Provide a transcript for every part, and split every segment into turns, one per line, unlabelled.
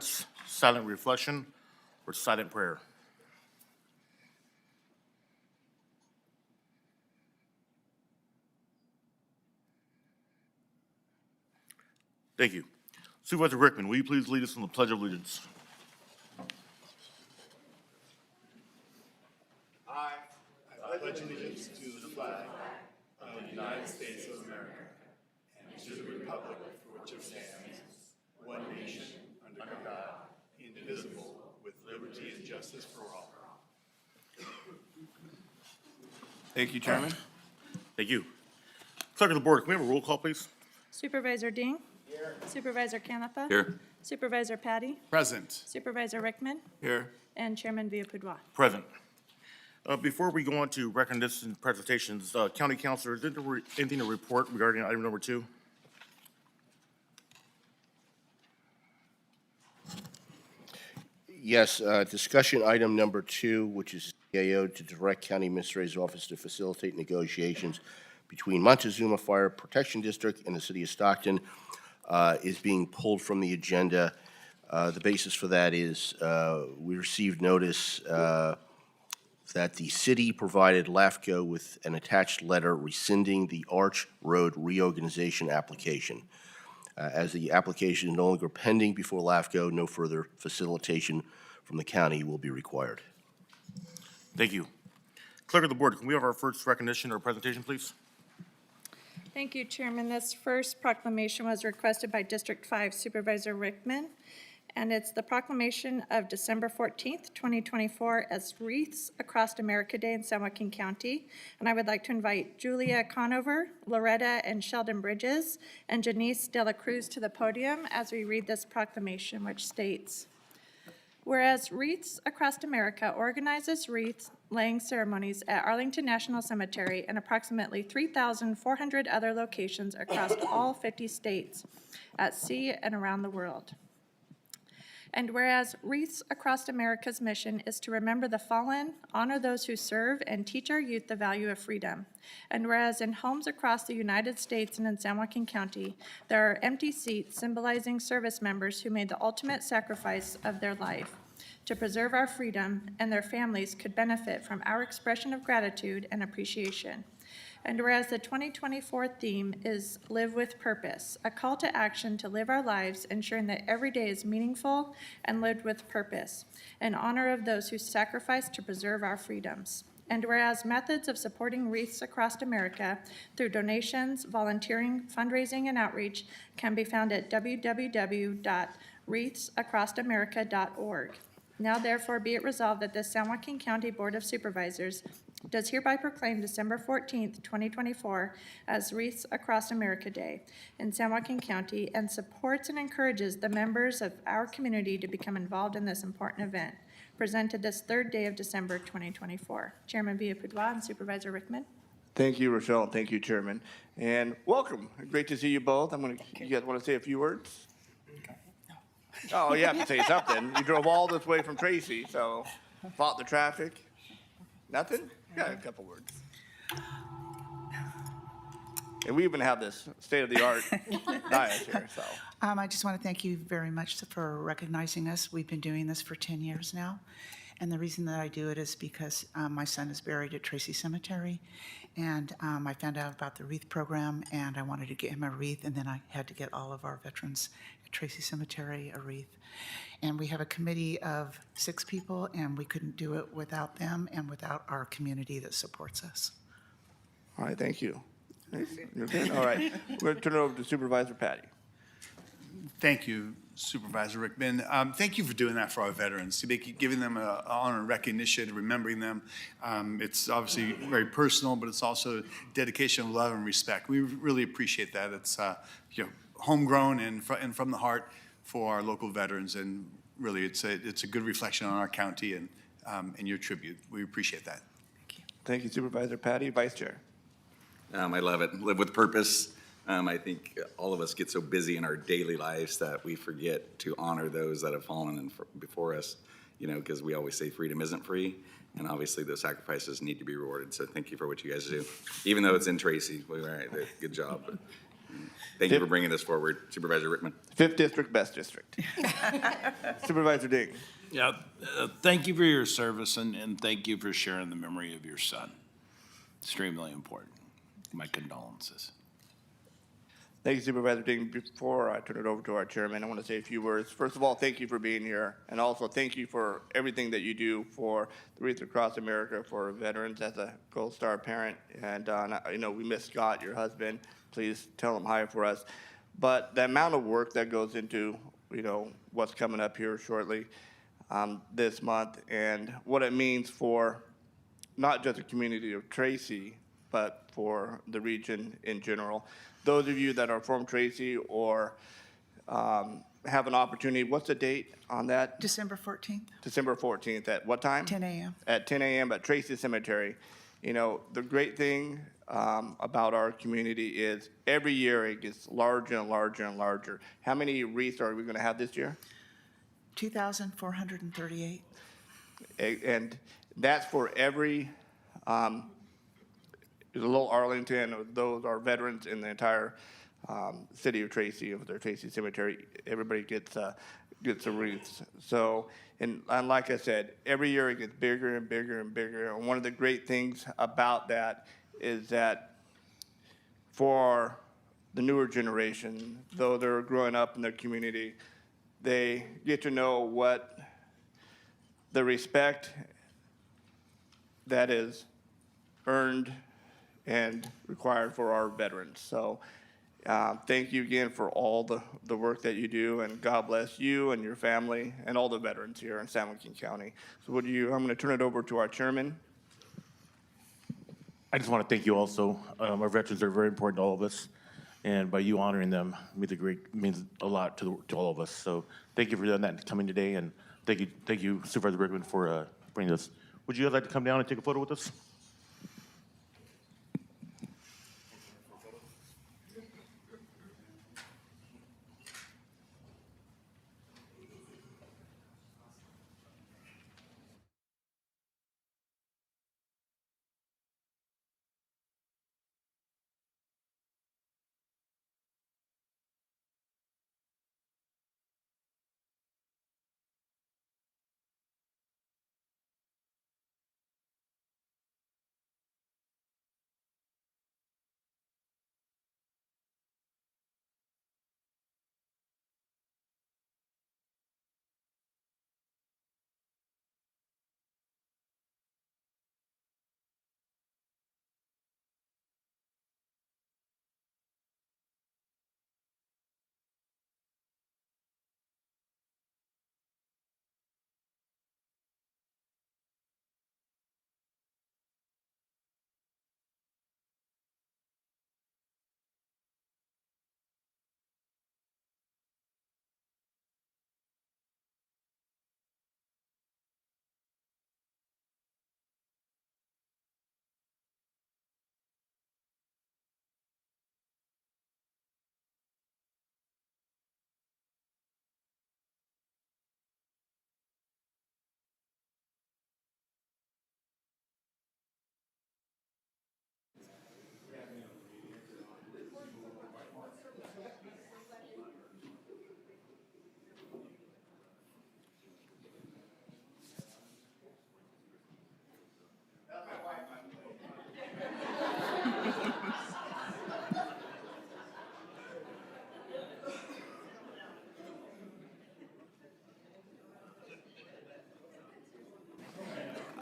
silent reflection, or silent prayer. Thank you. Supervisor Rickman, will you please lead us in the Pledge of Allegiance?
I pledge allegiance to the flag of the United States of America and to the republic for which it stands, one nation, under God, indivisible, with liberty and justice for all. Thank you, Chairman.
Thank you. Clerk of the Board, can we have a roll call, please?
Supervisor Ding. Here. Supervisor Canepa.
Here.
Supervisor Patty.
Present.
Supervisor Rickman.
Here.
And Chairman Villapudois.
Present. Before we go on to recognitions and presentations, County Councilor, is there anything to report regarding item number 2?
Yes, discussion item number 2, which is CAO to direct County Administrator's Office to facilitate negotiations between Montezuma Fire Protection District and the City of Stockton, is being pulled from the agenda. The basis for that is we received notice that the city provided LAFCO with an attached letter rescinding the Arch Road reorganization application. As the application is no longer pending before LAFCO, no further facilitation from the county will be required.
Thank you. Clerk of the Board, can we have our first recognition or presentation, please?
Thank you, Chairman. This first proclamation was requested by District 5 Supervisor Rickman, and it's the proclamation of December 14th, 2024 as Wreaths Across America Day in San Joaquin County. And I would like to invite Julia Conover, Loretta and Sheldon Bridges, and Janice De La Cruz to the podium as we read this proclamation, which states, whereas Wreaths Across America organizes wreath laying ceremonies at Arlington National Cemetery and approximately 3,400 other locations across all 50 states, at sea and around the world. And whereas Wreaths Across America's mission is to remember the fallen, honor those who serve, and teach our youth the value of freedom. And whereas in homes across the United States and in San Joaquin County, there are empty seats symbolizing service members who made the ultimate sacrifice of their life to preserve our freedom, and their families could benefit from our expression of gratitude and appreciation. And whereas the 2024 theme is Live with Purpose, a call to action to live our lives, ensuring that every day is meaningful and lived with purpose, in honor of those who sacrificed to preserve our freedoms. And whereas methods of supporting Wreaths Across America through donations, volunteering, fundraising, and outreach can be found at www.wreathsacrossamerica.org. Now therefore be it resolved that the San Joaquin County Board of Supervisors does hereby proclaim December 14th, 2024 as Wreaths Across America Day in San Joaquin County, and supports and encourages the members of our community to become involved in this important event, presented this third day of December 2024. Chairman Villapudois and Supervisor Rickman.
Thank you, Rochelle. Thank you, Chairman. And welcome. Great to see you both. You guys want to say a few words? Oh, you have to say something. You drove all this way from Tracy, so fought the traffic. Nothing? Yeah, a couple words. And we even have this state-of-the-art dais here, so.
I just want to thank you very much for recognizing us. We've been doing this for 10 years now. And the reason that I do it is because my son is buried at Tracy Cemetery. And I found out about the wreath program, and I wanted to get him a wreath. And then I had to get all of our veterans at Tracy Cemetery a wreath. And we have a committee of 6 people, and we couldn't do it without them and without our community that supports us.
All right, thank you. You're good? All right. We're going to turn it over to Supervisor Patty.
Thank you, Supervisor Rickman. Thank you for doing that for our veterans, giving them an honor and recognition, remembering them. It's obviously very personal, but it's also dedication of love and respect. We really appreciate that. It's homegrown and from the heart for our local veterans, and really it's a good reflection on our county and your tribute. We appreciate that.
Thank you.
Thank you, Supervisor Patty. Vice Chair.
I love it. Live with purpose. I think all of us get so busy in our daily lives that we forget to honor those that have fallen before us, because we always say freedom isn't free, and obviously those sacrifices need to be rewarded. So thank you for what you guys do. Even though it's in Tracy, good job. Thank you for bringing this forward, Supervisor Rickman.
5th District, best district. Supervisor Ding.
Yeah, thank you for your service and thank you for sharing the memory of your son. Extremely important. My condolences.
Thank you, Supervisor Ding. Before I turn it over to our chairman, I want to say a few words. First of all, thank you for being here, and also thank you for everything that you do for the Wreaths Across America for veterans as a Gold Star parent. And we miss Scott, your husband. Please tell him hi for us. But the amount of work that goes into what's coming up here shortly this month, and what it means for not just the community of Tracy, but for the region in general. Those of you that are from Tracy or have an opportunity, what's the date on that?
December 14th,
December 14th, at what time?
10 a.m.
At 10 a.m. at Tracy Cemetery. The great thing about our community is every year it gets larger and larger and larger. How many wreaths are we going to have this year?
2,438.
And that's for every, there's a little Arlington, those are veterans in the entire city of Tracy, of their Tracy Cemetery. Everybody gets a wreath. So, and like I said, every year it gets bigger and bigger and bigger. And one of the great things about that is that for the newer generation, though they're growing up in their community, they get to know what the respect that is earned and required for our veterans. So thank you again for all the work that you do, and God bless you and your family and all the veterans here in San Joaquin County. So I'm going to turn it over to our chairman.
I just want to thank you also. Our veterans are very important to all of us, and by you honoring them means a lot to all of us. So thank you for doing that and coming today, and thank you, Supervisor Rickman, for bringing this. Would you guys like to come down and take a photo with us?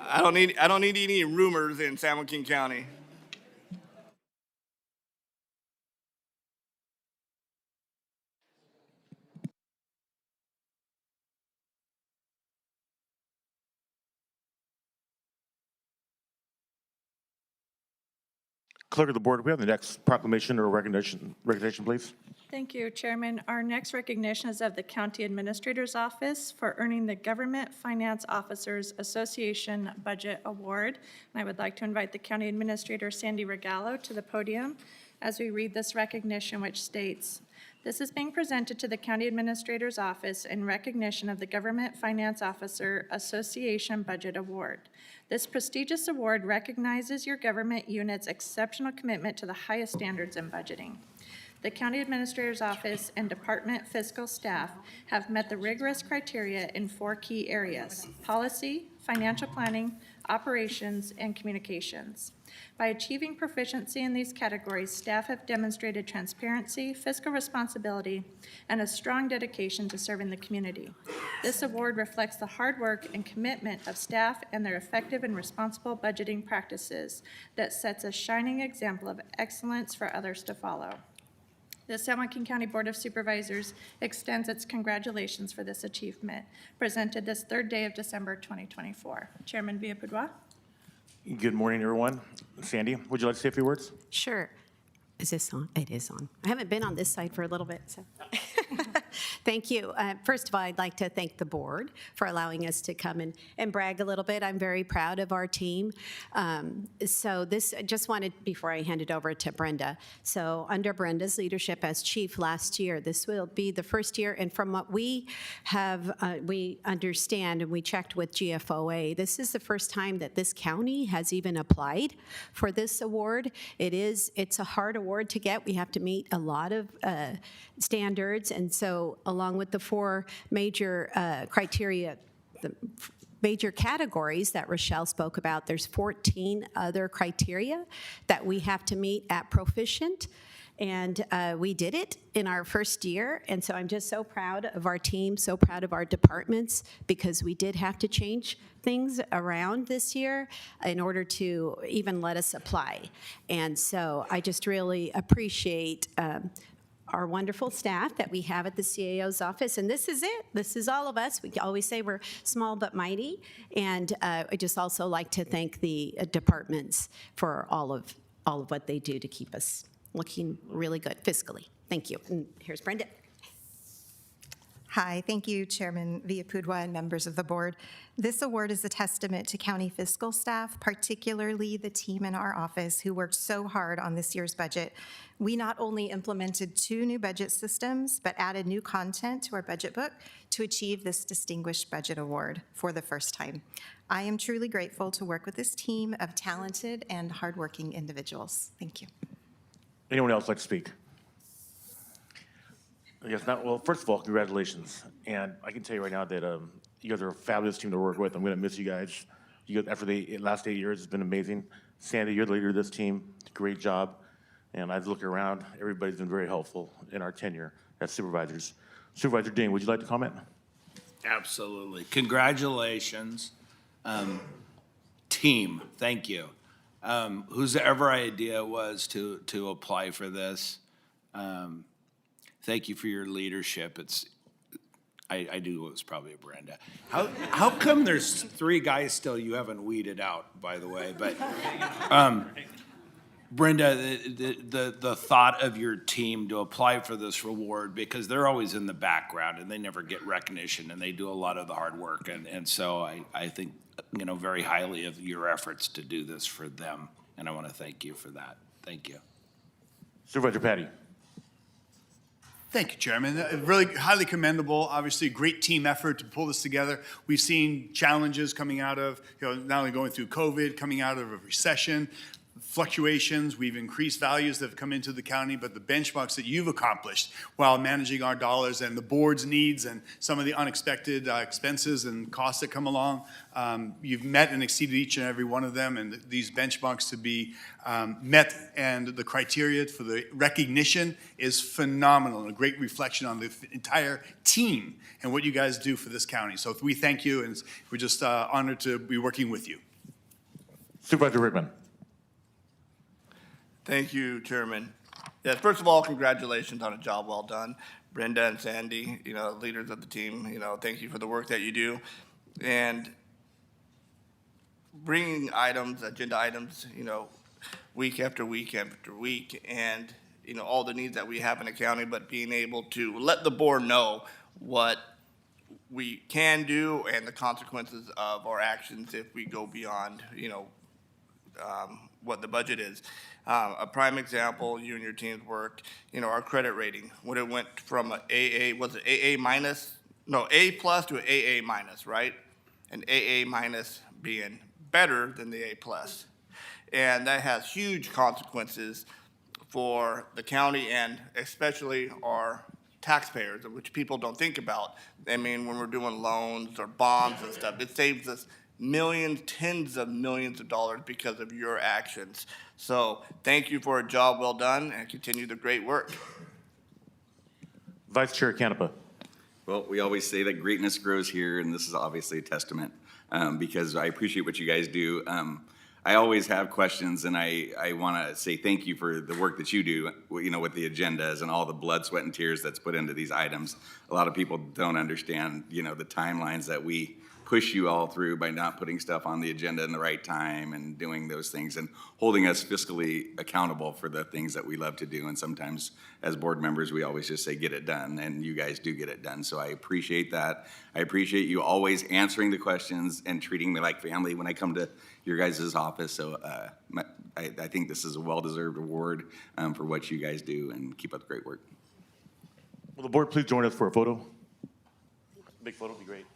I don't need any rumors in San Joaquin County.
Clerk of the Board, we have the next proclamation or recognition, please.
Thank you, Chairman. Our next recognition is of the County Administrator's Office for earning the Government Finance Officers Association Budget Award. And I would like to invite the County Administrator, Sandy Regallo, to the podium as we read this recognition, which states, "This is being presented to the County Administrator's Office in recognition of the Government Finance Officer Association Budget Award. This prestigious award recognizes your government unit's exceptional commitment to the highest standards in budgeting. The County Administrator's Office and Department fiscal staff have met the rigorous criteria in 4 key areas: policy, financial planning, operations, and communications. By achieving proficiency in these categories, staff have demonstrated transparency, fiscal responsibility, and a strong dedication to serving the community. This award reflects the hard work and commitment of staff and their effective and responsible budgeting practices that sets a shining example of excellence for others to follow. The San Joaquin County Board of Supervisors extends its congratulations for this achievement, presented this 3rd day of December 2024. Chairman Villapudua?
Good morning, everyone. Sandy, would you like to say a few words?
Sure. Is this on? It is on. I haven't been on this side for a little bit, so. Thank you. First of all, I'd like to thank the board for allowing us to come and brag a little bit. I'm very proud of our team. So this, I just wanted, before I hand it over to Brenda, so under Brenda's leadership as chief last year, this will be the first year, and from what we have, we understand, and we checked with GFOA, this is the first time that this county has even applied for this award. It's a hard award to get. We have to meet a lot of standards, and so along with the 4 major criteria, the major categories that Rochelle spoke about, there's 14 other criteria that we have to meet at proficient. And we did it in our first year, and so I'm just so proud of our team, so proud of our departments, because we did have to change things around this year in order to even let us apply. And so I just really appreciate our wonderful staff that we have at the CAO's office, and this is it. This is all of us. We always say we're small but mighty, and I just also like to thank the departments for all of what they do to keep us looking really good fiscally. Thank you. And here's Brenda.
Hi, thank you, Chairman Villapudua and members of the board. This award is a testament to county fiscal staff, particularly the team in our office who worked so hard on this year's budget. We not only implemented 2 new budget systems, but added new content to our budget book to achieve this distinguished budget award for the first time. I am truly grateful to work with this team of talented and hardworking individuals. Thank you.
Anyone else like to speak? I guess not. Well, first of all, congratulations. And I can tell you right now that you guys are a fabulous team to work with. I'm going to miss you guys. You guys, after the last 8 years, it's been amazing. Sandy, you're the leader of this team. Great job. And I look around, everybody's been very helpful in our tenure as supervisors. Supervisor Dean, would you like to comment?
Absolutely. Congratulations. Team, thank you. Whose ever idea was to apply for this, thank you for your leadership. I knew it was probably a Brenda. How come there's 3 guys still you haven't weeded out, by the way? But Brenda, the thought of your team to apply for this reward, because they're always in the background and they never get recognition, and they do a lot of the hard work, and so I think very highly of your efforts to do this for them, and I want to thank you for that. Thank you.
Supervisor Patty.
Thank you, Chairman. Really highly commendable. Obviously, great team effort to pull this together. We've seen challenges coming out of, not only going through COVID, coming out of a recession, fluctuations. We've increased values that have come into the county, but the benchmarks that you've accomplished while managing our dollars and the board's needs and some of the unexpected expenses and costs that come along, you've met and exceeded each and every one of them, and these benchmarks to be met, and the criteria for the recognition is phenomenal, and a great reflection on the entire team and what you guys do for this county. So we thank you, and we're just honored to be working with you.
Supervisor Rickman.
Thank you, Chairman. Yes, first of all, congratulations on a job well done. Brenda and Sandy, leaders of the team, thank you for the work that you do. And bringing agenda items, week after week after week, and, all the needs that we have in the county, but being able to let the board know what we can do and the consequences of our actions if we go beyond, what the budget is. A prime example, you and your team's work, our credit rating, when it went from a AA, was it AA minus? No, A plus to an AA minus, right? And AA minus being better than the A plus. And that has huge consequences for the county and especially our taxpayers, which people don't think about. I mean, when we're doing loans or bonds and stuff, it saves us millions, tens of millions of dollars because of your actions. So thank you for a job well done and continue the great work.
Vice Chair Canepa.
Well, we always say that greatness grows here, and this is obviously a testament because I appreciate what you guys do. I always have questions, and I want to say thank you for the work that you do, you know, with the agendas and all the blood, sweat, and tears that's put into these items. A lot of people don't understand, you know, the timelines that we push you all through by not putting stuff on the agenda in the right time and doing those things and holding us fiscally accountable for the things that we love to do. And sometimes as board members, we always just say, get it done, and you guys do get it done. So I appreciate that. I appreciate you always answering the questions and treating me like family when I come to your guys' office. So I think this is a well-deserved award for what you guys do, and keep up the great work.
Will the board please join us for a photo? Big photo would be great.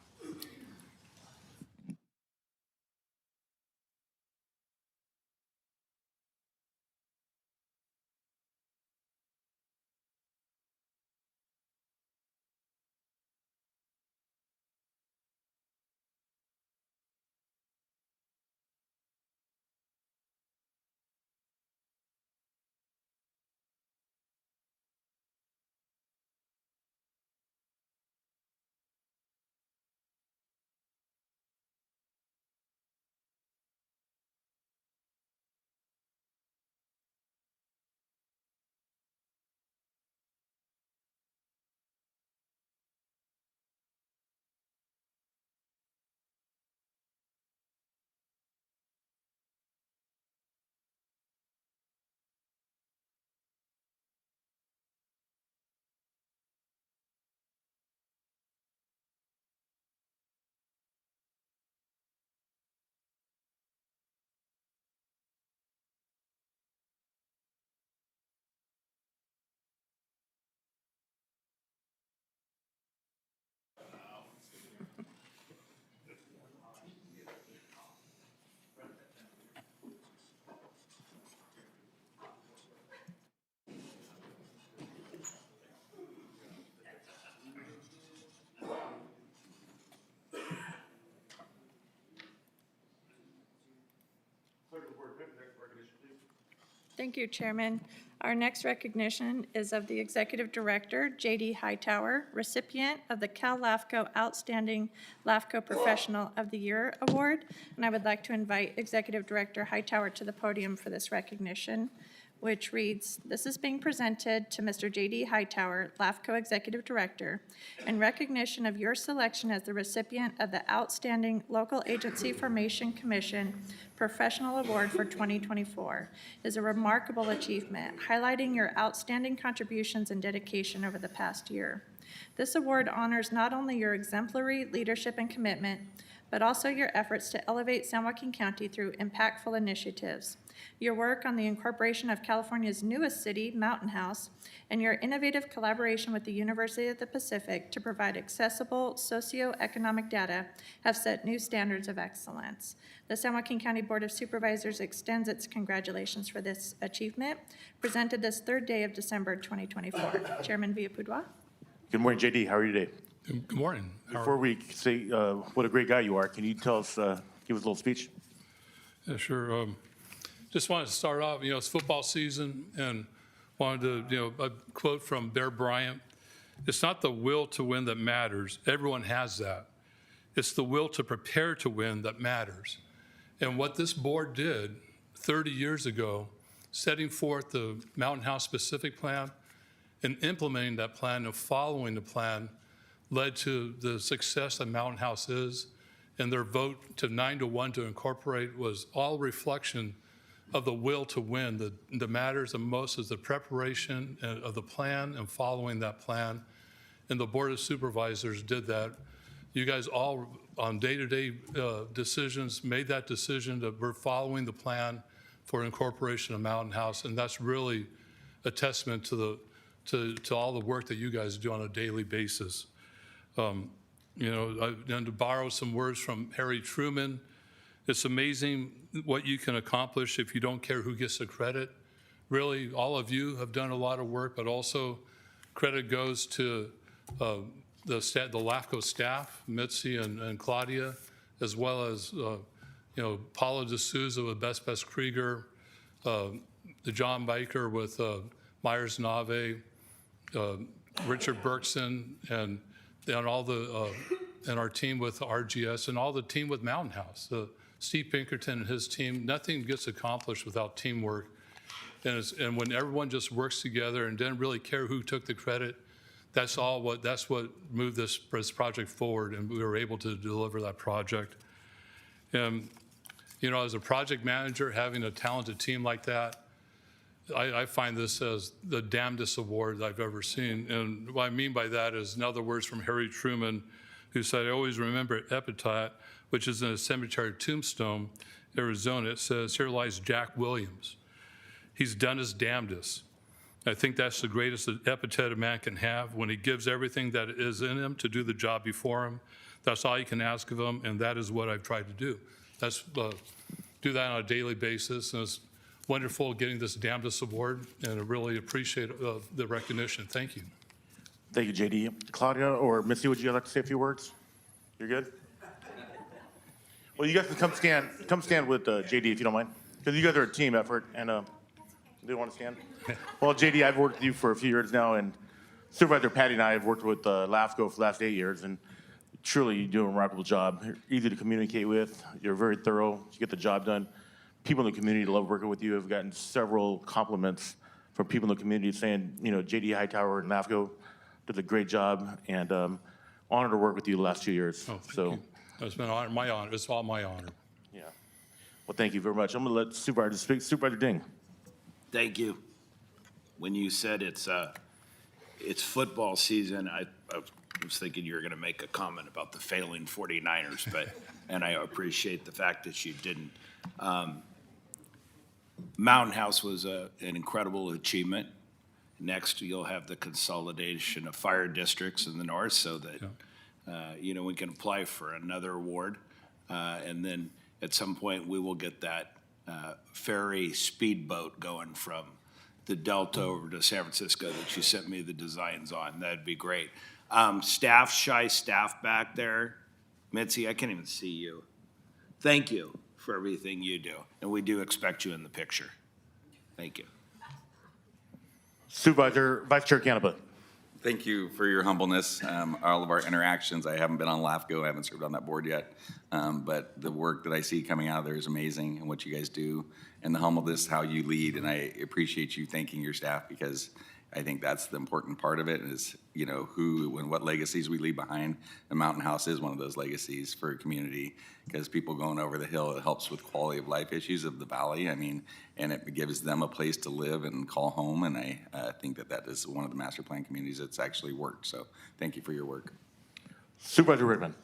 Thank you, Chairman. Our next recognition is of the Executive Director, J.D. Hightower, recipient of the Cal LAFCO Outstanding LAFCO Professional of the Year Award. And I would like to invite Executive Director Hightower to the podium for this recognition, which reads, "This is being presented to Mr. J.D. Hightower, LAFCO Executive Director, in recognition of your selection as the recipient of the Outstanding Local Agency Formation Commission Professional Award for 2024. It is a remarkable achievement, highlighting your outstanding contributions and dedication over the past year. This award honors not only your exemplary leadership and commitment, but also your efforts to elevate San Joaquin County through impactful initiatives. Your work on the incorporation of California's newest city, Mountain House, and your innovative collaboration with the University of the Pacific to provide accessible socioeconomic data have set new standards of excellence. The San Joaquin County Board of Supervisors extends its congratulations for this achievement, presented this third day of December 2024. Chairman Villapudua.
Good morning, JD. How are you today?
Good morning.
Before we say what a great guy you are, can you tell us, give us a little speech?
Yeah, sure. Just wanted to start off, it's football season, and wanted to, a quote from Bear Bryant. It's not the will to win that matters. Everyone has that. It's the will to prepare to win that matters. And what this board did 30 years ago, setting forth the Mountain House specific plan and implementing that plan and following the plan led to the success that Mountain House is, and their vote to 9-1 to incorporate was all reflection of the will to win. The matters the most is the preparation of the plan and following that plan. And the Board of Supervisors did that. You guys all on day-to-day decisions made that decision that we're following the plan for incorporation of Mountain House. And that's really a testament to all the work that you guys do on a daily basis. And to borrow some words from Harry Truman, it's amazing what you can accomplish if you don't care who gets the credit. really, all of you have done a lot of work, but also credit goes to the LAFCO staff, Mitzi and Claudia, as well as, Paula D'Souza with Best Krieger, the John Baker with Myers Nave, Richard Berkson, and all the, and our team with RGS, and all the team with Mountain House. Steve Pinkerton and his team, nothing gets accomplished without teamwork. And when everyone just works together and didn't really care who took the credit, that's what moved this project forward, and we were able to deliver that project. And, as a project manager, having a talented team like that, I find this as the damnedest award I've ever seen. And what I mean by that is another words from Harry Truman, who said, I always remember epitaph, which is in a cemetery Tombstone, Arizona. It says, here lies Jack Williams. He's done his damnedest. I think that's the greatest epithet a man can have, when he gives everything that is in him to do the job before him. That's all you can ask of him, and that is what I've tried to do. That's do that on a daily basis, and it's wonderful getting this damnedest award, and I really appreciate the recognition. Thank you.
Thank you, JD. Claudia or Missy, would you like to say a few words? You're good? Well, you guys can come stand with JD if you don't mind, because you guys are a team effort, and do you want to stand? Well, JD, I've worked with you for a few years now, and Supervisor Patty and I have worked with LAFCO for the last 8 years, and truly you do a remarkable job. You're easy to communicate with. You're very thorough. You get the job done. People in the community love working with you. I've gotten several compliments from people in the community saying, JD Hightower and LAFCO did a great job, and honored to work with you the last 2 years.
Oh, thank you. It's been my honor. It's all my honor.
Yeah. Well, thank you very much. I'm going to let Supervisor speak. Supervisor Ding.
Thank you. When you said it's football season, I was thinking you were going to make a comment about the failing 49ers, and I appreciate the fact that you didn't. Mountain House was an incredible achievement. Next, you'll have the consolidation of fire districts in the north, so that we can apply for another award, and then at some point we will get that ferry speedboat going from the Delta over to San Francisco that you sent me the designs on. That'd be great. Shy staff back there. Mitzi, I can't even see you. Thank you for everything you do, and we do expect you in the picture. Thank you.
Supervisor Vice Chair Canepa.
Thank you for your humbleness. All of our interactions, I haven't been on LAFCO, I haven't served on that board yet, but the work that I see coming out of there is amazing, and what you guys do, and the humbleness, how you lead, and I appreciate you thanking your staff, because I think that's the important part of it, is who and what legacies we leave behind. The Mountain House is one of those legacies for a community, because people going over the hill, it helps with quality of life issues of the valley. And it gives them a place to live and call home. And I think that is one of the master plan communities that's actually worked. So thank you for your work.
Supervisor Rickman.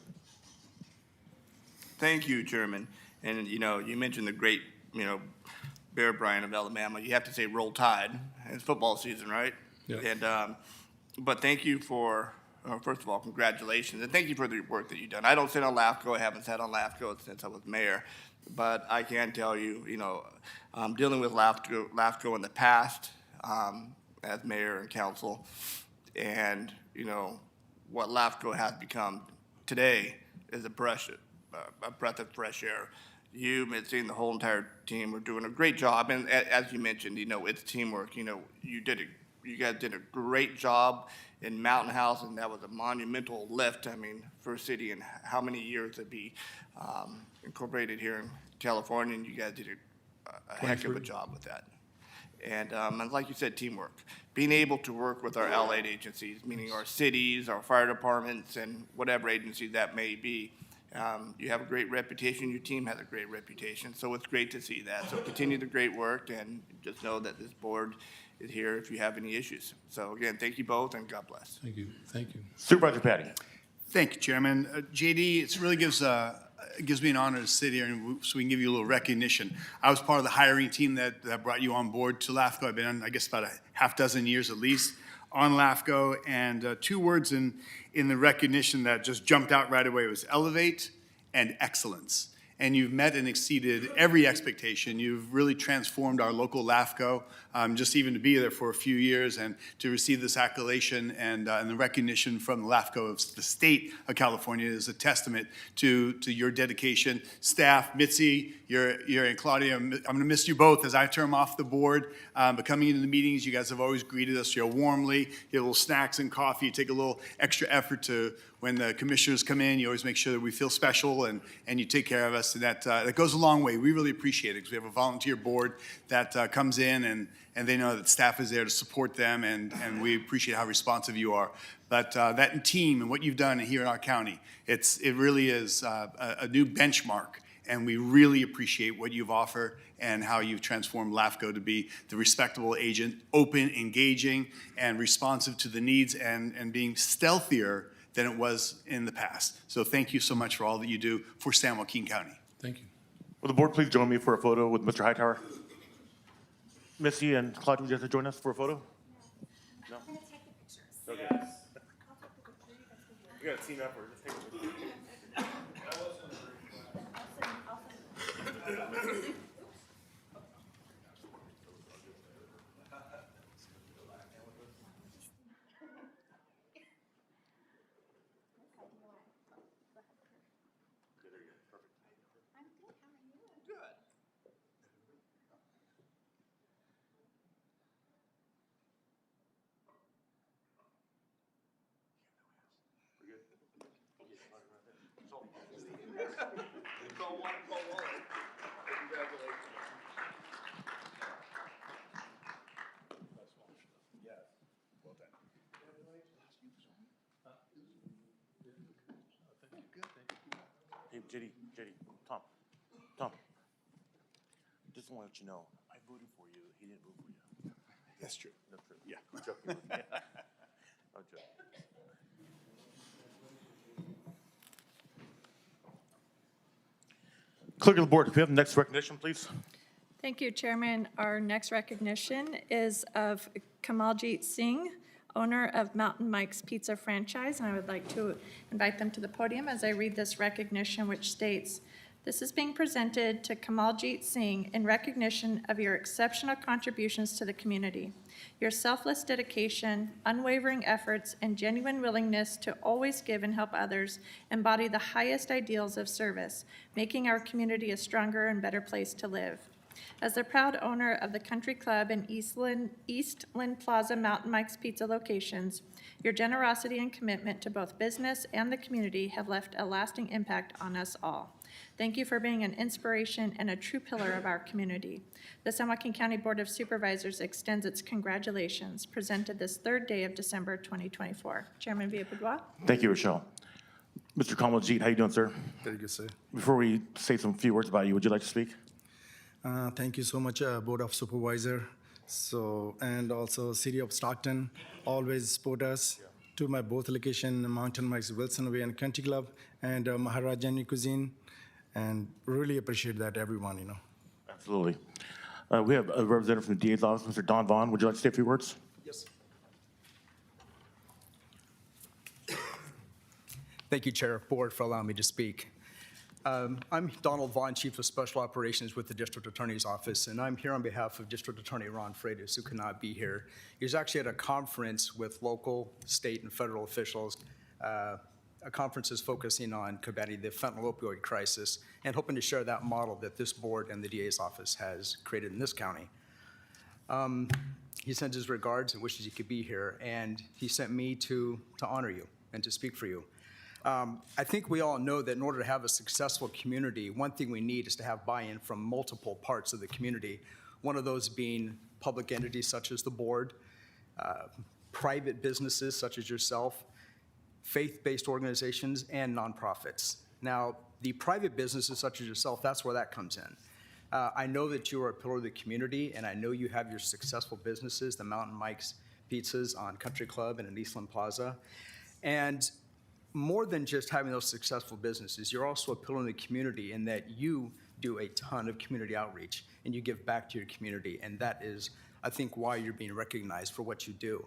Thank you, Chairman. And, you mentioned the great, Bear Bryant of Alabama. You have to say roll tide. It's football season, right?
Yeah.
And, but thank you for, first of all, congratulations. And thank you for the work that you've done. I don't sit on LAFCO. I haven't sat on LAFCO since I was mayor. But I can tell you, dealing with LAFCO in the past as mayor and council, and, what LAFCO has become today is a breath of fresh air. You, Mitzi, and the whole entire team are doing a great job. And as you mentioned, it's teamwork. You guys did a great job in Mountain House, and that was a monumental lift, for a city, and how many years to be incorporated here in California, and you guys did a heck of a job with that. And like you said, teamwork. Being able to work with our allied agencies, meaning our cities, our fire departments, and whatever agency that may be. You have a great reputation. Your team has a great reputation. So it's great to see that. So continue the great work, and just know that this board is here if you have any issues. So again, thank you both, and God bless.
Thank you. Thank you.
Supervisor Patty.
Thank you, Chairman. JD, it really gives me an honor to sit here, and so we can give you a little recognition. I was part of the hiring team that brought you on board to LAFCO. I've been on, I guess, about a half dozen years at least on LAFCO, and two words in the recognition that just jumped out right away was elevate and excellence. and you've met and exceeded every expectation. You've really transformed our local LAFCO, just even to be there for a few years and to receive this accolation and the recognition from the LAFCO of the state of California is a testament to your dedication. Staff, Mitzi, you're and Claudia, I'm going to miss you both as I term off the board. But coming into the meetings, you guys have always greeted us warmly. You get little snacks and coffee. You take a little extra effort to, when the commissioners come in, you always make sure that we feel special and you take care of us. And that goes a long way. We really appreciate it because we have a volunteer board that comes in and they know that staff is there to support them, and we appreciate how responsive you are. But that team and what you've done here in our county, it really is a new benchmark. And we really appreciate what you've offered and how you've transformed LAFCO to be the respectable agent, open, engaging, and responsive to the needs and being stealthier than it was in the past. So thank you so much for all that you do for San Joaquin County.
Thank you.
Will the board please join me for a photo with Mr. Hightower? Missy and Claudia, would you like to join us for a photo? No? I'm going to take the pictures. Okay. Yes. We got to team up or just take a picture. Hey, JD, Tom. Just want to let you know, I voted for you. He didn't vote for you.
That's true.
That's true.
Yeah.
I'm joking. I'm joking. Clerk of the board, if we have the next recognition, please.
Thank you, Chairman. Our next recognition is of Kamaljit Singh, owner of Mountain Mike's Pizza franchise, and I would like to invite them to the podium as I read this recognition, which states, "This is being presented to Kamaljit Singh in recognition of your exceptional contributions to the community. Your selfless dedication, unwavering efforts, and genuine willingness to always give and help others embody the highest ideals of service, making our community a stronger and better place to live. As the proud owner of the Country Club and Eastland Plaza Mountain Mike's Pizza locations, your generosity and commitment to both business and the community have left a lasting impact on us all. Thank you for being an inspiration and a true pillar of our community. The San Joaquin County Board of Supervisors extends its congratulations, presented this third day of December 2024. Chairman Villalpudua.
Thank you, Rochelle. Mr. Kamaljit, how you doing, sir?
Very good, sir.
Before we say some few words about you, would you like to speak?
Thank you so much, Board of Supervisor. And also City of Stockton, always support us. To my both location, Mountain Mike's Wilson Way and Country Club, and Maharajani Cuisine, and really appreciate that, everyone,
Absolutely. We have a representative from the DA's office, Mr. Don Vaughn. Would you like to say a few words?
Yes. Thank you, Chair, Board, for allowing me to speak. I'm Donald Vaughn, Chief of Special Operations with the District Attorney's Office, and I'm here on behalf of District Attorney Ron Freitas, who could not be here. He's actually at a conference with local, state, and federal officials. A conference is focusing on combating the fentanyl opioid crisis and hoping to share that model that this board and the DA's office has created in this county. He sends his regards and wishes he could be here, and he sent me to honor you and to speak for you. I think we all know that in order to have a successful community, one thing we need is to have buy-in from multiple parts of the community, one of those being public entities such as the board, private businesses such as yourself, faith-based organizations, and nonprofits. Now, the private businesses such as yourself, that's where that comes in. I know that you are a pillar of the community, and I know you have your successful businesses, the Mountain Mike's Pizzas on Country Club and in Eastland Plaza. And more than just having those successful businesses, you're also a pillar in the community in that you do a ton of community outreach and you give back to your community. And that is, I think, why you're being recognized for what you do.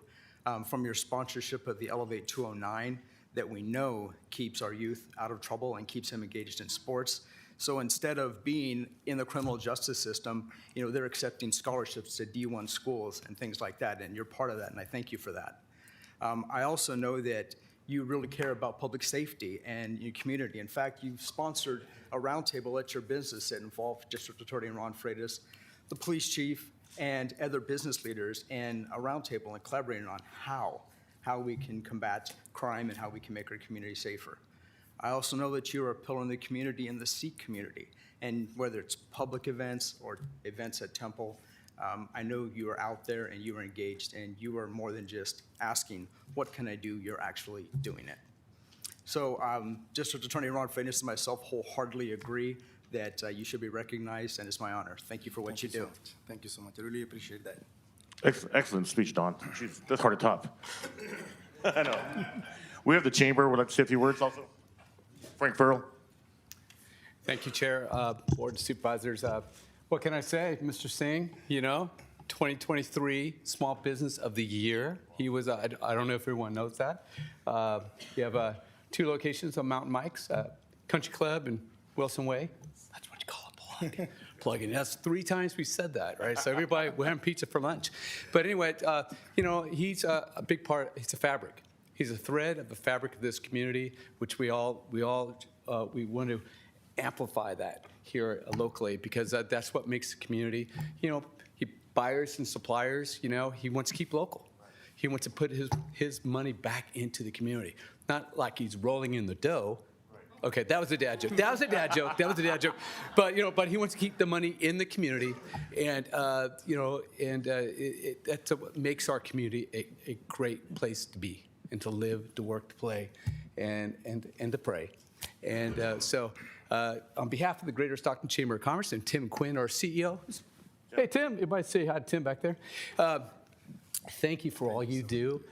From your sponsorship of the Elevate 209 that we know keeps our youth out of trouble and keeps them engaged in sports, So instead of being in the criminal justice system, they're accepting scholarships to D1 schools and things like that, and you're part of that, and I thank you for that. I also know that you really care about public safety and your community. In fact, you've sponsored a roundtable at your business that involved District Attorney Ron Freitas, the police chief, and other business leaders, and a roundtable and collaborating on how we can combat crime and how we can make our community safer. I also know that you're a pillar in the community and the Sikh community, and whether it's public events or events at Temple, I know you are out there and you are engaged, and you are more than just asking, what can I do? You're actually doing it. So District Attorney Ron Freitas and myself wholeheartedly agree that you should be recognized, and it's my honor. Thank you for what you do.
Thank you so much. I really appreciate that.
Excellent speech, Don. Jeez, that's hard to top. I know. We have the chamber. Would like to say a few words also. Frank Farrell.
Thank you, Chair, Board of Supervisors. What can I say, Mr. Singh? 2023 Small Business of the Year. He was, I don't know if everyone knows that. You have 2 locations on Mountain Mike's, Country Club and Wilson Way. That's what you call a plug. Plugging. That's 3 times we said that, right? So everybody, we're having pizza for lunch. But anyway, he's a big part. He's a fabric. He's a thread of the fabric of this community, which we want to amplify that here locally, because that's what makes the community. Buyers and suppliers. He wants to keep local. He wants to put his money back into the community, not like he's rolling in the dough. Okay, that was a dad joke. That was a dad joke. But but he wants to keep the money in the community, and that's what makes our community a great place to be and to live, to work, to play, and to pray. And so, on behalf of the Greater Stockton Chamber of Commerce and Tim Quinn, our CEO. Hey, Tim, everybody say hi to Tim back there. Thank you for all you do.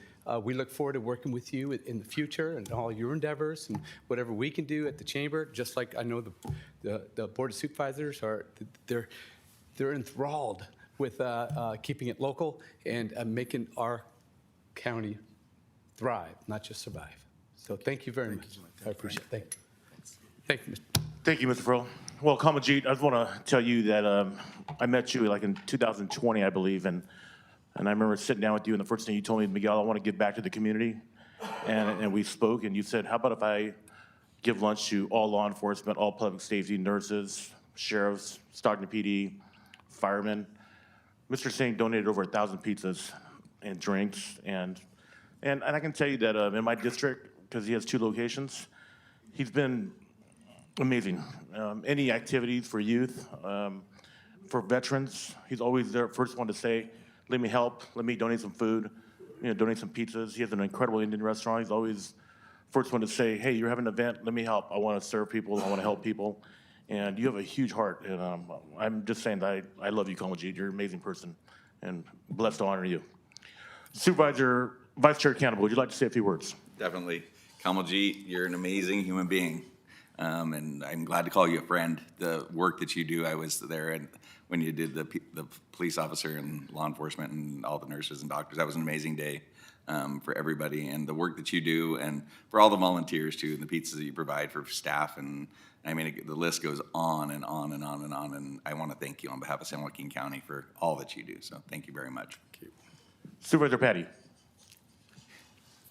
We look forward to working with you in the future and all your endeavors and whatever we can do at the chamber. Just like I know the Board of Supervisors they're enthralled with keeping it local and making our county thrive, not just survive. So thank you very much. I appreciate it. Thank you, Mr.
Thank you, Mr. Farrell. Well, Kamaljeet, I just want to tell you that I met you like in 2020, I believe, and I remember sitting down with you, and the first thing you told me, Miguel, I want to give back to the community. And we spoke, and you said, how about if I give lunch to all law enforcement, all public safety, nurses, sheriffs, Stockton PD, firemen. Mr. Singh donated over 1,000 pizzas and drinks. And I can tell you that in my district, because he has 2 locations, he's been amazing. Any activities for youth, for veterans, he's always there, first one to say, let me help, let me donate some food, donate some pizzas. He has an incredible Indian restaurant. He's always first one to say, hey, you're having an event, let me help. I want to serve people, I want to help people. And you have a huge heart. And I'm just saying that I love you, Kamaljeet. You're an amazing person and blessed to honor you. Supervisor, Vice Chair Campbell, would you like to say a few words?
Definitely. Kamaljeet, you're an amazing human being. And I'm glad to call you a friend. The work that you do, I was there and when you did the police officer and law enforcement and all the nurses and doctors. That was an amazing day for everybody. And the work that you do and for all the volunteers too, and the pizzas that you provide for staff. And I mean, the list goes on and on and on and on. And I want to thank you on behalf of San Joaquin County for all that you do. So thank you very much. Thank you.
Supervisor Patty.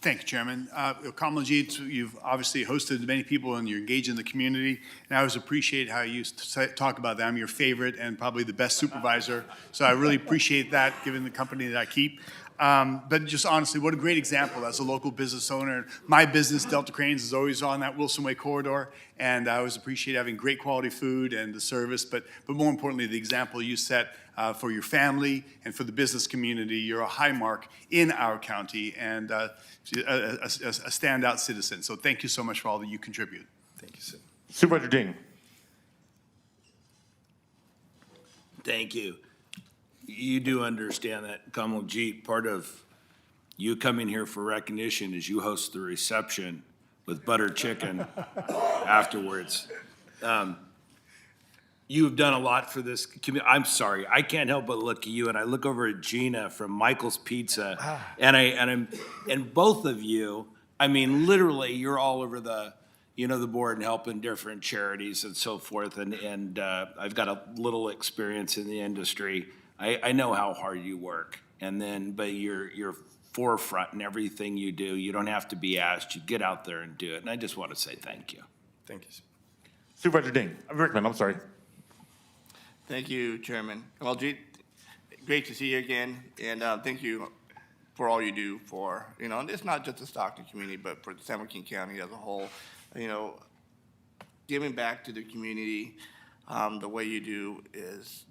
Thank you, Chairman. Kamaljeet, you've obviously hosted many people and you're engaged in the community. And I always appreciate how you talk about that. I'm your favorite and probably the best supervisor. So I really appreciate that, given the company that I keep. But just honestly, what a great example as a local business owner. My business, Delta Cranes, is always on that Wilson Way corridor. And I always appreciate having great quality food and the service. But more importantly, the example you set for your family and for the business community. You're a high mark in our county and a standout citizen. So thank you so much for all that you contribute.
Thank you, sir.
Supervisor Ding.
Thank you. You do understand that, Kamaljeet, part of you coming here for recognition is you host the reception with butter chicken afterwards. You've done a lot for this community. I'm sorry, I can't help but look at you, and I look over at Gina from Michael's Pizza, and both of you. I mean, literally, you're all over the the board and helping different charities and so forth. And I've got a little experience in the industry. I know how hard you work. But you're forefront in everything you do. You don't have to be asked. You get out there and do it. And I just want to say thank you.
Thank you.
Supervisor Rickman, I'm sorry.
Thank you, Chairman. Well, great to see you again, and thank you for all you do for, and it's not just the Stockton community, but for the San Joaquin County as a whole, giving back to the community the way you do is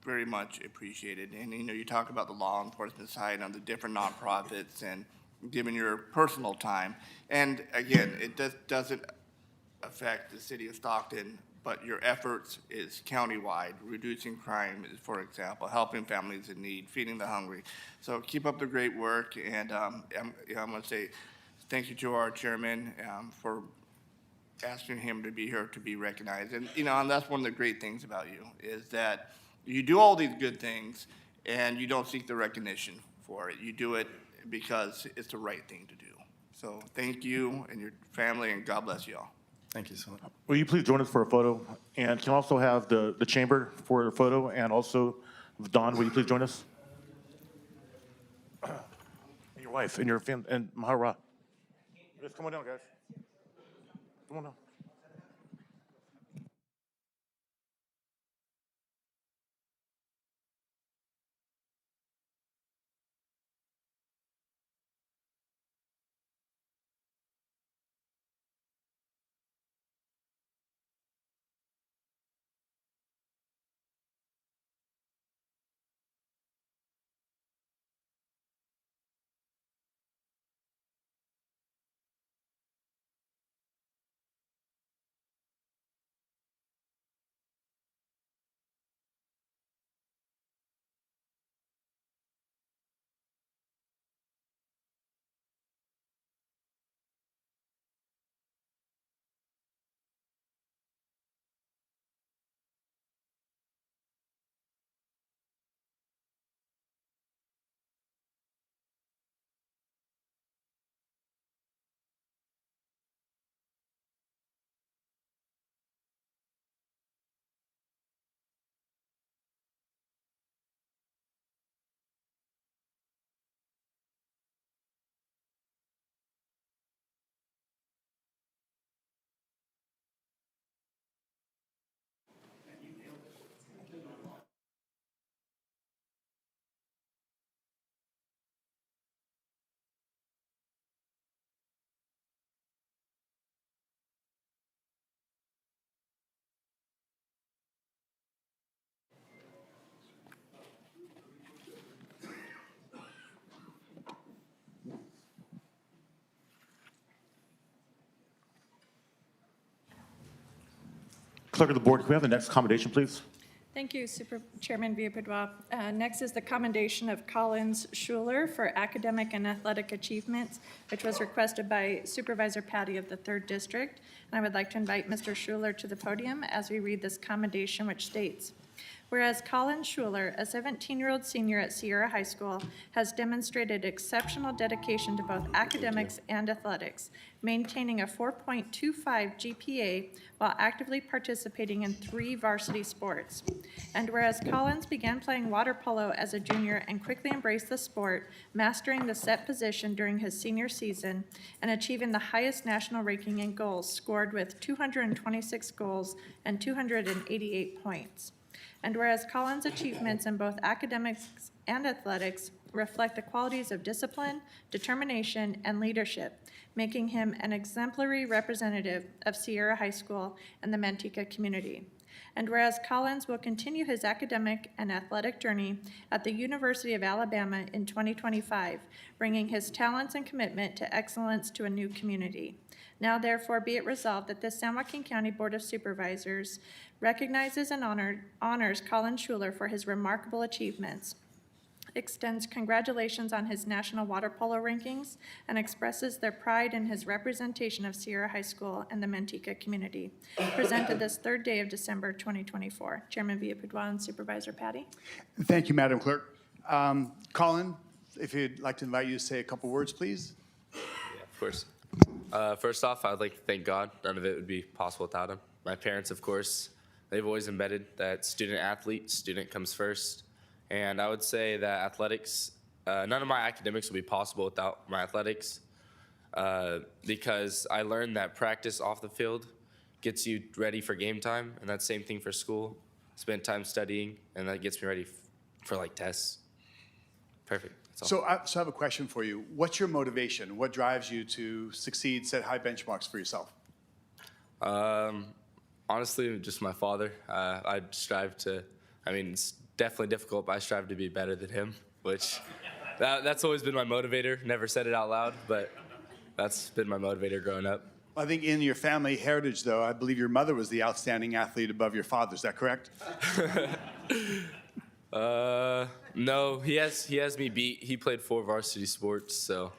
very much appreciated. And, you talk about the law enforcement side on the different nonprofits and giving your personal time. And again, it doesn't affect the city of Stockton, but your efforts is countywide, reducing crime, for example, helping families in need, feeding the hungry. So keep up the great work, and I'm going to say thank you to our chairman for asking him to be here to be recognized. And, and that's one of the great things about you, is that you do all these good things, and you don't seek the recognition for it. You do it because it's the right thing to do. So thank you and your family, and God bless you all.
Thank you so much.
Will you please join us for a photo? And can also have the chamber for a photo, and also Don, will you please join us? And your wife and your family, and Mahara. Just come on down, guys. Come on down. Clerk of the board, can we have the next commendation, please?
Thank you, Chairman Villapadua. Next is the commendation of Collins Schuler for academic and athletic achievements, which was requested by Supervisor Patty of the 3rd District. And I would like to invite Mr. Schuler to the podium as we read this commendation, which states, whereas Collins Schuler, a 17-year-old senior at Sierra High School, has demonstrated exceptional dedication to both academics and athletics, maintaining a 4.25 GPA while actively participating in 3 varsity sports. And whereas Collins began playing water polo as a junior and quickly embraced the sport, mastering the set position during his senior season and achieving the highest national ranking in goals, scored with 226 goals and 288 points. And whereas Collins' achievements in both academics and athletics reflect the qualities of discipline, determination, and leadership, making him an exemplary representative of Sierra High School and the Manteca community. And whereas Collins will continue his academic and athletic journey at the University of Alabama in 2025, bringing his talents and commitment to excellence to a new community. Now therefore be it resolved that the San Joaquin County Board of Supervisors recognizes and honors Collins Schuler for his remarkable achievements, extends congratulations on his national water polo rankings, and expresses their pride in his representation of Sierra High School and the Manteca community. Presented this 3rd day of December 2024. Chairman Villapadua and Supervisor Patty.
Thank you, Madam Clerk. Colin, if you'd like to invite you to say a couple words, please.
Yeah, of course.
First off, I'd like to thank God. None of it would be possible without him. My parents, of course, they've always embedded that student athlete, student comes first. And I would say that athletics, none of my academics would be possible without my athletics, because I learned that practice off the field gets you ready for game time, and that's the same thing for school. Spend time studying, and that gets me ready for like tests. Perfect. That's all.
So I have a question for you. What's your motivation? What drives you to succeed, set high benchmarks for yourself?
Honestly, just my father. I strive to, I mean, it's definitely difficult, but I strive to be better than him, which that's always been my motivator. Never said it out loud, but that's been my motivator growing up.
I think in your family heritage, though, I believe your mother was the outstanding athlete above your father. Is that correct?
No, he has me beat. He played 4 varsity sports, so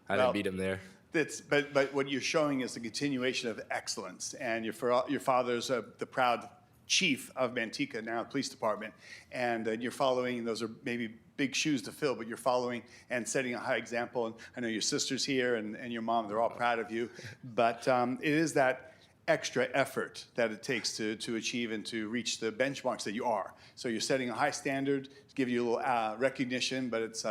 I didn't beat him there.
But what you're showing is the continuation of excellence, and your father's the proud chief of Manteca, now police department, and you're following. Those are maybe big shoes to fill, but you're following and setting a high example. And I know your sister's here and your mom; they're all proud of you. But it is that extra effort that it takes to achieve and to reach the benchmarks that you are. So you're setting a high standard to give you a little recognition, but it's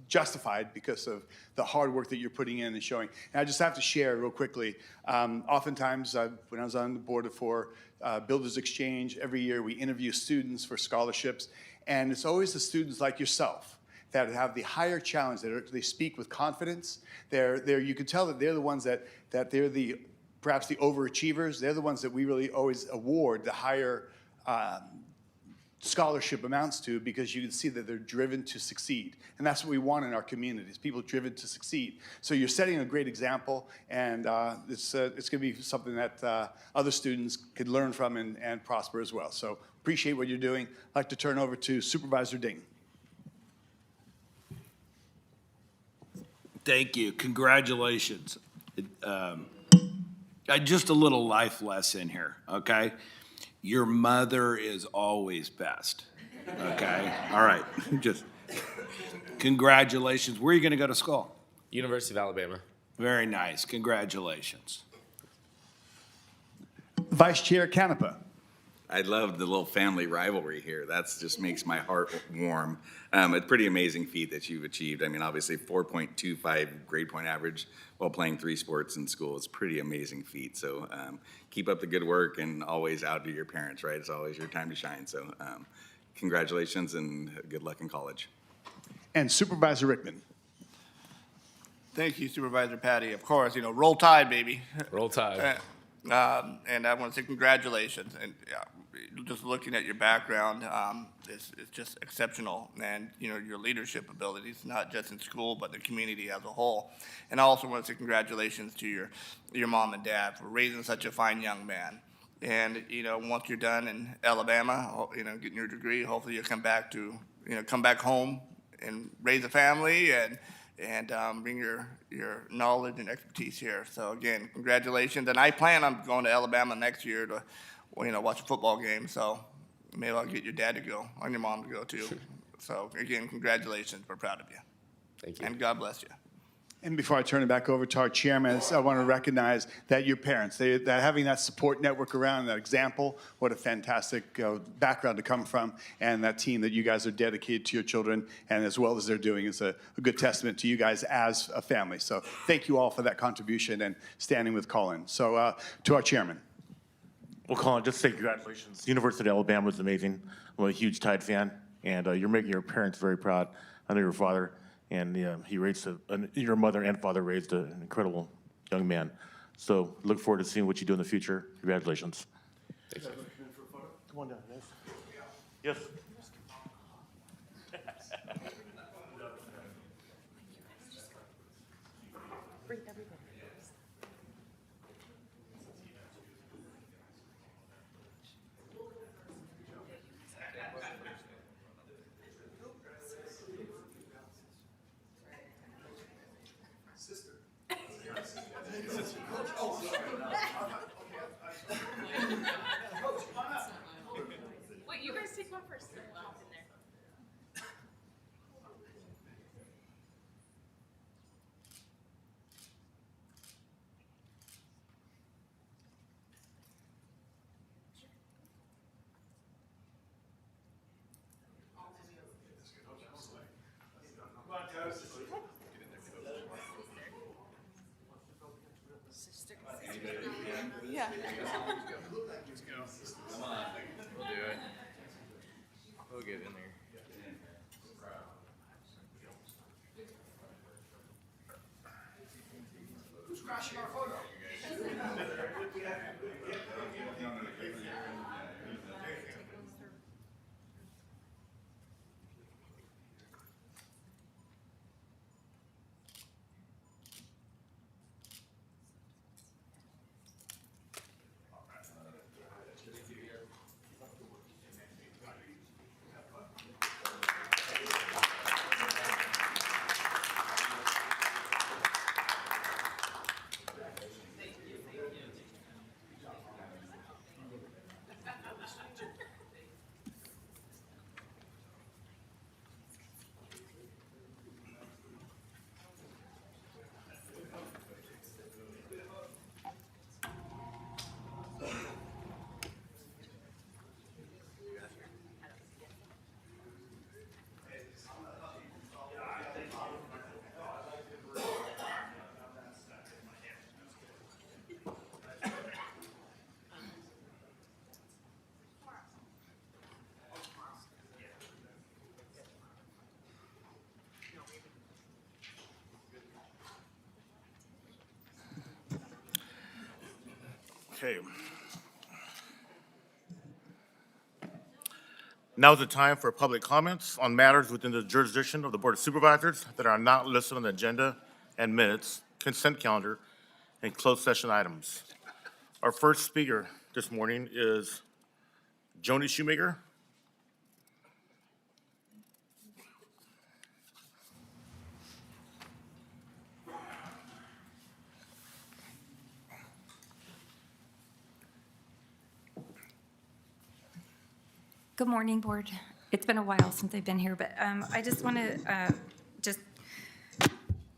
justified because of the hard work that you're putting in and showing. And I just have to share real quickly, oftentimes when I was on the board for Builders Exchange, every year we interview students for scholarships, and it's always the students like yourself that have the higher challenge, they speak with confidence. You can tell that they're the ones that they're perhaps the overachievers. They're the ones that we really always award the higher scholarship amounts to, because you can see that they're driven to succeed. And that's what we want in our communities, people driven to succeed. So you're setting a great example, and it's going to be something that other students could learn from and prosper as well. So appreciate what you're doing. I'd like to turn over to Supervisor Ding.
Thank you. Congratulations. Just a little life lesson here, okay? Your mother is always best, okay? All right, just congratulations. Where are you going to go to school?
University of Alabama.
Very nice. Congratulations.
Vice Chair Canepa.
I love the little family rivalry here. That's just makes my heart warm. A pretty amazing feat that you've achieved. I mean, obviously 4.25 grade point average while playing 3 sports in school. It's a pretty amazing feat. So keep up the good work and always outdo your parents, right? It's always your time to shine. So congratulations and good luck in college.
And Supervisor Rickman.
Thank you, Supervisor Patty. Of course, roll Tide, baby.
Roll Tide.
And I want to say congratulations. And just looking at your background, it's just exceptional. And, your leadership abilities, not just in school, but the community as a whole. And I also want to say congratulations to your mom and dad for raising such a fine young man. And, once you're done in Alabama, getting your degree, hopefully you'll come back home and raise a family and bring your knowledge and expertise here. So again, congratulations. And I plan on going to Alabama next year to, watch a football game. So maybe I'll get your dad to go and your mom to go too. So again, congratulations. We're proud of you.
Thank you.
And God bless you.
And before I turn it back over to our chairman, I want to recognize that your parents, that having that support network around, that example, what a fantastic background to come from, and that team that you guys are dedicated to your children, and as well as they're doing is a good testament to you guys as a family. So thank you all for that contribution and standing with Colin. So to our chairman.
Well, Colin, just say congratulations. University of Alabama was amazing. I'm a huge Tide fan, and you're making your parents very proud. I know your father. And he raised your mother and father raised an incredible young man. So look forward to seeing what you do in the future. Congratulations.
Thank you.
Come on down, guys. Yes.
Wait, you guys take one first. I'll hop in there.
Come on, we'll do it. We'll get in there.
Okay. Now is the time for public comments on matters within the jurisdiction of the Board of Supervisors that are not listed on the agenda and minutes, consent calendar, and closed session items. Our first speaker this morning is Joni Shoemaker.
Good morning, Board. It's been a while since I've been here, but I just want to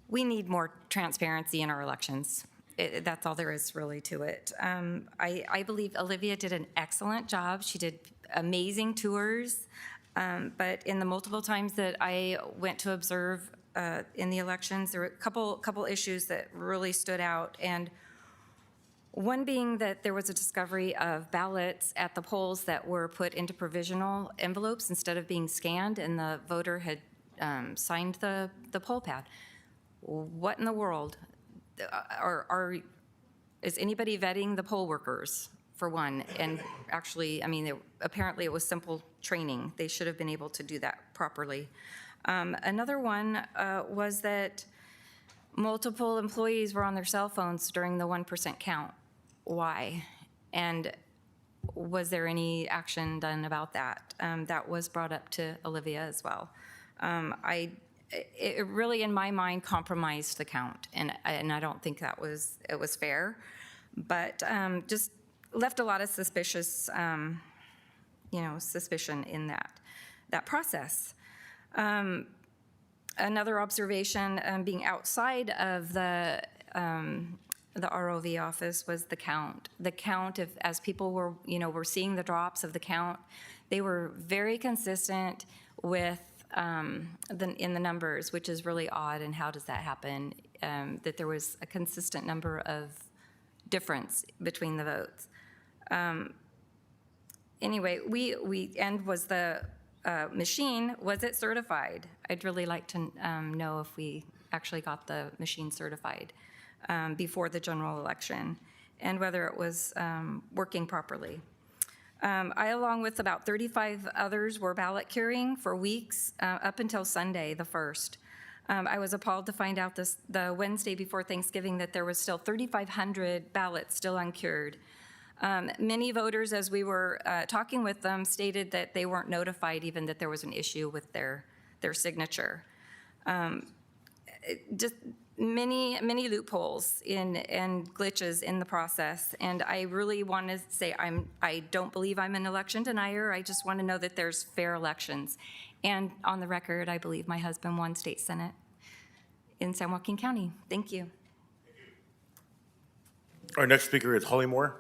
we need more transparency in our elections. That's all there is really to it. I believe Olivia did an excellent job. She did amazing tours, but in the multiple times that I went to observe in the elections, there were a couple issues that really stood out, and one being that there was a discovery of ballots at the polls that were put into provisional envelopes instead of being scanned, and the voter had signed the poll pad. What in the world? Is anybody vetting the poll workers, for one? And actually, I mean, apparently it was simple training. They should have been able to do that properly. Another one was that multiple employees were on their cell phones during the 1% count. Why? And was there any action done about that? That was brought up to Olivia as well. It really, in my mind, compromised the count, and I don't think it was fair, but just left a lot of suspicion in that process. Another observation, being outside of the ROV office, was the count. The count, as people were seeing the drops of the count, they were very consistent with in the numbers, which is really odd. And how does that happen? That there was a consistent number of difference between the votes. Anyway, was the machine, was it certified? I'd really like to know if we actually got the machine certified before the general election, and whether it was working properly. I, along with about 35 others, were ballot curing for weeks up until Sunday, the 1st. I was appalled to find out the Wednesday before Thanksgiving that there was still 3,500 ballots still uncured. Many voters, as we were talking with them, stated that they weren't notified even that there was an issue with their signature. Just many loopholes and glitches in the process, and I really want to say I don't believe I'm an election denier. I just want to know that there's fair elections. And on the record, I believe my husband won state senate in San Joaquin County. Thank you.
Our next speaker is Holly Moore.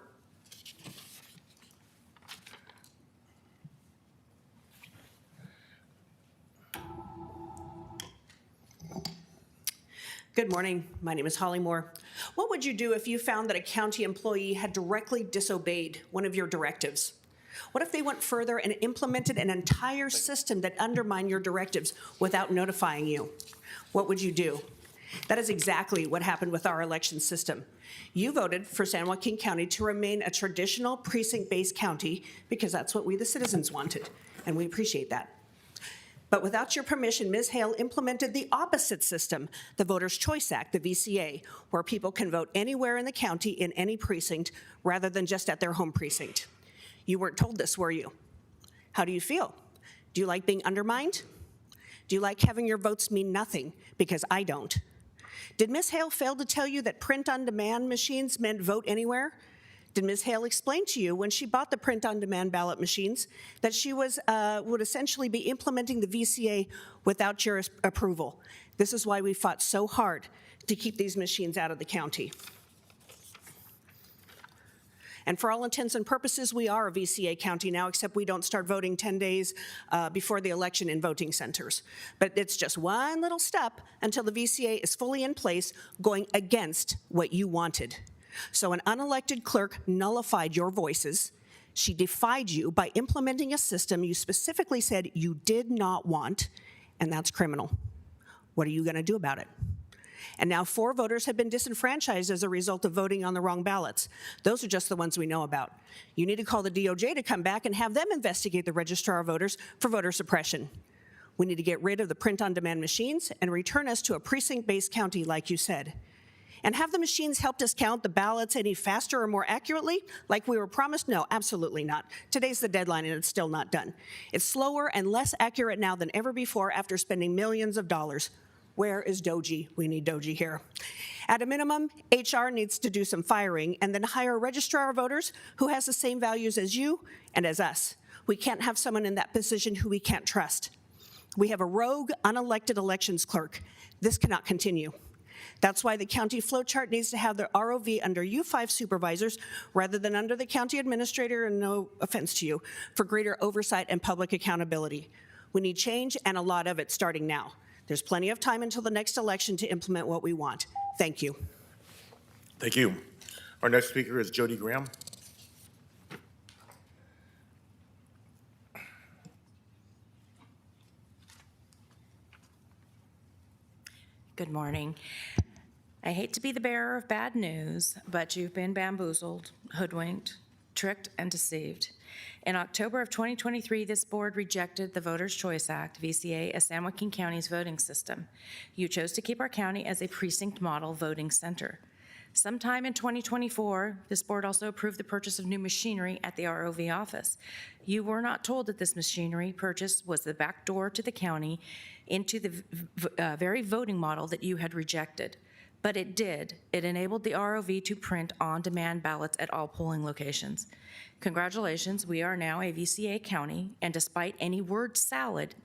Good morning. My name is Holly Moore. What would you do if you found that a county employee had directly disobeyed one of your directives? What if they went further and implemented an entire system that undermined your directives without notifying you? What would you do? That is exactly what happened with our election system. You voted for San Joaquin County to remain a traditional precinct-based county because that's what we, the citizens, wanted, and we appreciate that. But without your permission, Ms. Hale implemented the opposite system, the Voters' Choice Act, the VCA, where people can vote anywhere in the county in any precinct rather than just at their home precinct. You weren't told this, were you? How do you feel? Do you like being undermined? Do you like having your votes mean nothing? Because I don't. Did Ms. Hale fail to tell you that print-on-demand machines meant vote anywhere? Did Ms. Hale explain to you when she bought the print-on-demand ballot machines that she would essentially be implementing the VCA without your approval? This is why we fought so hard to keep these machines out of the county. And for all intents and purposes, we are a VCA county now, except we don't start voting 10 days before the election in voting centers. But it's just one little step until the VCA is fully in place, going against what you wanted. So an unelected clerk nullified your voices. She defied you by implementing a system you specifically said you did not want, and that's criminal. What are you going to do about it? And now 4 voters have been disenfranchised as a result of voting on the wrong ballots. Those are just the ones we know about. You need to call the DOJ to come back and have them investigate the registrar of voters for voter suppression. We need to get rid of the print-on-demand machines and return us to a precinct-based county like you said. And have the machines helped us count the ballots any faster or more accurately, like we were promised? No, absolutely not. Today's the deadline, and it's still not done. It's slower and less accurate now than ever before after spending millions of dollars. Where is Doji? We need Doji here. At a minimum, HR needs to do some firing and then hire a registrar of voters who has the same values as you and as us. We can't have someone in that position who we can't trust. We have a rogue, unelected elections clerk. This cannot continue. That's why the county flowchart needs to have the ROV under you 5 supervisors rather than under the county administrator, and no offense to you, for greater oversight and public accountability. We need change, and a lot of it starting now. There's plenty of time until the next election to implement what we want. Thank you.
Thank you. Our next speaker is Jody Graham.
Good morning. I hate to be the bearer of bad news, but you've been bamboozled, hoodwinked, tricked, and deceived. In October of 2023, this board rejected the Voters' Choice Act, VCA, as San Joaquin County's voting system. You chose to keep our county as a precinct model voting center. Sometime in 2024, this board also approved the purchase of new machinery at the ROV office. You were not told that this machinery purchase was the back door to the county into the very voting model that you had rejected. But it did. It enabled the ROV to print on-demand ballots at all polling locations. Congratulations, we are now a VCA county, and despite any word salad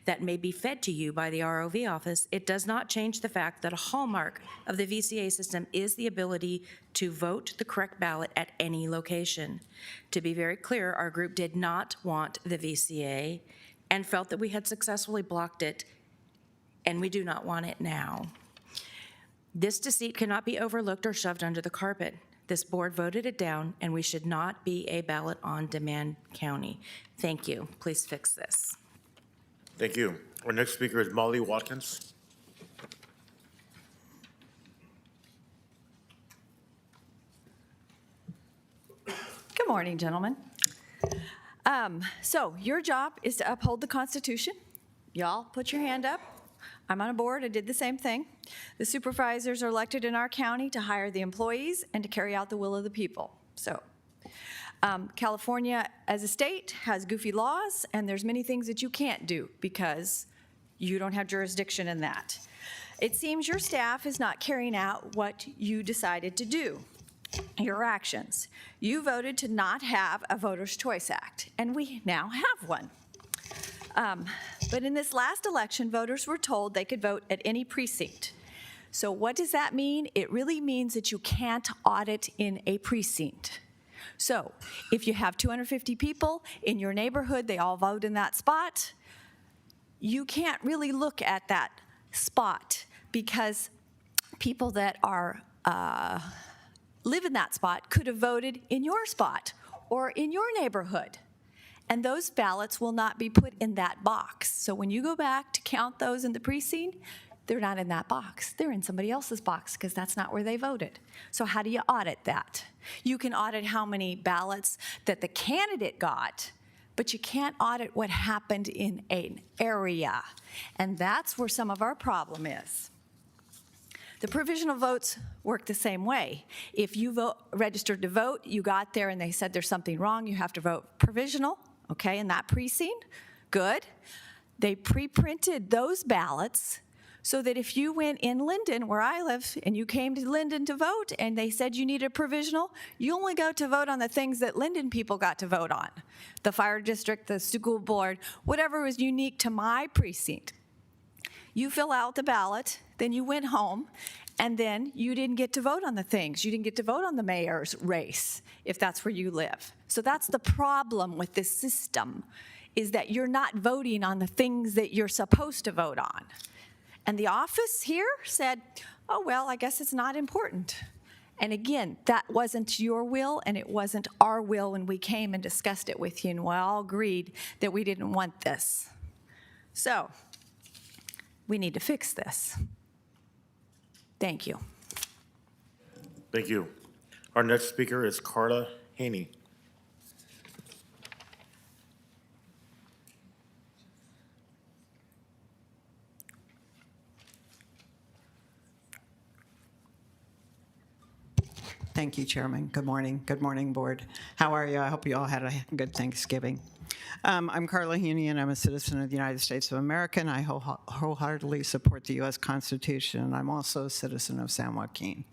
that may be fed to you by the ROV office, it does not change the fact that a hallmark of the VCA system is the ability to vote the correct ballot at any location. To be very clear, our group did not want the VCA and felt that we had successfully blocked it, and we do not want it now. This deceit cannot be overlooked or shoved under the carpet. This board voted it down, and we should not be a ballot-on-demand county. Thank you. Please fix this.
Thank you. Our next speaker is Molly Watkins.
Good morning, gentlemen. So your job is to uphold the Constitution. Y'all put your hand up. I'm on a board. I did the same thing. The supervisors are elected in our county to hire the employees and to carry out the will of the people. So California as a state has goofy laws, and there's many things that you can't do because you don't have jurisdiction in that. It seems your staff is not carrying out what you decided to do. Your actions. You voted to not have a Voters' Choice Act, and we now have one. But in this last election, voters were told they could vote at any precinct. So what does that mean? It really means that you can't audit in a precinct. So if you have 250 people in your neighborhood, they all vote in that spot, you can't really look at that spot because people that are live in that spot could have voted in your spot or in your neighborhood. And those ballots will not be put in that box. So when you go back to count those in the precinct, they're not in that box. They're in somebody else's box because that's not where they voted. So how do you audit that? You can audit how many ballots that the candidate got, but you can't audit what happened in an area. And that's where some of our problem is. The provisional votes work the same way. If you registered to vote, you got there and they said there's something wrong, you have to vote provisional, okay, in that precinct, good. They pre-printed those ballots so that if you went in Linden, where I live, and you came to Linden to vote and they said you needed a provisional, you only go to vote on the things that Linden people got to vote on. The fire district, the school board, whatever was unique to my precinct. You fill out the ballot, then you went home, and then you didn't get to vote on the things. You didn't get to vote on the mayor's race, if that's where you live. So that's the problem with this system, is that you're not voting on the things that you're supposed to vote on. And the office here said, oh, well, I guess it's not important. And again, that wasn't your will, and it wasn't our will when we came and discussed it with you, and we all agreed that we didn't want this. So we need to fix this. Thank you.
Thank you. Our next speaker is Carla Haney.
Thank you, Chairman. Good morning. Good morning, Board. How are you? I hope you all had a good Thanksgiving. I'm Carla Haney, and I'm a citizen of the United States of America, and I wholeheartedly support the U.S. Constitution, and I'm also a citizen of San Joaquin.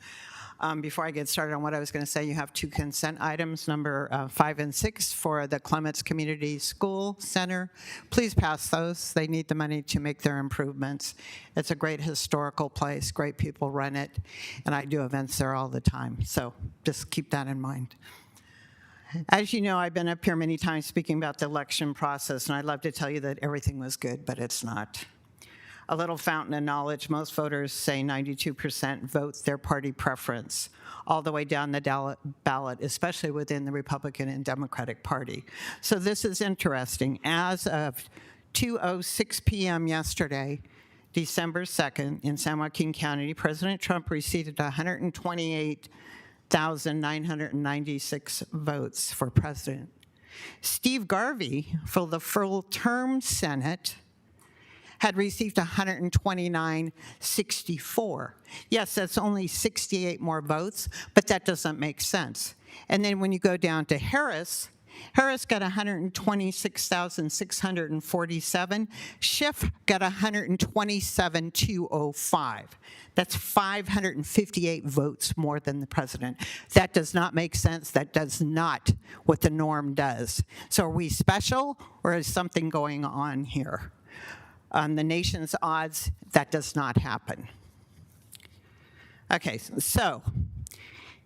Before I get started on what I was going to say, you have two consent items, number 5 and 6, for the Clements Community School Center. Please pass those. They need the money to make their improvements. It's a great historical place. Great people run it, and I do events there all the time. So just keep that in mind. As you know, I've been up here many times speaking about the election process, and I'd love to tell you that everything was good, but it's not. A little fountain of knowledge, most voters say 92% vote their party preference, all the way down the ballot, especially within the Republican and Democratic Party. So this is interesting. As of 2:06 p.m. yesterday, December 2nd, in San Joaquin County, President Trump received 128,996 votes for president. Steve Garvey, for the full-term Senate, had received 129,064. Yes, that's only 68 more votes, but that doesn't make sense. And then when you go down to Harris, Harris got 126,647. Schiff got 127,205. That's 558 votes more than the president. That does not make sense. That does not what the norm does. So are we special, or is something going on here? On the nation's odds, that does not happen. Okay, so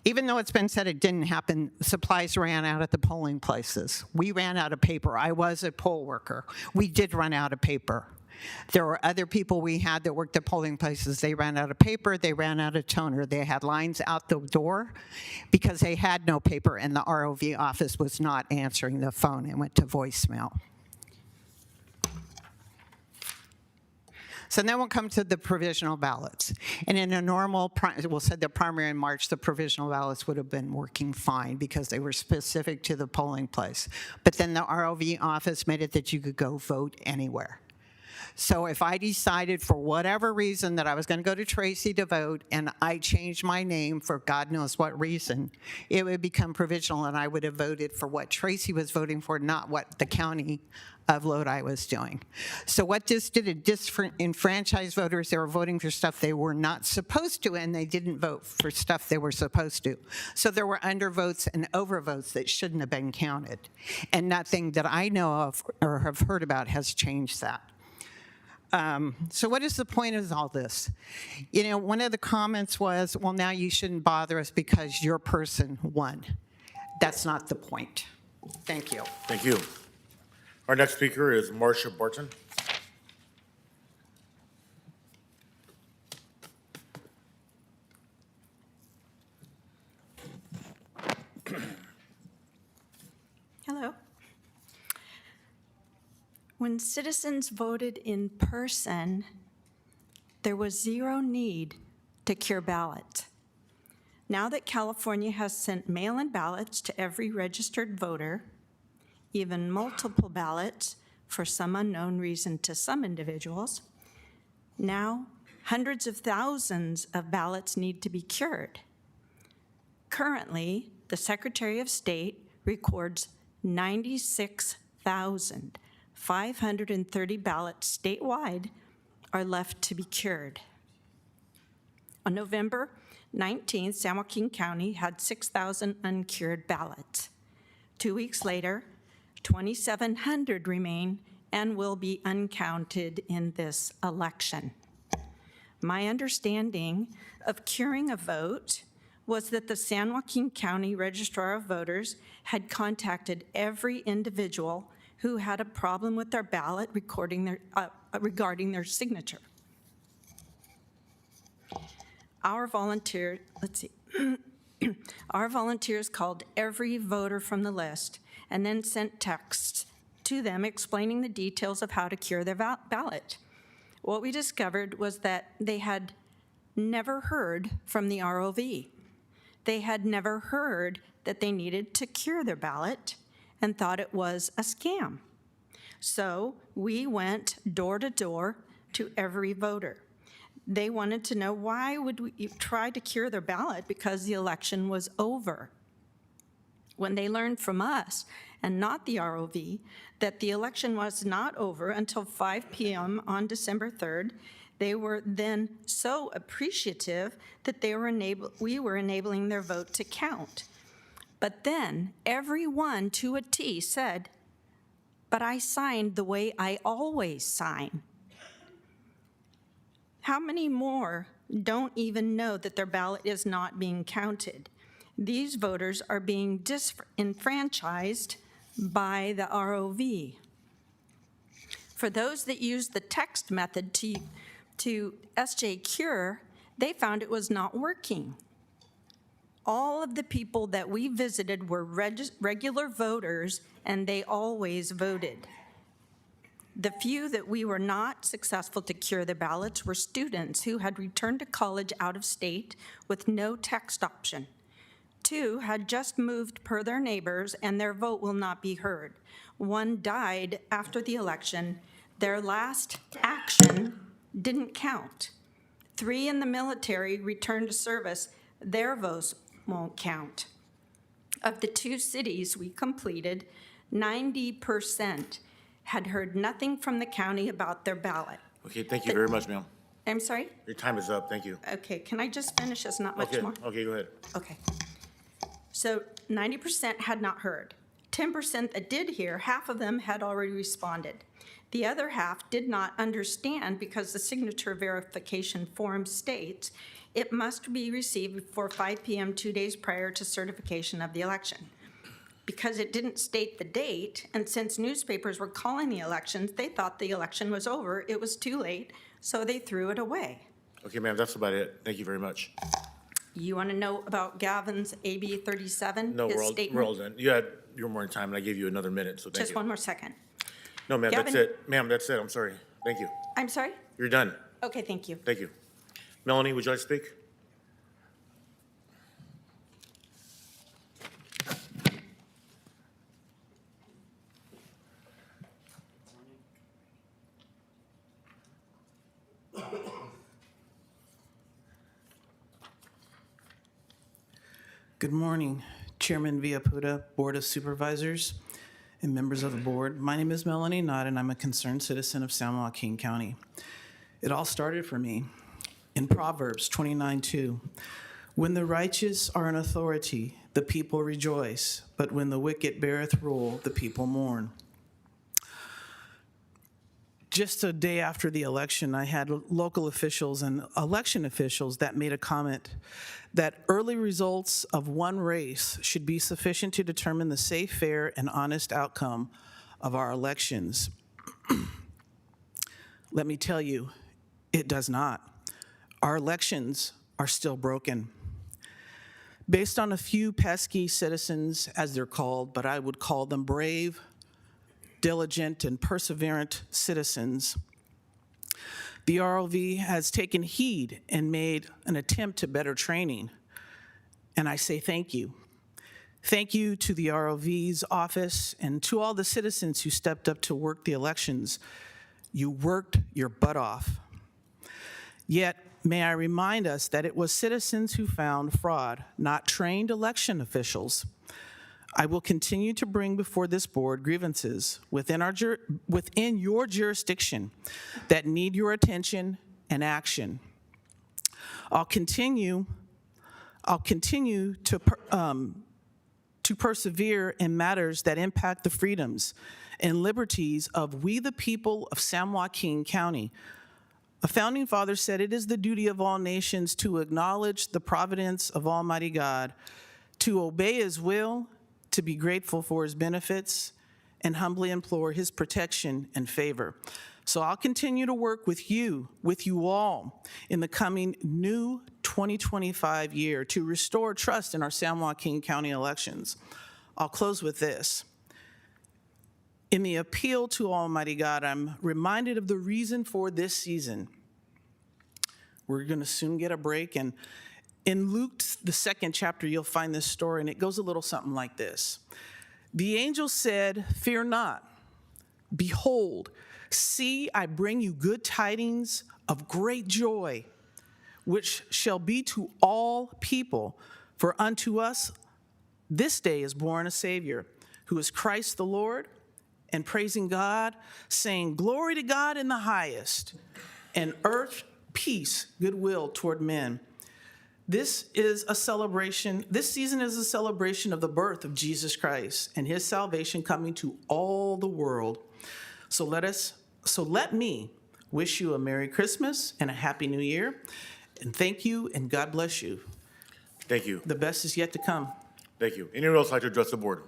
even though it's been said it didn't happen, supplies ran out at the polling places. We ran out of paper. I was a poll worker. We did run out of paper. There were other people we had that worked at polling places. They ran out of paper. They ran out of toner. They had lines out the door because they had no paper, and the ROV office was not answering the phone and went to voicemail. So then we'll come to the provisional ballots. And in a normal, we'll say the primary in March, the provisional ballots would have been working fine because they were specific to the polling place. But then the ROV office made it that you could go vote anywhere. So if I decided for whatever reason that I was going to go to Tracy to vote and I changed my name for God knows what reason, it would become provisional and I would have voted for what Tracy was voting for, not what the county of Lodi was doing. So what this did, it disenfranchised voters. They were voting for stuff they were not supposed to, and they didn't vote for stuff they were supposed to. So there were undervotes and overvotes that shouldn't have been counted. And nothing that I know of or have heard about has changed that. So what is the point of all this? You know, one of the comments was, well, now you shouldn't bother us because your person won. That's not the point. Thank you.
Thank you. Our next speaker is Marcia Barton.
When citizens voted in person, there was zero need to cure ballots. Now that California has sent mail-in ballots to every registered voter, even multiple ballots for some unknown reason to some individuals, now hundreds of thousands of ballots need to be cured. Currently, the Secretary of State records 96,530 ballots statewide are left to be cured. On November 19th, San Joaquin County had 6,000 uncured ballots. 2 weeks later, 2,700 remain and will be uncounted in this election. My understanding of curing a vote was that the San Joaquin County Registrar of Voters had contacted every individual who had a problem with their ballot regarding their signature. Our volunteers called every voter from the list and then sent texts to them explaining the details of how to cure their ballot. What we discovered was that they had never heard from the ROV. They had never heard that they needed to cure their ballot and thought it was a scam. So we went door to door to every voter. They wanted to know, why would we try to cure their ballot? Because the election was over. When they learned from us, and not the ROV, that the election was not over until 5 p.m. on December 3rd, they were then so appreciative that we were enabling their vote to count. But then everyone to a T said, "But I signed the way I always sign." How many more don't even know that their ballot is not being counted? These voters are being disenfranchised by the ROV. For those that use the text method to SJ Cure, they found it was not working. All of the people that we visited were regular voters, and they always voted. The few that we were not successful to cure their ballots were students who had returned to college out of state with no text option. 2 had just moved per their neighbors, and their vote will not be heard. 1 died after the election. Their last action didn't count. 3 in the military returned to service. Their votes won't count. Of the 2 cities we completed, 90% had heard nothing from the county about their ballot.
Okay, thank you very much, ma'am.
I'm sorry?
Your time is up, thank you.
Okay, can I just finish? There's not much
Okay,
more.
okay, go ahead.
Okay. So 90% had not heard. 10% that did hear, half of them had already responded. The other half did not understand because the signature verification form states it must be received before 5 p.m. 2 days prior to certification of the election. Because it didn't state the date, and since newspapers were calling the elections, they thought the election was over. It was too late, so they threw it away.
Okay, ma'am, that's about it. Thank you very much.
You want to know about Gavin's AB 37?
No,
his
we're all
statement?
done. You had your more time, and I gave you another minute, so thank you.
Just one more second.
No, ma'am, that's
Gavin?
it. Ma'am, that's it. I'm sorry. Thank you.
I'm sorry?
You're done.
Okay, thank you.
Thank you. Melanie, would you like to speak?
Good morning, Chairman Villaputa, Board of Supervisors, and members of the board. My name is Melanie Knott, and I'm a concerned citizen of San Joaquin County. It all started for me in Proverbs 29:2. When the righteous are in authority, the people rejoice, but when the wicked beareth rule, the people mourn. Just a day after the election, I had local officials and election officials that made a comment that early results of one race should be sufficient to determine the safe, fair, and honest outcome of our elections. Let me tell you, it does not. Our elections are still broken. Based on a few pesky citizens, as they're called, but I would call them brave, diligent, and perseverant citizens. The ROV has taken heed and made an attempt to better training, and I say thank you. Thank you to the ROV's office and to all the citizens who stepped up to work the elections. You worked your butt off. Yet, may I remind us that it was citizens who found fraud, not trained election officials. I will continue to bring before this board grievances within your jurisdiction that need your attention and action. I'll continue to persevere in matters that impact the freedoms and liberties of we the people of San Joaquin County. A founding father said it is the duty of all nations to acknowledge the providence of Almighty God, to obey His will, to be grateful for His benefits, and humbly implore His protection and favor. So I'll continue to work with you all in the coming new 2025 year to restore trust in our San Joaquin County elections. I'll close with this. In the appeal to Almighty God, I'm reminded of the reason for this season. We're going to soon get a break, and in Luke, the 2nd chapter, you'll find this story, and it goes a little something like this. The angel said, "Fear not. Behold, see, I bring you good tidings of great joy, which shall be to all people. For unto us this day is born a Savior, who is Christ the Lord." And praising God, saying, "Glory to God in the highest, and earth peace, goodwill toward men." This is a celebration, this season is a celebration of the birth of Jesus Christ and His salvation coming to all the world. So let me wish you a Merry Christmas and a Happy New Year. And thank you, and God bless you.
Thank you.
The best is yet to come.
Thank you. Anyone else like to address the board?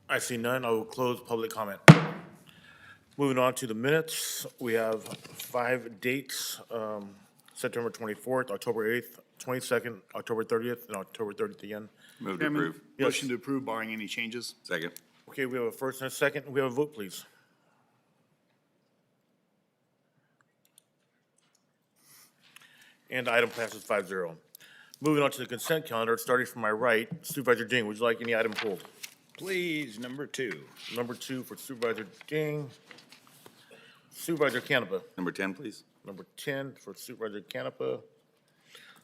I see none. I will close public comment. Moving on to the minutes, we have 5 dates, September 24th, October 8th, 22nd, October 30th, and October 30th again.
Move to
Chairman,
approve.
Yes.
motion to approve barring any changes.
Second.
Okay, we have a first and a second. We have a vote, please. And the item passes 5-0. Moving on to the consent calendar, starting from my right, Supervisor Ding, would you like any item pulled?
Please, number 2.
Number 2 for Supervisor Ding. Supervisor Canepa.
Number 10, please.
Number 10 for Supervisor Canepa.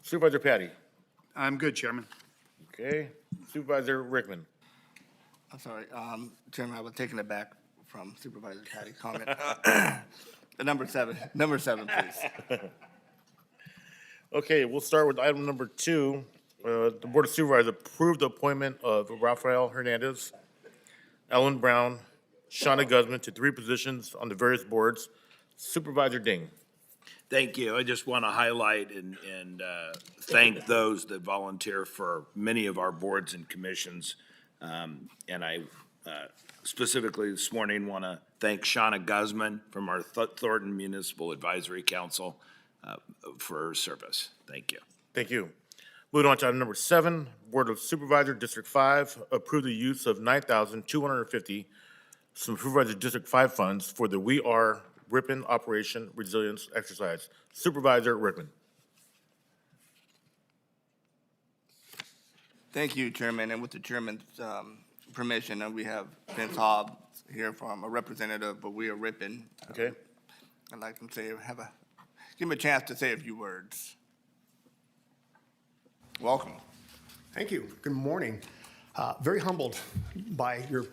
Supervisor Patty.
I'm good, Chairman.
Okay. Supervisor Rickman.
I'm sorry, Chairman, I was taking it back from Supervisor Patty's comment. Number 7, please.
Okay, we'll start with item number 2. The Board of Supervisors approved the appointment of Rafael Hernandez, Ellen Brown, Shauna Guzman to 3 positions on the various boards. Supervisor Ding.
Thank you. I just want to highlight and thank those that volunteer for many of our boards and commissions. And I specifically this morning want to thank Shauna Guzman from our Thornton Municipal Advisory Council for her service. Thank you.
Thank you. Moving on to item number 7, Board of Supervisors, District 5, approve the use of $9,250 from Supervisor District 5 funds for the We Are Ripon Operation Resilience Exercise. Supervisor Rickman.
Thank you, Chairman, and with the Chairman's permission, we have Vince Hobbs here from a representative, but we are Ripon.
Okay.
I'd like to say, give him a chance to say a few words. Welcome.
Thank you. Good morning. Very humbled by your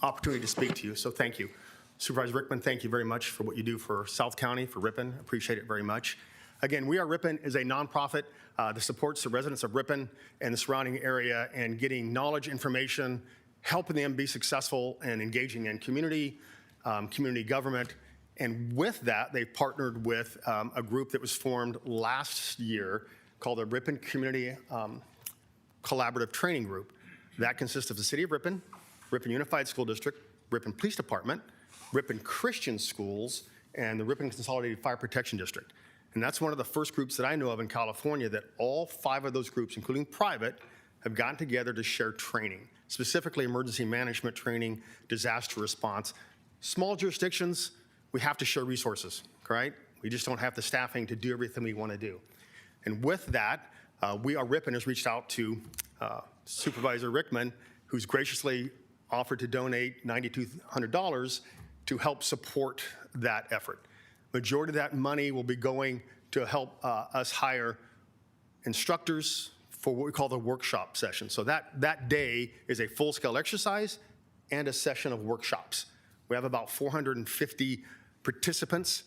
opportunity to speak to you, so thank you. Supervisor Rickman, thank you very much for what you do for South County, for Ripon. Appreciate it very much. Again, We Are Ripon is a nonprofit that supports the residents of Ripon and the surrounding area and getting knowledge, information, helping them be successful and engaging in community government. And with that, they've partnered with a group that was formed last year called the Ripon Community Collaborative Training Group. That consists of the City of Ripon, Ripon Unified School District, Ripon Police Department, Ripon Christian Schools, and the Ripon Consolidated Fire Protection District. And that's one of the first groups that I know of in California that all 5 of those groups, including private, have gotten together to share training. specifically emergency management training, disaster response. Small jurisdictions, we have to share resources, right? We just don't have the staffing to do everything we want to do. And with that, Ripon has reached out to Supervisor Rickman, who's graciously offered to donate $9,200 to help support that effort. Majority of that money will be going to help us hire instructors for what we call the workshop session. So that day is a full-scale exercise and a session of workshops. We have about 450 participants.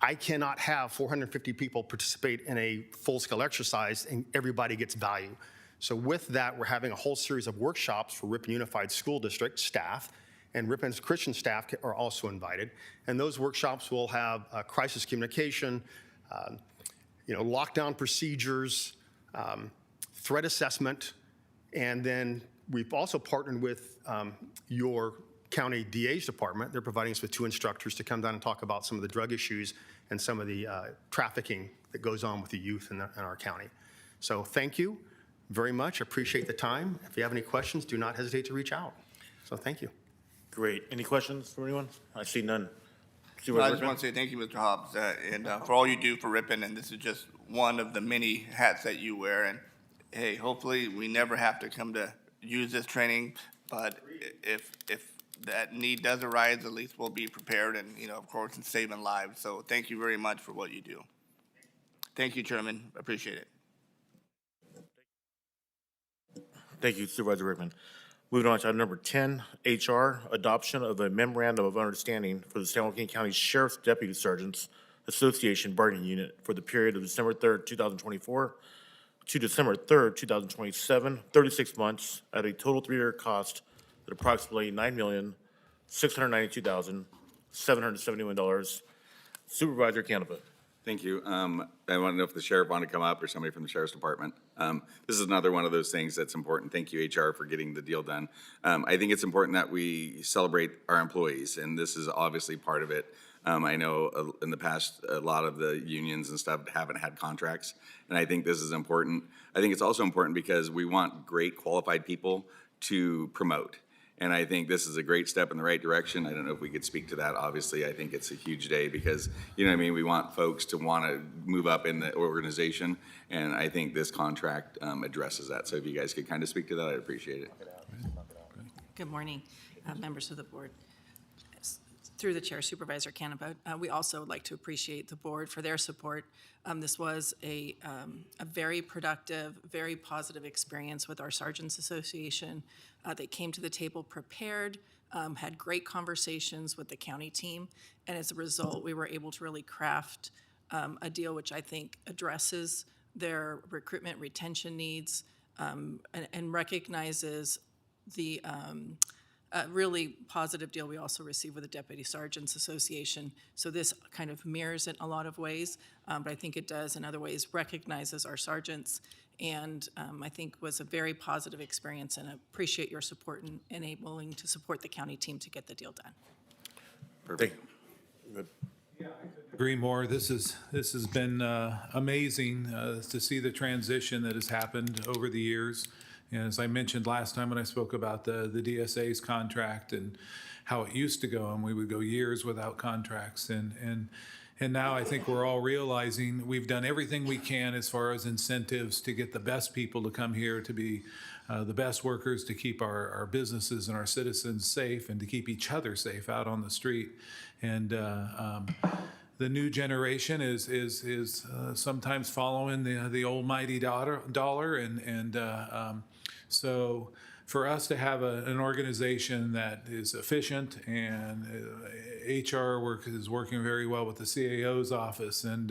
I cannot have 450 people participate in a full-scale exercise and everybody gets value. So with that, we're having a whole series of workshops for Ripon Unified School District staff, and Ripon's Christian staff are also invited. And those workshops will have crisis communication, lockdown procedures, threat assessment, and then we've also partnered with your county DA's department. They're providing us with 2 instructors to come down and talk about some of the drug issues and some of the trafficking that goes on with the youth in our county. So thank you very much. Appreciate the time. If you have any questions, do not hesitate to reach out. So thank you.
Great. Any questions from anyone? I see none.
I just want to say thank you, Mr. Hobbs, and for all you do for Ripon, and this is just one of the many hats that you wear. And hey, hopefully we never have to come to use this training, but if that need does arise, at least we'll be prepared and, of course, in saving lives. So thank you very much for what you do. Thank you, Chairman. Appreciate it.
Thank you, Supervisor Rickman. Moving on to item number 10, HR, adoption of a memorandum of understanding for the San Joaquin County Sheriff's Deputy Sergeants Association Bargaining Unit for the period of December 3rd, 2024 to December 3rd, 2027, 36 months at a total 3-year cost at approximately $9,692,771. Supervisor Canepa.
Thank you. I want to know if the sheriff wanted to come up or somebody from the sheriff's department. This is another one of those things that's important. Thank you, HR, for getting the deal done. I think it's important that we celebrate our employees, and this is obviously part of it. I know in the past, a lot of the unions and stuff haven't had contracts, and I think this is important. I think it's also important because we want great qualified people to promote. And I think this is a great step in the right direction. I don't know if we could speak to that. Obviously, I think it's a huge day because, we want folks to want to move up in the organization. And I think this contract addresses that. So if you guys could kind of speak to that, I'd appreciate it.
Good morning, members of the board. Through the chair, Supervisor Canepa, we also would like to appreciate the board for their support. This was a very productive, very positive experience with our Sergeants Association. They came to the table prepared, had great conversations with the county team, and as a result, we were able to really craft a deal which I think addresses their recruitment retention needs and recognizes the really positive deal we also received with the Deputy Sergeants Association. So this kind of mirrors it in a lot of ways, but I think it does in other ways recognizes our sergeants, and I think was a very positive experience, and I appreciate your support in enabling to support the county team to get the deal done.
Perfect. Good.
Agree more. This has been amazing to see the transition that has happened over the years. And as I mentioned last time when I spoke about the DSA's contract and how it used to go, and we would go years without contracts. And now I think we're all realizing we've done everything we can as far as incentives to get the best people to come here, to be the best workers, to keep our businesses and our citizens safe, and to keep each other safe out on the street. And the new generation is sometimes following the almighty dollar, and so for us to have an organization that is efficient, and HR is working very well with the CAO's office, and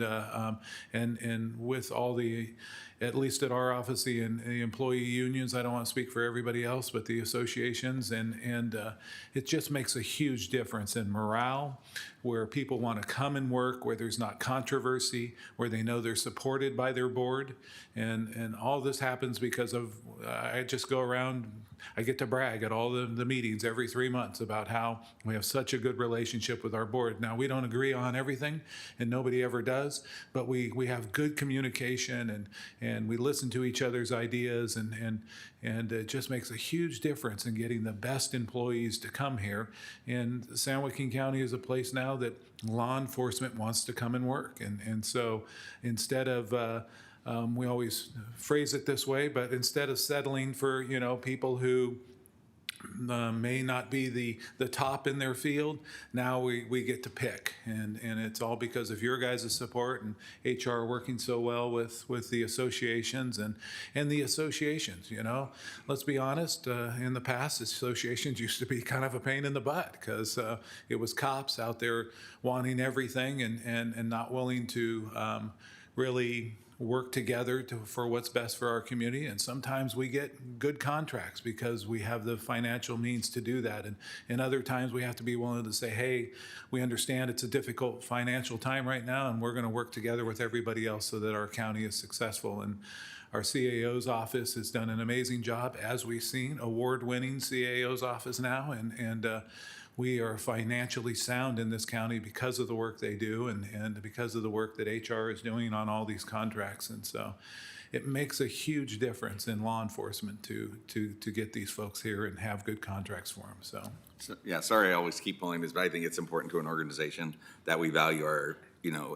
with all the, at least at our office, the employee unions. I don't want to speak for everybody else, but the associations, and it just makes a huge difference in morale, where people want to come and work, where there's not controversy, where they know they're supported by their board, and all this happens because of, I just go around, I get to brag at all the meetings every 3 months about how we have such a good relationship with our board. Now, we don't agree on everything, and nobody ever does, but we have good communication, and we listen to each other's ideas, and it just makes a huge difference in getting the best employees to come here. And San Joaquin County is a place now that law enforcement wants to come and work. And so instead of, we always phrase it this way, but instead of settling for, people who may not be the top in their field, now we get to pick, and it's all because of your guys' support and HR working so well with the associations and the associations. Let's be honest, in the past, associations used to be kind of a pain in the butt because it was cops out there wanting everything and not willing to really work together for what's best for our community. And sometimes we get good contracts because we have the financial means to do that. And other times we have to be willing to say, hey, we understand it's a difficult financial time right now, and we're going to work together with everybody else so that our county is successful. And our CAO's office has done an amazing job, as we've seen, award-winning CAO's office now, and we are financially sound in this county because of the work they do and because of the work that HR is doing on all these contracts. And so it makes a huge difference in law enforcement to get these folks here and have good contracts for them. So
Yeah, sorry I always keep pulling this, but I think it's important to an organization that we value our,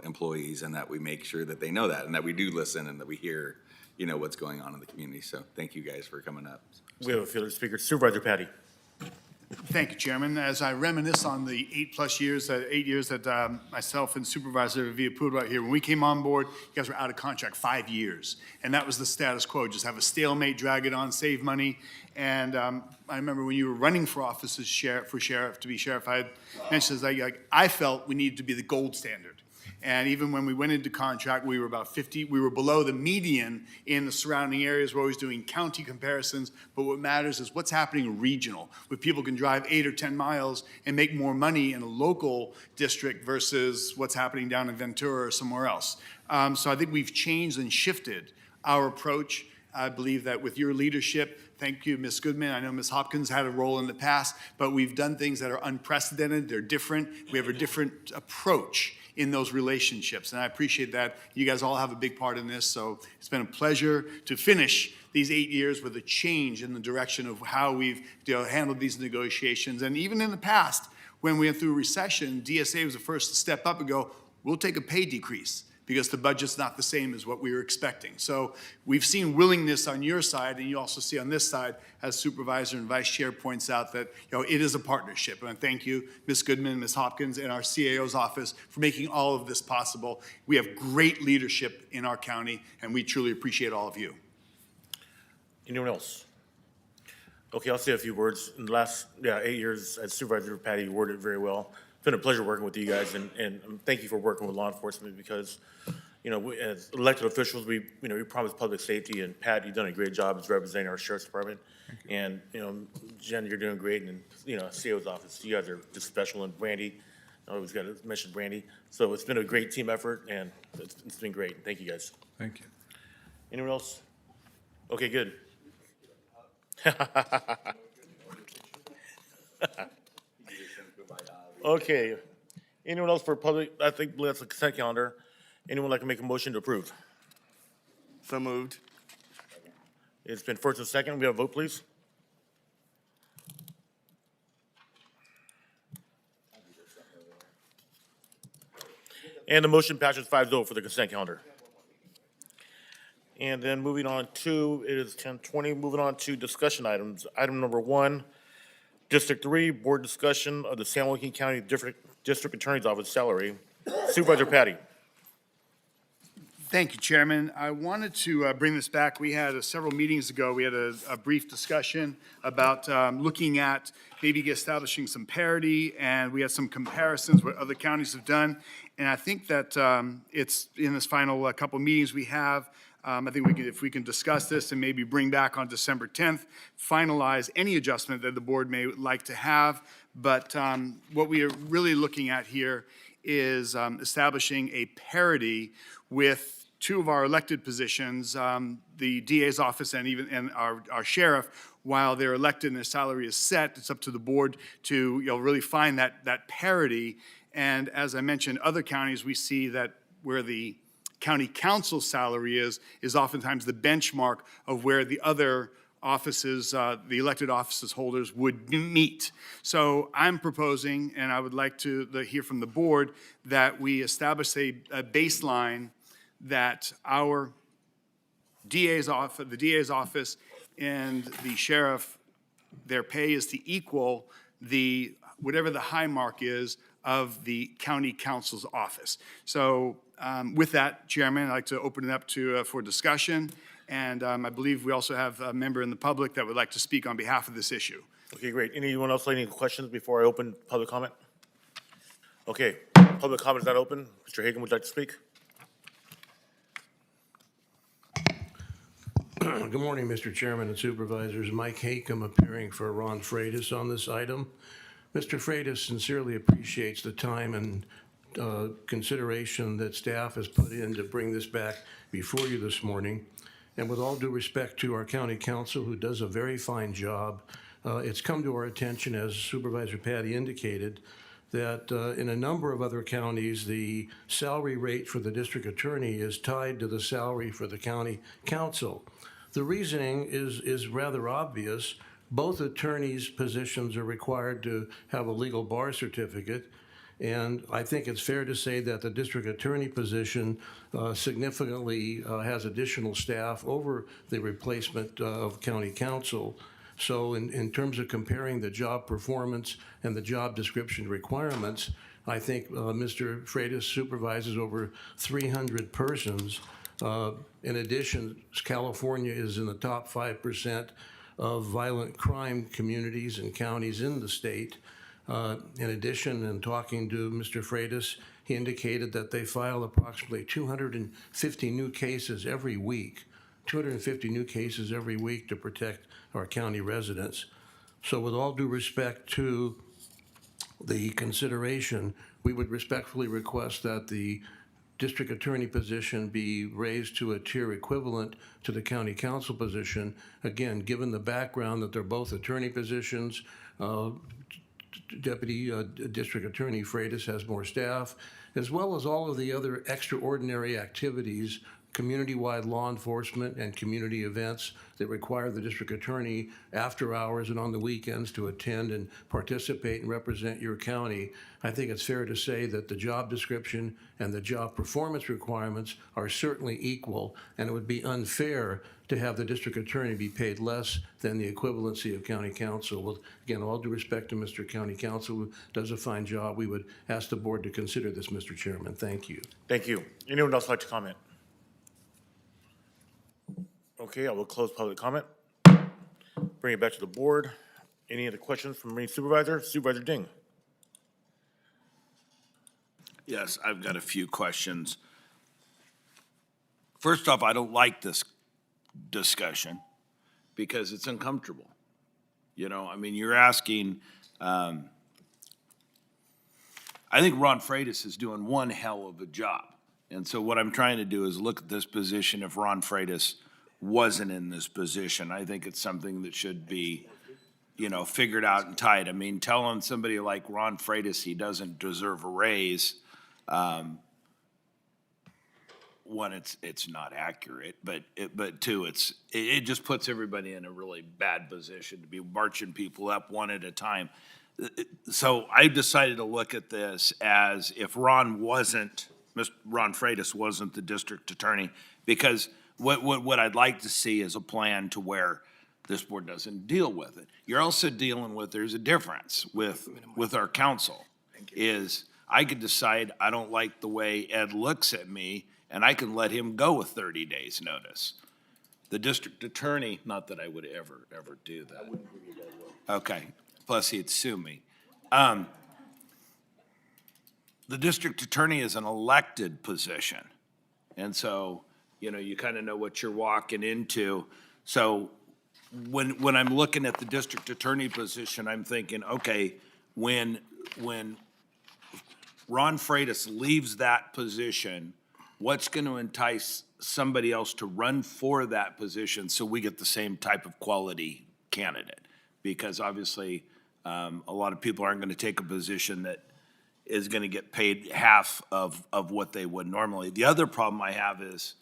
employees, and that we make sure that they know that, and that we do listen, and that we hear, what's going on in the community. So thank you guys for coming up.
We have a few other speakers. Supervisor Patty.
Thank you, Chairman. As I reminisce on the 8 years that myself and Supervisor Villaputa were here, when we came on board, you guys were out of contract 5 years. And that was the status quo, just have a stalemate, drag it on, save money. And I remember when you were running for office as sheriff, to be sheriff, I had mentioned that I felt we needed to be the gold standard. And even when we went into contract, we were about 50, we were below the median in the surrounding areas. We're always doing county comparisons, but what matters is what's happening regional, where people can drive 8 or 10 miles and make more money in a local district versus what's happening down in Ventura or somewhere else. So I think we've changed and shifted our approach. I believe that with your leadership, thank you, Ms. Goodman. I know Ms. Hopkins had a role in the past, but we've done things that are unprecedented. They're different. We have a different approach in those relationships, and I appreciate that. You guys all have a big part in this, so it's been a pleasure to finish these 8 years with a change in the direction of how we've handled these negotiations. And even in the past, when we went through a recession, DSA was the first to step up and go, we'll take a pay decrease, because the budget's not the same as what we were expecting. So we've seen willingness on your side, and you also see on this side, as Supervisor and Vice Chair points out, that it is a partnership. And thank you, Ms. Goodman, Ms. Hopkins, and our CAO's office for making all of this possible. We have great leadership in our county, and we truly appreciate all of you.
Anyone else? Okay, I'll say a few words. In the last 8 years, as Supervisor Patty, you worded it very well. It's been a pleasure working with you guys, and thank you for working with law enforcement, because, we, as elected officials, we promise public safety, and Pat, you've done a great job as representing our sheriff's department. And, Jen, you're doing great, and, CO's office, you guys are just special, and Brandy, I always got to mention Brandy. So it's been a great team effort, and it's been great. Thank you, guys.
thank you.
Anyone else? Okay, good. Okay. Anyone else for public? I think that's the consent calendar. Anyone like to make a motion to approve?
So moved.
It's been first and second. We have a vote, please. And the motion passes 5-0 for the consent calendar. And then moving on to, it is 10:20, moving on to discussion items. Item number 1, District 3, Board Discussion of the San Joaquin County District Attorney's Office salary. Supervisor Patty.
Thank you, Chairman. I wanted to bring this back. We had several meetings ago, we had a brief discussion about looking at maybe establishing some parity, and we had some comparisons what other counties have done. And I think that it's in this final couple meetings we have, I think if we can discuss this and maybe bring back on December 10th, finalize any adjustment that the board may like to have. But what we are really looking at here is establishing a parity with 2 of our elected positions, the DA's office and our sheriff. While they're elected and their salary is set, it's up to the board to really find that parity. And as I mentioned, other counties, we see that where the county council salary is oftentimes the benchmark of where the other offices, the elected offices holders would meet. So I'm proposing, and I would like to hear from the board, that we establish a baseline that our the DA's office and the sheriff, their pay is to equal whatever the high mark is of the county council's office. So with that, Chairman, I'd like to open it up for discussion. And I believe we also have a member in the public that would like to speak on behalf of this issue.
Okay, great. Anyone else any questions before I open public comment? Okay, public comment is not open. Mr. Hagan, would you like to speak?
Good morning, Mr. Chairman and Supervisors. Mike Hakem appearing for Ron Freitas on this item. Mr. Freitas sincerely appreciates the time and consideration that staff has put in to bring this back before you this morning. And with all due respect to our county council, who does a very fine job, it's come to our attention, as Supervisor Patty indicated, that in a number of other counties, the salary rate for the district attorney is tied to the salary for the county council. The reasoning is rather obvious. Both attorneys' positions are required to have a legal bar certificate, and I think it's fair to say that the district attorney position significantly has additional staff over the replacement of county council. So in terms of comparing the job performance and the job description requirements, I think Mr. Freitas supervises over 300 persons. In addition, California is in the top 5% of violent crime communities and counties in the state. In addition, in talking to Mr. Freitas, he indicated that they file approximately 250 new cases every week, 250 new cases every week to protect our county residents. So with all due respect to the consideration, we would respectfully request that the district attorney position be raised to a tier equivalent to the county council position. Again, given the background that they're both attorney positions, Deputy District Attorney Freitas has more staff, as well as all of the other extraordinary activities, community-wide law enforcement and community events that require the district attorney after hours and on the weekends to attend and participate and represent your county. I think it's fair to say that the job description and the job performance requirements are certainly equal, and it would be unfair to have the district attorney be paid less than the equivalency of county council. With, again, all due respect to Mr. County Council, who does a fine job, we would ask the board to consider this, Mr. Chairman. Thank you.
Thank you. Anyone else like to comment? Okay, I will close public comment. Bring it back to the board. Any other questions from any supervisor? Supervisor Ding.
Yes, I've got a few questions. First off, I don't like this discussion because it's uncomfortable. You know, I mean, you're asking, I think Ron Freitas is doing one hell of a job. And so what I'm trying to do is look at this position if Ron Freitas wasn't in this position. I think it's something that should be, you know, figured out and tight. I mean, telling somebody like Ron Freitas he doesn't deserve a raise, one, it's not accurate, but two, it just puts everybody in a really bad position to be marching people up one at a time. So I decided to look at this as if Ron Freitas wasn't the district attorney, because what I'd like to see is a plan to where this board doesn't deal with it. You're also dealing with, there's a difference with our council, is I could decide I don't like the way Ed looks at me, and I can let him go with 30 days notice. The district attorney, not that I would ever do that. Okay, plus he'd sue me. The district attorney is an elected position, and so, you know, you kind of know what you're walking into. So when I'm looking at the district attorney position, I'm thinking, okay, when Ron Freitas leaves that position, what's going to entice somebody else to run for that position so we get the same type of quality candidate? Because obviously, a lot of people aren't going to take a position that is going to get paid half of what they would normally. The other problem I have is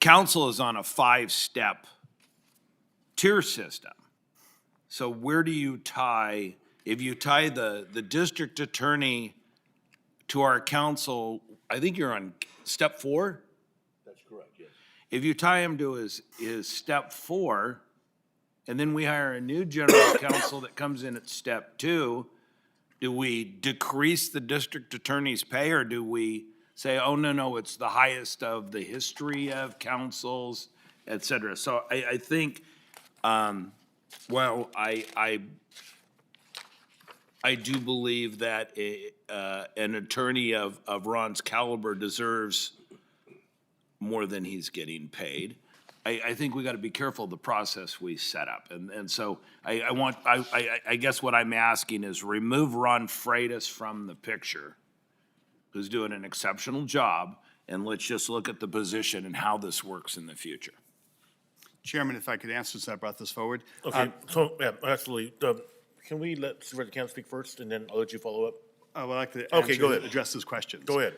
council is on a 5-step tier system. So where do you tie, if you tie the district attorney to our council, I think you're on step 4?
That's correct, yes.
If you tie him to his step 4, and then we hire a new general counsel that comes in at step 2, do we decrease the district attorney's pay, or do we say, oh, no, it's the highest of the history of councils, et cetera? So I think, well, I do believe that an attorney of Ron's caliber deserves more than he's getting paid. I think we got to be careful of the process we set up. And so I guess what I'm asking is remove Ron Freitas from the picture, who's doing an exceptional job, and let's just look at the position and how this works in the future.
Chairman, if I could answer since I brought this forward.
Okay, yeah, absolutely. Can we let Supervisor Campbell speak first, and then I'll let you follow up?
I would like to
Okay, go ahead.
address those questions.
Go ahead.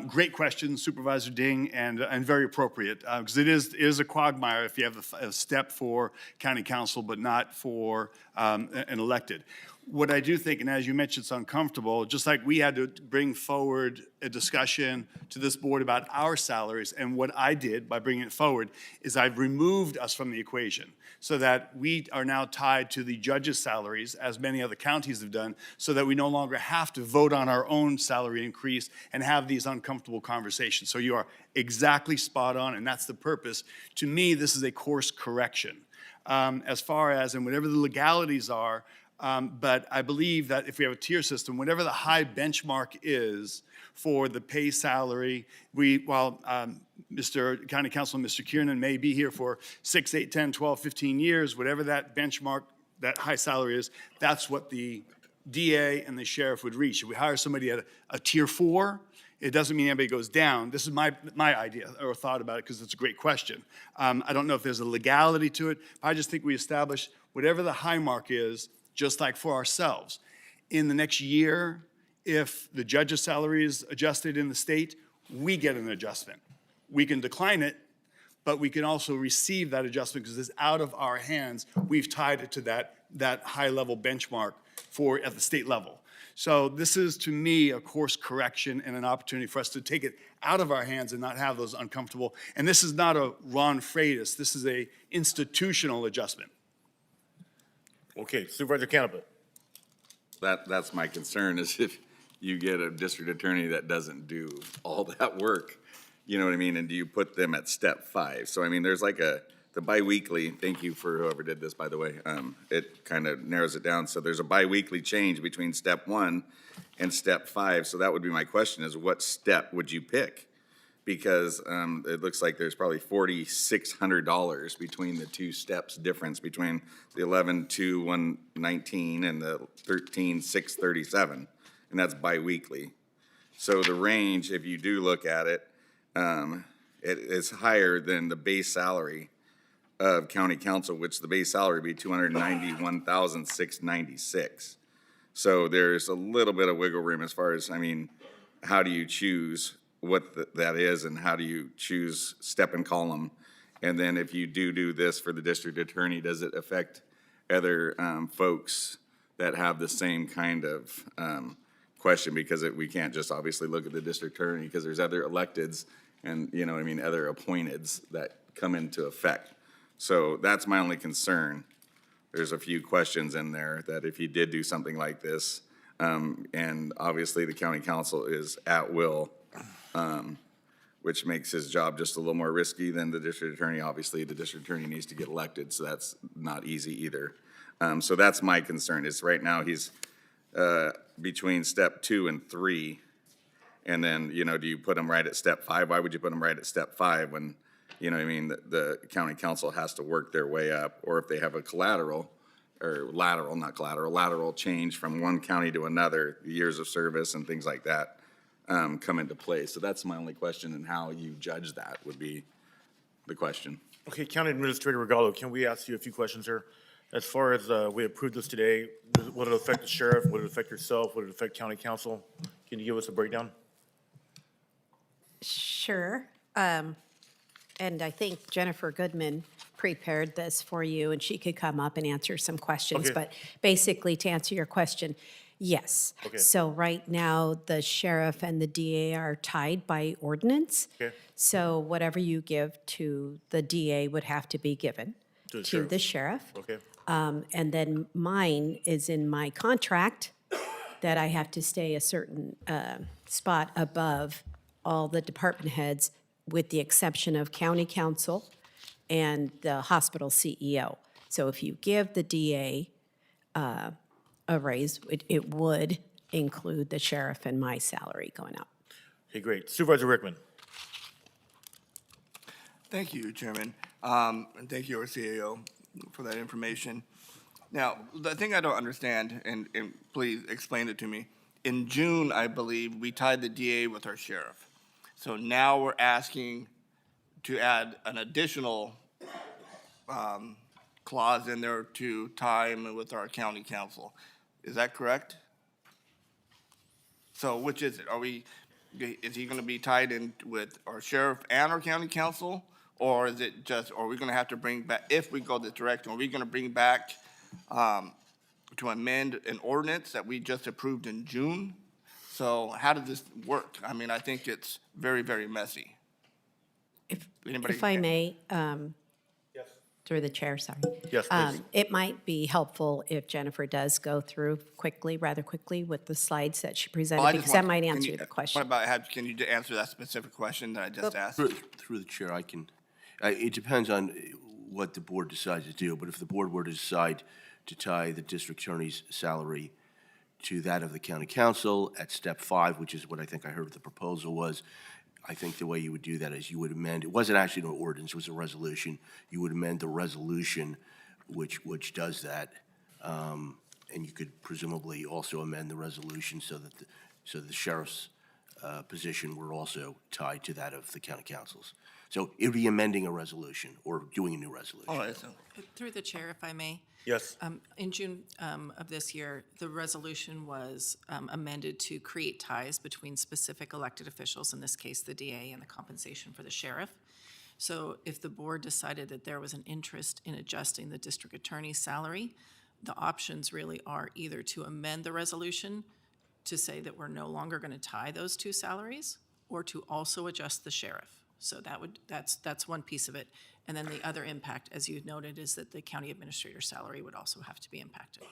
Great question, Supervisor Ding, and very appropriate, because it is a quagmire if you have a step for county council, but not for an elected. What I do think, and as you mentioned, it's uncomfortable, just like we had to bring forward a discussion to this board about our salaries, and what I did by bringing it forward is I've removed us from the equation so that we are now tied to the judges' salaries, as many other counties have done, so that we no longer have to vote on our own salary increase and have these uncomfortable conversations. So you are exactly spot on, and that's the purpose. To me, this is a course correction. As far as, and whatever the legalities are, but I believe that if we have a tier system, whatever the high benchmark is for the pay salary, while Mr. County Councilman, Mr. Kiernan may be here for 6, 8, 10, 12, 15 years, whatever that benchmark, that high salary is, that's what the DA and the sheriff would reach. If we hire somebody at a tier 4, it doesn't mean anybody goes down. This is my idea or thought about it because it's a great question. I don't know if there's a legality to it, but I just think we establish whatever the high mark is, just like for ourselves. In the next year, if the judge's salary is adjusted in the state, we get an adjustment. We can decline it, but we can also receive that adjustment because it's out of our hands. We've tied it to that high-level benchmark at the state level. So this is, to me, a course correction and an opportunity for us to take it out of our hands and not have those uncomfortable. And this is not a Ron Freitas. This is a institutional adjustment.
Okay, Supervisor Campbell.
That's my concern, is if you get a district attorney that doesn't do all that work, you know what I mean? And do you put them at step 5? So, I mean, there's like the biweekly, thank you for whoever did this, by the way. It kind of narrows it down. So there's a biweekly change between step 1 and step 5. So that would be my question, is what step would you pick? Because it looks like there's probably $4,600 between the two steps difference between the 11,219 and the 13,637, and that's biweekly. So the range, if you do look at it, it is higher than the base salary of county council, which the base salary would be $291,696. So there's a little bit of wiggle room as far as, I mean, how do you choose what that is, and how do you choose step and column? And then if you do this for the district attorney, does it affect other folks that have the same kind of question? Because we can't just obviously look at the district attorney, because there's other electeds and, you know what I mean, other appointeds that come into effect. So that's my only concern. There's a few questions in there that if you did do something like this, and obviously the county council is at will, which makes his job just a little more risky than the district attorney. Obviously, the district attorney needs to get elected, so that's not easy either. So that's my concern, is right now he's between step 2 and 3. And then, you know, do you put him right at step 5? Why would you put him right at step 5 when, you know what I mean, the county council has to work their way up? Or if they have a lateral change from one county to another, years of service and things like that come into play. So that's my only question, and how you judge that would be the question.
Okay, County Administrator Regallo, can we ask you a few questions here? As far as we approved this today, would it affect the sheriff? Would it affect yourself? Would it affect county council? Can you give us a breakdown?
Sure. And I think Jennifer Goodman prepared this for you, and she could come up and answer some questions.
Okay.
But basically, to answer your question, yes.
Okay.
So right now, the sheriff and the DA are tied by ordinance.
Okay.
So whatever you give to the DA would have to be given
To the
to
sheriff.
the sheriff.
Okay.
And then mine is in my contract that I have to stay a certain spot above all the department heads with the exception of county council and the hospital CEO. So if you give the DA a raise, it would include the sheriff and my salary going up.
Okay, great. Supervisor Rickman.
Thank you, Chairman. And thank you, our CAO, for that information. Now, the thing I don't understand, and please explain it to me, in June, I believe, we tied the DA with our sheriff. So now we're asking to add an additional clause in there to tie him with our county council. Is that correct? So which is it? Is he gonna be tied in with our sheriff and our county council? Or is it just, are we gonna have to bring back, if we go this direction, are we gonna bring back to amend an ordinance that we just approved in June? So how does this work? I mean, I think it's very, very messy. Anybody?
If I may, through the chair, sorry.
Yes, please.
It might be helpful if Jennifer does go through rather quickly with the slides that she presented,
Well, I just
because that
want-
might
can
answer
you-
the question.
What about, can you answer that specific question that I just asked?
Through the chair, I can, it depends on what the board decides to do, but if the board were to decide to tie the district attorney's salary to that of the county council at step 5, which is what I think I heard the proposal was, I think the way you would do that is you would amend, it wasn't actually an ordinance, it was a resolution. You would amend the resolution which does that. And you could presumably also amend the resolution so that the sheriff's position were also tied to that of the county councils. So it would be amending a resolution or doing a new resolution.
All right, so,
Through the chair, if I may.
Yes.
In June of this year, the resolution was amended to create ties between specific elected officials, in this case, the DA, and the compensation for the sheriff. So if the board decided that there was an interest in adjusting the district attorney's salary, the options really are either to amend the resolution to say that we're no longer going to tie those two salaries, or to also adjust the sheriff. So that's one piece of it. And then the other impact, as you noted, is that the county administrator's salary would also have to be impacted.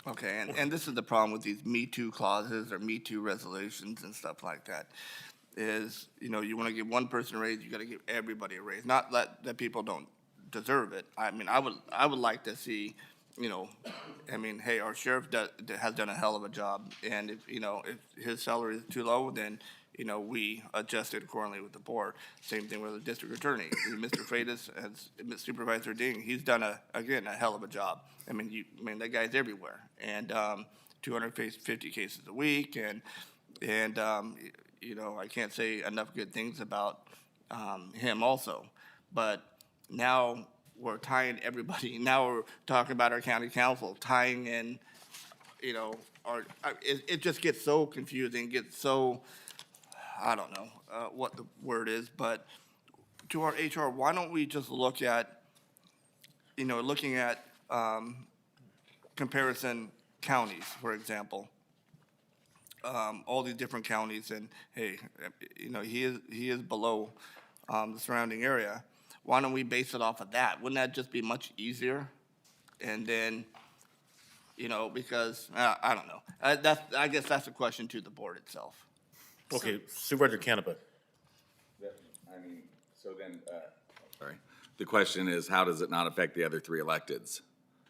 okay, and this is the problem with these Me Too clauses or Me Too resolutions and stuff like that, is, you want to give one person a raise, you got to give everybody a raise. Not that people don't deserve it. I mean, I would like to see, hey, our sheriff has done a hell of a job, and if his salary is too low, then we adjust it accordingly with the board. Same thing with the district attorney. Mr. Freitas, as Supervisor Ding, he's done a hell of a job. I mean, that guy's everywhere, and 250 cases a week, and I can't say enough good things about him also. But now we're tying everybody. Now we're talking about our county council, tying in, it just gets so confusing, gets so, I don't know what the word is, but to our HR, why don't we just look at, looking at comparison counties, for example, all these different counties, and hey, he is below the surrounding area. Why don't we base it off of that? Wouldn't that just be much easier? And then, because I don't know. I guess that's a question to the board itself.
Okay, Supervisor Canepa.
Sorry. The question is, how does it not affect the other three electeds?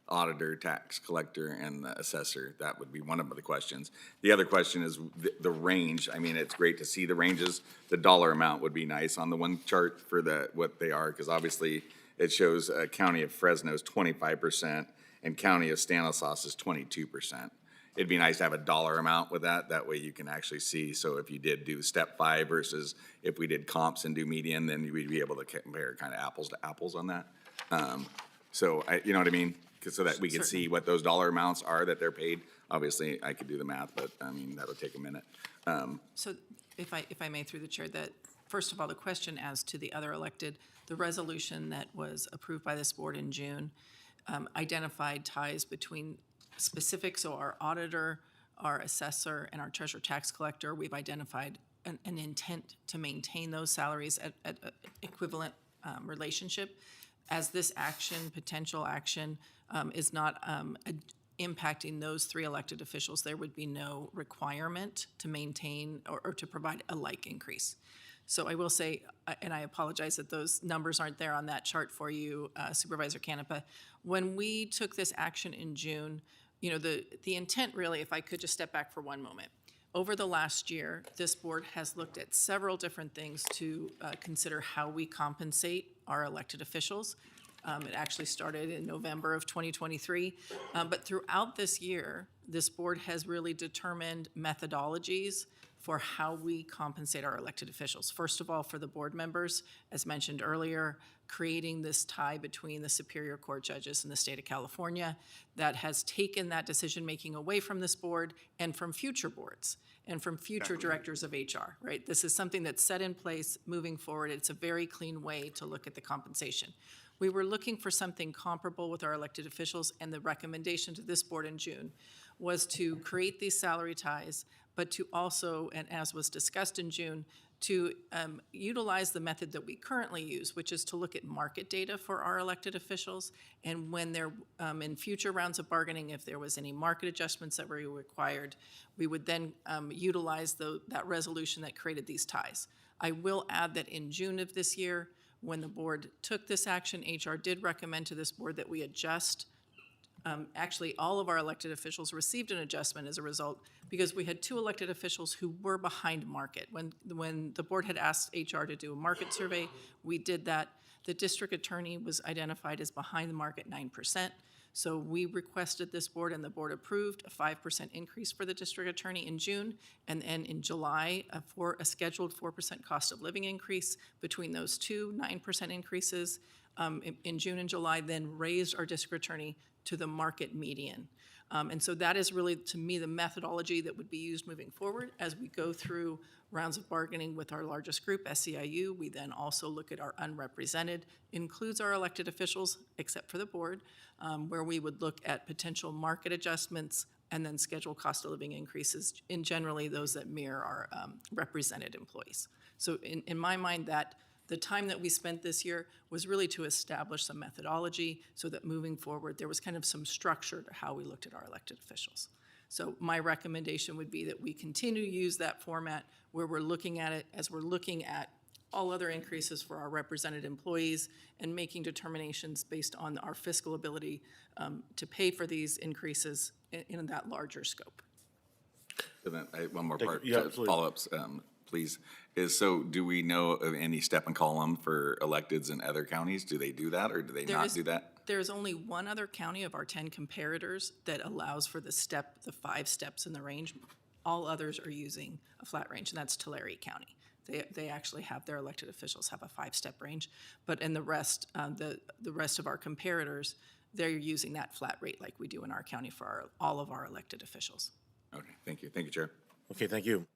Auditor, tax collector, and the assessor. That would be one of the questions. The other question is the range. I mean, it's great to see the ranges. The dollar amount would be nice on the one chart for what they are, because obviously it shows County of Fresno is 25% and County of Stanislaus is 22%. It'd be nice to have a dollar amount with that. That way you can actually see. So if you did do step 5 versus if we did comps and do median, then we'd be able to compare kind of apples to apples on that. So you know what I mean? 'Cause so that we can see what those dollar amounts are that they're paid. Obviously, I could do the math, but I mean, that'll take a minute.
So if I may, through the chair, that, first of all, the question as to the other elected, the resolution that was approved by this board in June identified ties between specific, so our auditor, our assessor, and our treasurer tax collector. We've identified an intent to maintain those salaries at equivalent relationship. As this action, potential action, is not impacting those three elected officials, there would be no requirement to maintain or to provide a like increase. So I will say, and I apologize that those numbers aren't there on that chart for you, Supervisor Canepa. When we took this action in June, you know, the intent really, if I could just step back for one moment. Over the last year, this board has looked at several different things to consider how we compensate our elected officials. It actually started in November of 2023. But throughout this year, this board has really determined methodologies for how we compensate our elected officials. First of all, for the board members, as mentioned earlier, creating this tie between the Superior Court judges in the state of California that has taken that decision-making away from this board and from future boards and from future directors of HR, right? This is something that's set in place moving forward. It's a very clean way to look at the compensation. We were looking for something comparable with our elected officials, and the recommendation to this board in June was to create these salary ties, but to also, and as was discussed in June, to utilize the method that we currently use, which is to look at market data for our elected officials, and when they're in future rounds of bargaining, if there was any market adjustments that were required, we would then utilize that resolution that created these ties. I will add that in June of this year, when the board took this action, HR did recommend to this board that we adjust. Actually, all of our elected officials received an adjustment as a result because we had two elected officials who were behind market. When the board had asked HR to do a market survey, we did that. The district attorney was identified as behind the market 9%. So we requested this board, and the board approved a 5% increase for the district attorney in June, and then in July, a scheduled 4% cost of living increase. Between those two 9% increases in June and July, then raised our district attorney to the market median. And so that is really, to me, the methodology that would be used moving forward as we go through rounds of bargaining with our largest group, SEIU. We then also look at our unrepresented, includes our elected officials, except for the board, where we would look at potential market adjustments and then schedule cost of living increases, in generally those that mirror our represented employees. So in my mind, that the time that we spent this year was really to establish some methodology so that moving forward, there was kind of some structure to how we looked at our elected officials. So my recommendation would be that we continue to use that format where we're looking at it as we're looking at all other increases for our represented employees and making determinations based on our fiscal ability to pay for these increases in that larger scope.
And then one more
Thank
part,
you. Yeah, absolutely.
follow-ups, please. So do we know of any step and column for electeds in other counties? Do they do that, or do they not do that?
There's only one other county of our 10 comparators that allows for the 5 steps in the range. All others are using a flat range, and that's Tulare County. They actually have their elected officials have a 5-step range, but in the rest, the rest of our comparators, they're using that flat rate like we do in our county for all of our elected officials.
Okay, thank you. Thank you, Chair.
Okay, thank you.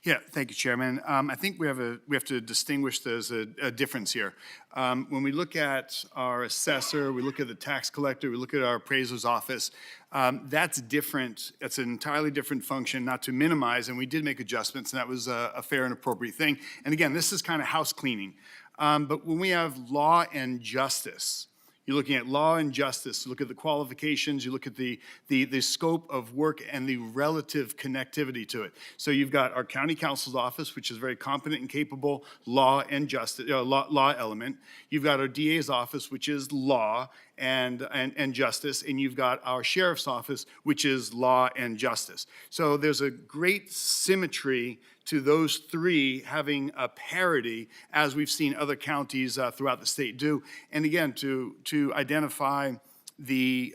Yeah, thank you, Chairman. I think we have to distinguish there's a difference here. When we look at our assessor, we look at the tax collector, we look at our appraiser's office, that's different. That's an entirely different function, not to minimize, and we did make adjustments, and that was a fair and appropriate thing. And again, this is kind of house cleaning. But when we have law and justice, you're looking at law and justice, you look at the qualifications, you look at the scope of work and the relative connectivity to it. So you've got our county counsel's office, which is very competent and capable law and justice, law element. You've got our DA's office, which is law and justice, and you've got our sheriff's office, which is law and justice. So there's a great symmetry to those three having a parity, as we've seen other counties throughout the state do. And again, to identify the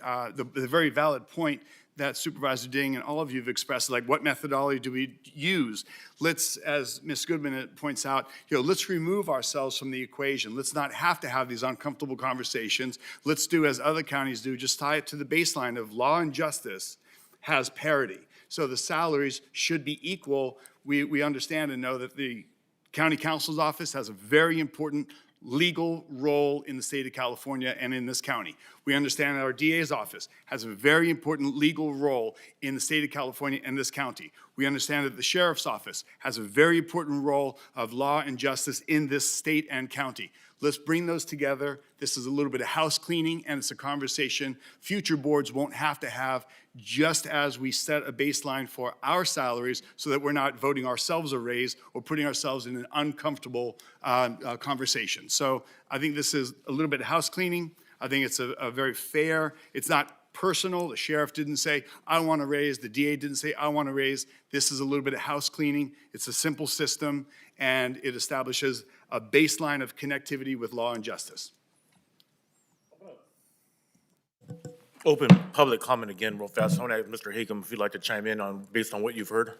very valid point that Supervisor Ding and all of you have expressed, like what methodology do we use? Let's, as Ms. Goodman points out, let's remove ourselves from the equation. Let's not have to have these uncomfortable conversations. Let's do as other counties do, just tie it to the baseline of law and justice has parity. So the salaries should be equal. We understand and know that the county counsel's office has a very important legal role in the state of California and in this county. We understand that our DA's office has a very important legal role in the state of California and this county. We understand that the sheriff's office has a very important role of law and justice in this state and county. Let's bring those together. This is a little bit of house cleaning, and it's a conversation future boards won't have to have, just as we set a baseline for our salaries so that we're not voting ourselves a raise or putting ourselves in an uncomfortable conversation. So I think this is a little bit of house cleaning. I think it's a very fair, it's not personal. The sheriff didn't say, I want to raise. The DA didn't say, I want to raise. This is a little bit of house cleaning. It's a simple system, and it establishes a baseline of connectivity with law and justice.
Open public comment again real fast. I want to ask Mr. Hakem if you'd like to chime in based on what you've heard.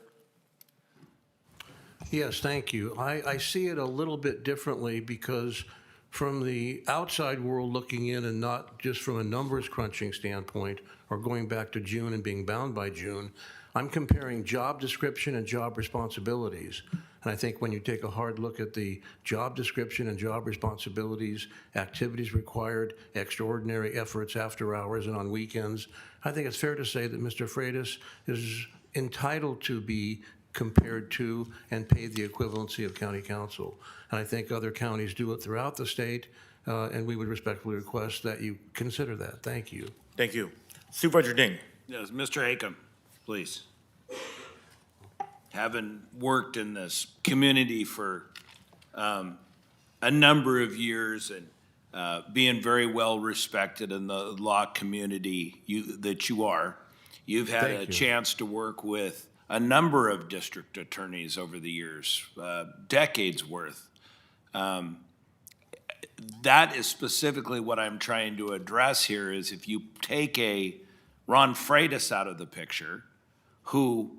Yes, thank you. I see it a little bit differently because from the outside world looking in, and not just from a numbers crunching standpoint or going back to June and being bound by June, I'm comparing job description and job responsibilities. And I think when you take a hard look at the job description and job responsibilities, activities required, extraordinary efforts after hours and on weekends, I think it's fair to say that Mr. Freitas is entitled to be compared to and paid the equivalency of county council. And I think other counties do it throughout the state, and we would respectfully request that you consider that. Thank you.
Thank you. Supervisor Ding.
Yes, Mr. Hakem, please. Having worked in this community for a number of years and being very well respected in the law community that you are, you've had a chance to work with a number of district attorneys over the years, decades worth. That is specifically what I'm trying to address here is if you take a Ron Freitas out of the picture, who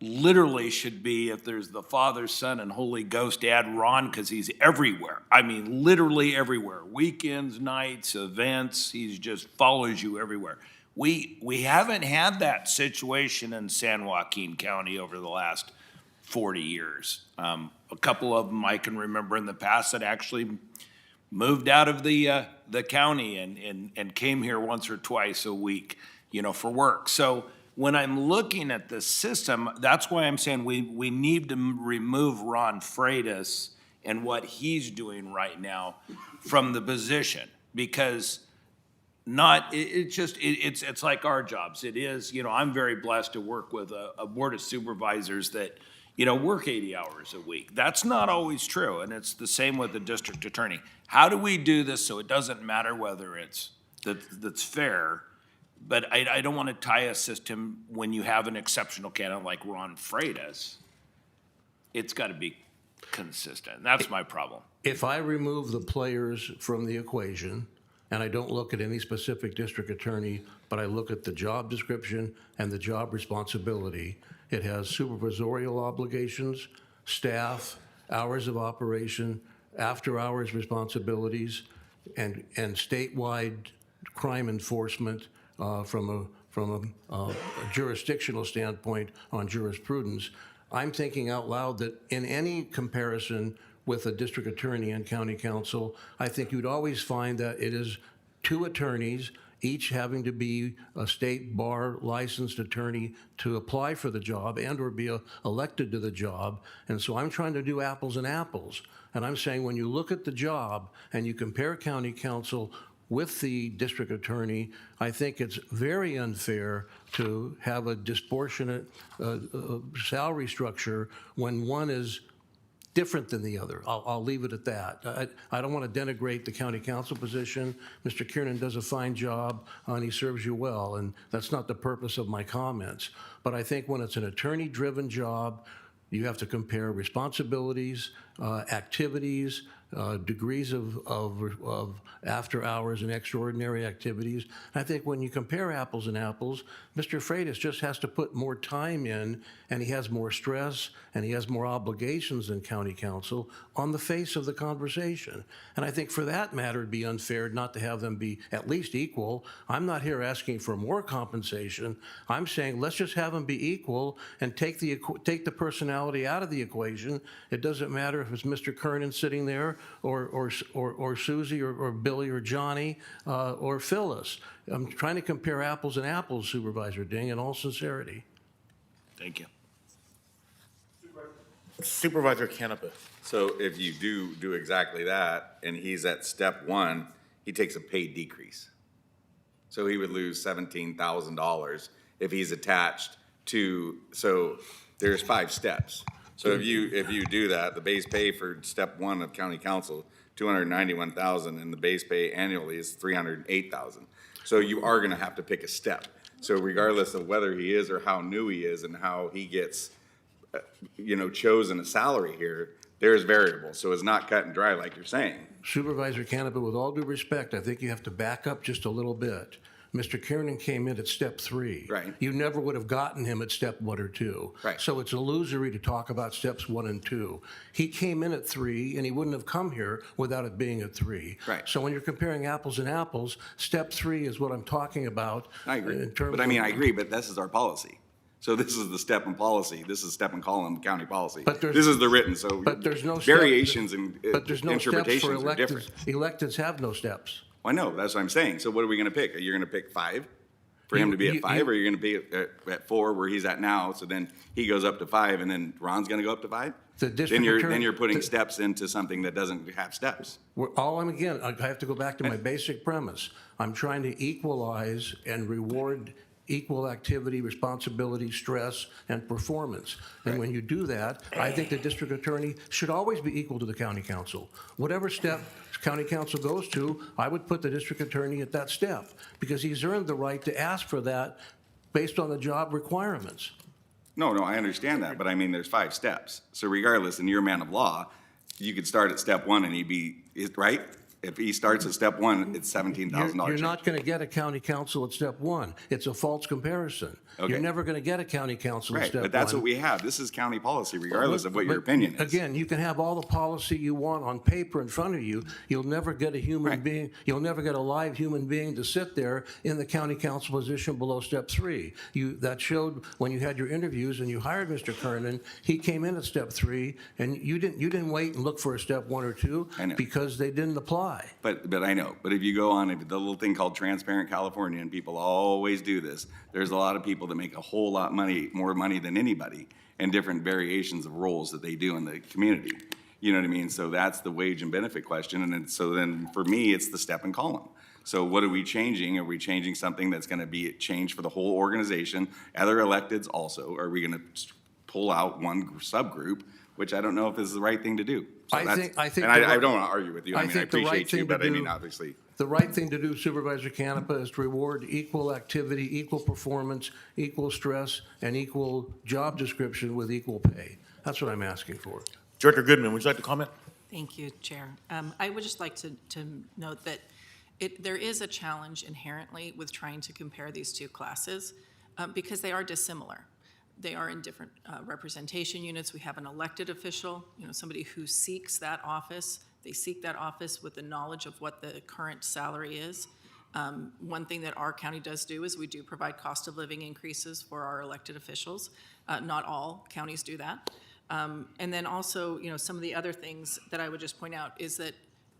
literally should be, if there's the Father, Son, and Holy Ghost, add Ron because he's everywhere. I mean, literally everywhere. Weekends, nights, events, he just follows you everywhere. We haven't had that situation in San Joaquin County over the last 40 years. A couple of them I can remember in the past that actually moved out of the county and came here once or twice a week, for work. So when I'm looking at the system, that's why I'm saying we need to remove Ron Freitas and what he's doing right now from the position, because it's like our jobs. It is, I'm very blessed to work with a board of supervisors that, work 80 hours a week. That's not always true, and it's the same with the district attorney. How do we do this so it doesn't matter whether that's fair? But I don't want to tie a system when you have an exceptional candidate like Ron Freitas. It's got to be consistent. That's my problem.
If I remove the players from the equation, and I don't look at any specific district attorney, but I look at the job description and the job responsibility, it has supervisorial obligations, staff, hours of operation, after-hours responsibilities, and statewide crime enforcement from a jurisdictional standpoint on jurisprudence. I'm thinking out loud that in any comparison with a district attorney and county council, I think you'd always find that it is two attorneys, each having to be a state bar licensed attorney to apply for the job and or be elected to the job. And so I'm trying to do apples and apples. And I'm saying when you look at the job and you compare county council with the district attorney, I think it's very unfair to have a disproportionate salary structure when one is different than the other. I'll leave it at that. I don't want to denigrate the county council position. Mr. Kiernan does a fine job and he serves you well, and that's not the purpose of my comments. But I think when it's an attorney-driven job, you have to compare responsibilities, activities, degrees of after hours and extraordinary activities. I think when you compare apples and apples, Mr. Freitas just has to put more time in, and he has more stress, and he has more obligations than county council on the face of the conversation. And I think for that matter, it'd be unfair not to have them be at least equal. I'm not here asking for more compensation. I'm saying let's just have them be equal and take the personality out of the equation. It doesn't matter if it's Mr. Kernan sitting there or Susie or Billy or Johnny or Phyllis. I'm trying to compare apples and apples, Supervisor Ding, in all sincerity.
Thank you.
Supervisor Canepa.
So if you do exactly that, and he's at step one, he takes a pay decrease. So he would lose $17,000 if he's attached to, so there's 5 steps. So if you do that, the base pay for step one of county council, $291,000, and the base pay annually is $308,000. So you are gonna have to pick a step. So regardless of whether he is or how new he is and how he gets, chosen a salary here, there's variables. So it's not cut and dry like you're saying.
Supervisor Canepa, with all due respect, I think you have to back up just a little bit. Mr. Kiernan came in at step 3.
Right.
You never would have gotten him at step 1 or 2.
Right.
So it's illusory to talk about steps 1 and 2. He came in at 3, and he wouldn't have come here without it being at 3.
Right.
So when you're comparing apples and apples, step 3 is what I'm talking about.
I agree.
In terms
But I mean,
of,
I agree, but this is our policy. So this is the step and policy. This is step and column county policy.
But there's-
This is the written, so
But there's no step-
variations and
But there's no steps for
interpretations are
electeds.
different.
Electeds have no steps.
I know, that's what I'm saying. So what are we gonna pick? Are you gonna pick 5 for him to be at 5, or you're gonna be at 4 where he's at now? So then he goes up to 5, and then Ron's gonna go up to 5?
The district
Then you're
attorney-
putting steps into something that doesn't have steps.
I have to go back to my basic premise. I'm trying to equalize and reward equal activity, responsibility, stress, and performance. And when you do that, I think the district attorney should always be equal to the county council. Whatever step county council goes to, I would put the district attorney at that step, because he's earned the right to ask for that based on the job requirements.
No, I understand that, but I mean, there's 5 steps. So regardless, and you're a man of law, you could start at step 1 and he'd be, right? If he starts at step 1, it's $17,000.
You're not going to get a county council at step 1. It's a false comparison.
Okay.
You're never going to get a county council at
Right,
step 1.
but that's what we have. This is county policy, regardless of what your opinion is.
Again, you can have all the policy you want on paper in front of you. You'll never get a human being, you'll never get a live human being to sit there in the county council position below step 3. That showed when you had your interviews and you hired Mr. Kernan, he came in at step 3, and you didn't wait and look for a step 1 or 2
I know.
because they didn't apply.
But I know. But if you go on the little thing called Transparent California, and people always do this, there's a lot of people that make a whole lot more money than anybody, and different variations of roles that they do in the community. You know what I mean? So that's the wage and benefit question. And so then for me, it's the step and column. So what are we changing? Are we changing something that's going to be changed for the whole organization? Other electeds also? Are we going to pull out one subgroup, which I don't know if this is the right thing to do. So
I think
and I don't want to argue with you. I mean, I appreciate you, but I mean, obviously.
The right thing to do, Supervisor Canepa, is to reward equal activity, equal performance, equal stress, and equal job description with equal pay. That's what I'm asking for.
Director Goodman, would you like to comment?
Thank you, Chair. I would just like to note that there is a challenge inherently with trying to compare these two classes because they are dissimilar. They are in different representation units. We have an elected official, somebody who seeks that office. They seek that office with the knowledge of what the current salary is. One thing that our county does do is we do provide cost of living increases for our elected officials. Not all counties do that. And then also, some of the other things that I would just point out is that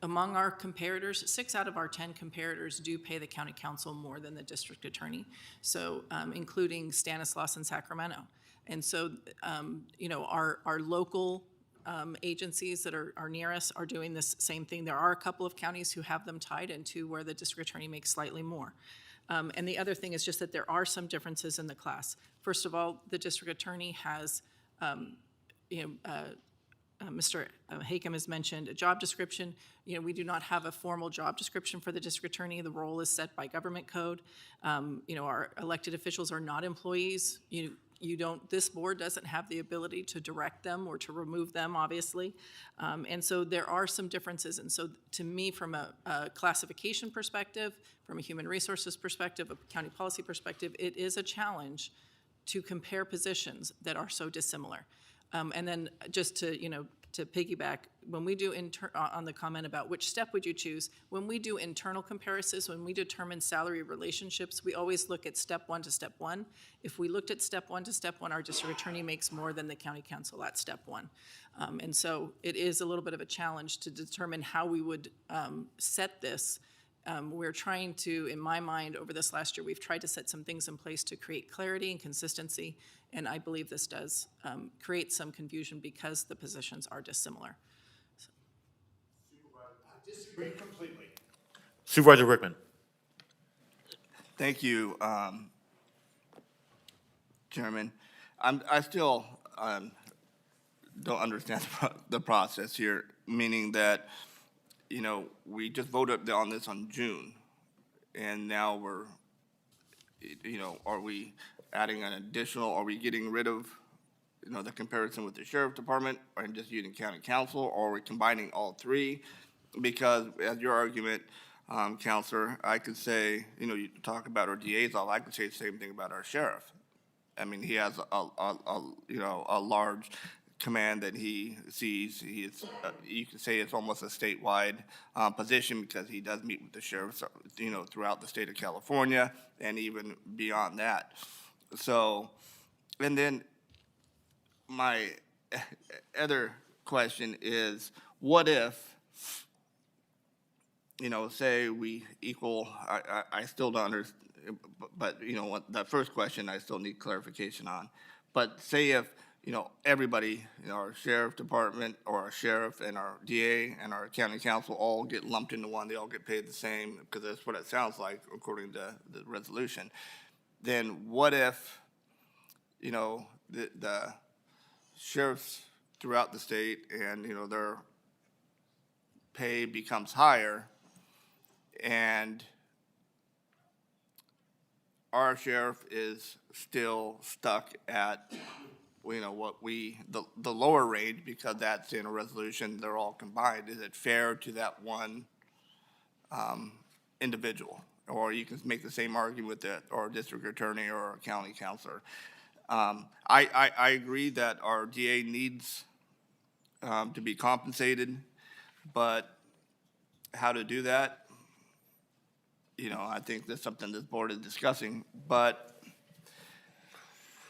among our comparators, 6 out of our 10 comparators do pay the county council more than the district attorney, so including Stanislaus and Sacramento. And so, our local agencies that are near us are doing this same thing. There are a couple of counties who have them tied into where the district attorney makes slightly more. And the other thing is just that there are some differences in the class. First of all, the district attorney has, Mr. Hakem has mentioned a job description. We do not have a formal job description for the district attorney. The role is set by government code. Our elected officials are not employees. this board doesn't have the ability to direct them or to remove them, obviously. And so there are some differences. And so to me, from a classification perspective, from a human resources perspective, a county policy perspective, it is a challenge to compare positions that are so dissimilar. And then just to, to piggyback, when we do on the comment about which step would you choose, when we do internal comparisons, when we determine salary relationships, we always look at step 1 to step 1. If we looked at step 1 to step 1, our district attorney makes more than the county council at step 1. And so it is a little bit of a challenge to determine how we would set this. We're trying to, in my mind, over this last year, we've tried to set some things in place to create clarity and consistency, and I believe this does create some confusion because the positions are dissimilar.
I disagree completely.
Supervisor Rickman.
Thank you, Chairman. I still don't understand the process here, meaning that, we just voted on this on June, and now we're, are we adding an additional, are we getting rid of, the comparison with the sheriff's department, or just using county council, or are we combining all three? Because as your argument, Counselor, I could say, you talk about our DA's all, I could say the same thing about our sheriff. I mean, he has a large command that he sees. He is, you can say it's almost a statewide position because he does meet with the sheriffs, throughout the state of California and even beyond that. So, and then my other question is, what if, say we equal, I still don't understand, but what, that first question I still need clarification on. But say if, everybody, our sheriff department or our sheriff and our DA and our county council all get lumped into one, they all get paid the same, because that's what it sounds like according to the resolution. Then what if, the sheriffs throughout the state and, their pay becomes higher, and our sheriff is still stuck at, what the lower range, because that's in a resolution, they're all combined. Is it fair to that one individual? Or you can make the same argument with it, or a district attorney or a county counselor. I agree that our DA needs to be compensated, but how to do that, I think that's something this board is discussing. But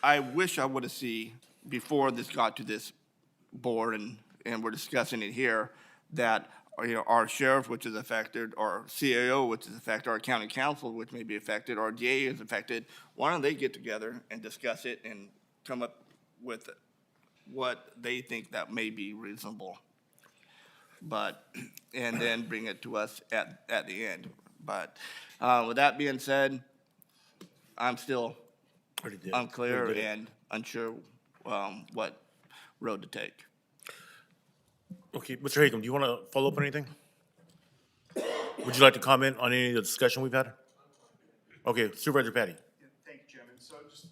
I wish I would have seen, before this got to this board and we're discussing it here, that our sheriff, which is affected, our CAO, which is affected, our county council, which may be affected, our DA is affected. Why don't they get together and discuss it and come up with what they think that may be reasonable, and then bring it to us at the end. But with that being said, I'm still unclear and unsure what road to take.
Okay, Mr. Hakem, do you want to follow up on anything? Would you like to comment on any of the discussion we've had? Okay, Supervisor Patty.
Thank you, Chairman. So just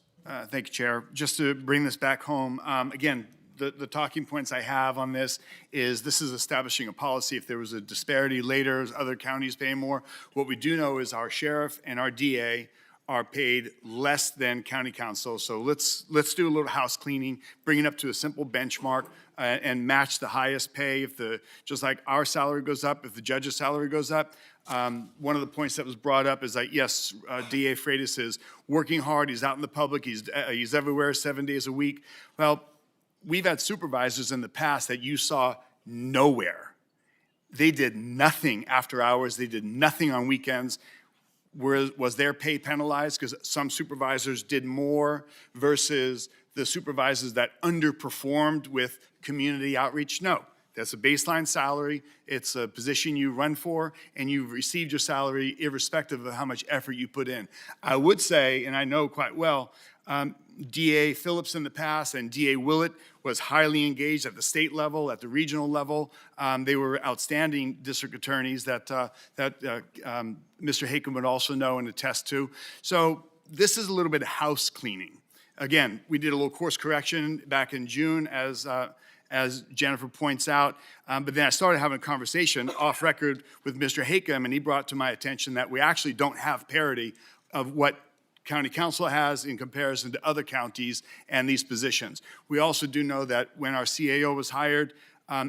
thank you, Chair. Just to bring this back home, again, the talking points I have on this is establishing a policy. If there was a disparity later, as other counties pay more, what we do know is our sheriff and our DA are paid less than county council. So let's do a little house cleaning, bring it up to a simple benchmark, and match the highest pay. Just like our salary goes up, if the judge's salary goes up. One of the points that was brought up is that, yes, DA Freitas is working hard. He's out in the public. He's everywhere 7 days a week. Well, we've had supervisors in the past that you saw nowhere. They did nothing after hours. They did nothing on weekends. Was their pay penalized because some supervisors did more versus the supervisors that underperformed with community outreach? No. That's a baseline salary. It's a position you run for, and you've received your salary irrespective of how much effort you put in. I would say, and I know quite well, DA Phillips in the past and DA Willett was highly engaged at the state level, at the regional level. They were outstanding district attorneys that Mr. Hakem would also know and attest to. So this is a little bit of house cleaning. Again, we did a little course correction back in June, as Jennifer points out. But then I started having a conversation off record with Mr. Hakem, and he brought to my attention that we actually don't have parity of what county council has in comparison to other counties and these positions. We also do know that when our CAO was hired,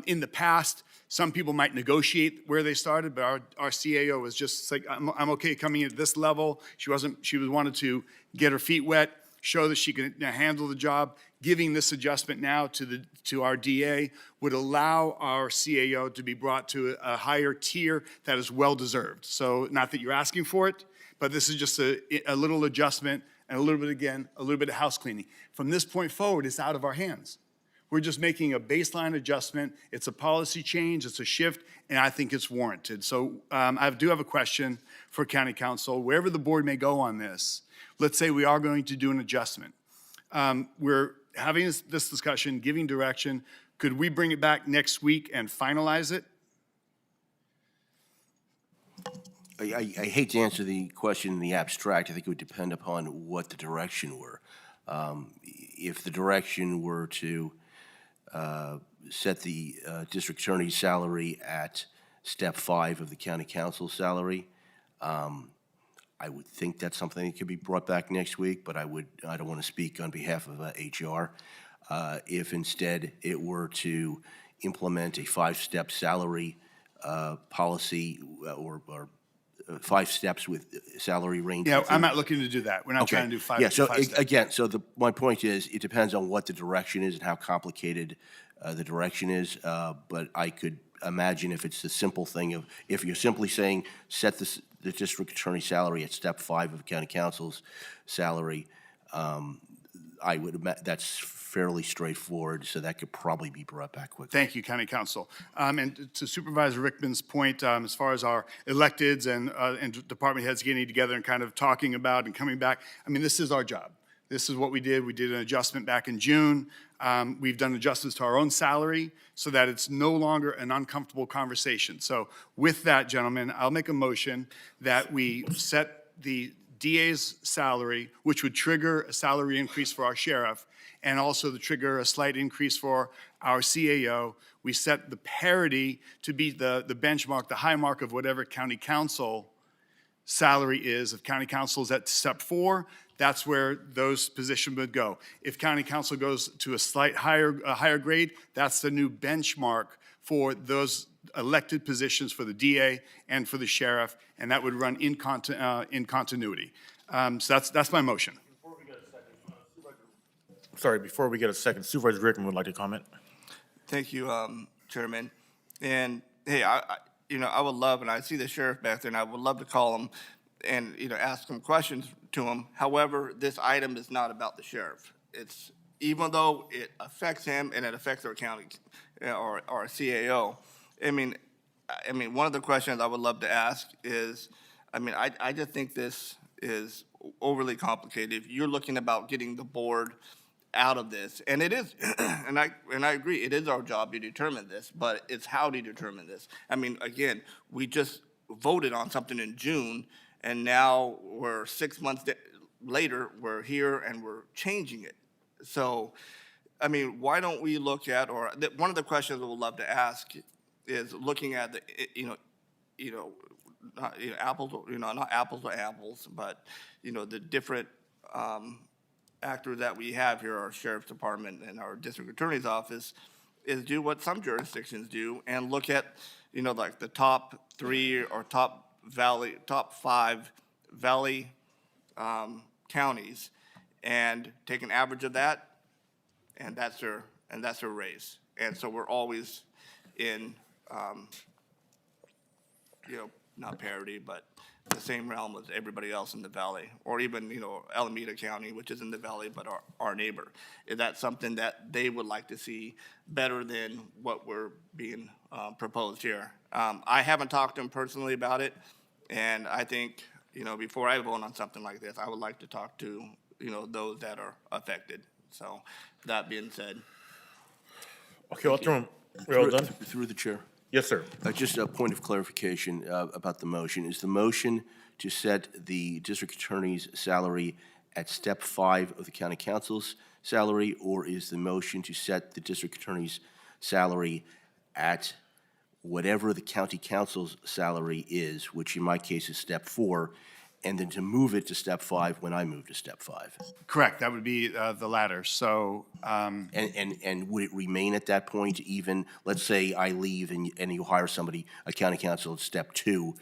in the past, some people might negotiate where they started, but our CAO was just like, I'm okay coming in at this level. She wanted to get her feet wet, show that she can handle the job. Giving this adjustment now to our DA would allow our CAO to be brought to a higher tier that is well-deserved. So not that you're asking for it, but this is just a little adjustment and a little bit of house cleaning. From this point forward, it's out of our hands. We're just making a baseline adjustment. It's a policy change, it's a shift, and I think it's warranted. So I do have a question for County Council. Wherever the board may go on this, let's say we are going to do an adjustment. We're having this discussion, giving direction. Could we bring it back next week and finalize it?
I hate to answer the question in the abstract. I think it would depend upon what the direction were. If the direction were to set the district attorney's salary at step 5 of the county council salary, I would think that's something that could be brought back next week, but I don't want to speak on behalf of HR. If instead it were to implement a 5-step salary policy or 5 steps with salary range.
Yeah, I'm not looking to do that. We're not trying to do 5
Yeah, so
five steps.
again, my point is, it depends on what the direction is and how complicated the direction is. But I could imagine if it's the simple thing of, if you're simply saying, set the district attorney's salary at step 5 of county council's salary, I would imagine that's fairly straightforward, so that could probably be brought back quickly.
Thank you, County Council. And to Supervisor Rickman's point, as far as our electeds and department heads getting together and kind of talking about and coming back, I mean, this is our job. This is what we did. We did an adjustment back in June. We've done adjustments to our own salary so that it's no longer an uncomfortable conversation. So with that, gentlemen, I'll make a motion that we set the DA's salary, which would trigger a salary increase for our sheriff, and also to trigger a slight increase for our CAO. We set the parity to be the benchmark, the high mark of whatever county council salary is. If county council is at step 4, that's where those positions would go. If county council goes to a slight higher grade, that's the new benchmark for those elected positions for the DA and for the sheriff, and that would run in continuity. So that's my motion.
Sorry, before we get a second, Supervisor Rickman would like to comment.
Thank you, Chairman. And hey, I would love, and I see the sheriff back there, and I would love to call him and, ask him questions to him. However, this item is not about the sheriff. It's, even though it affects him and it affects our county or our CAO. I mean, one of the questions I would love to ask is, I just think this is overly complicated. If you're looking about getting the board out of this, and it is, and I agree, it is our job to determine this, but it's how to determine this. Again, we just voted on something in June, and now we're 6 months later, we're here and we're changing it. So, why don't we look at, or one of the questions I would love to ask is looking at the, not apples to apples, but the different actors that we have here, our sheriff's department and our district attorney's office, is do what some jurisdictions do and look at, like the top 3 or top 5 valley counties, and take an average of that, and that's their raise. And so we're always in, not parity, but the same realm as everybody else in the valley, or even, Alameda County, which is in the valley, but our neighbor. Is that something that they would like to see better than what we're being proposed here? I haven't talked to them personally about it, and I think, before I vote on something like this, I would like to talk to, those that are affected. So, that being said.
Okay, I'll throw him. We're all done?
Through the chair.
Yes, sir.
Just a point of clarification about the motion. Is the motion to set the district attorney's salary at step 5 of the county council's salary, or is the motion to set the district attorney's salary at whatever the county council's salary is, which in my case is step 4, and then to move it to step 5 when I move to step 5?
Correct, that would be the latter. So,
And would it remain at that point even, let's say I leave and you hire somebody, a county council at step 2,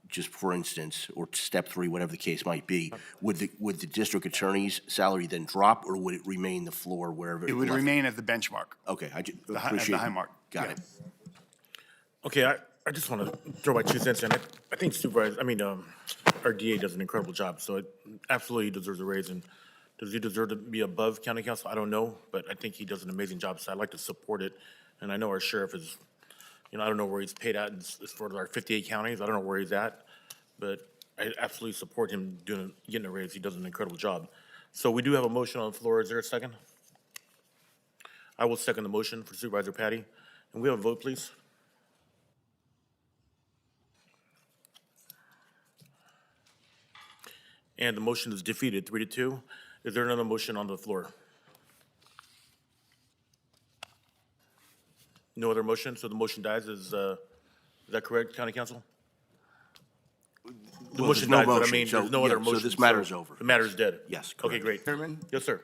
just for instance, or step 3, whatever the case might be, would the district attorney's salary then drop, or would it remain the floor wherever?
it would
left?
remain at the benchmark,
Okay, I
the
appreciate.
high mark.
Got
Yeah.
it.
Okay, I just want to throw my 2 cents in. I think our DA does an incredible job, so it absolutely deserves a raise. And does he deserve to be above county council? I don't know, but I think he does an amazing job, so I'd like to support it. And I know our sheriff is, I don't know where he's paid at as far as our 58 counties. I don't know where he's at, but I absolutely support him getting a raise. He does an incredible job. So we do have a motion on the floor. Is there a second? I will second the motion for Supervisor Patty. And we have a vote, please. And the motion is defeated, 3-2. Is there another motion on the floor? No other motion, so the motion dies. Is that correct, County Council? The
Well,
motion
there's no
dies, but I
motion,
mean,
so,
there's no
yeah,
other
so
motion.
this matter is over.
The matter is dead.
Yes,
Okay,
correct.
great.
Chairman?
Yes, sir.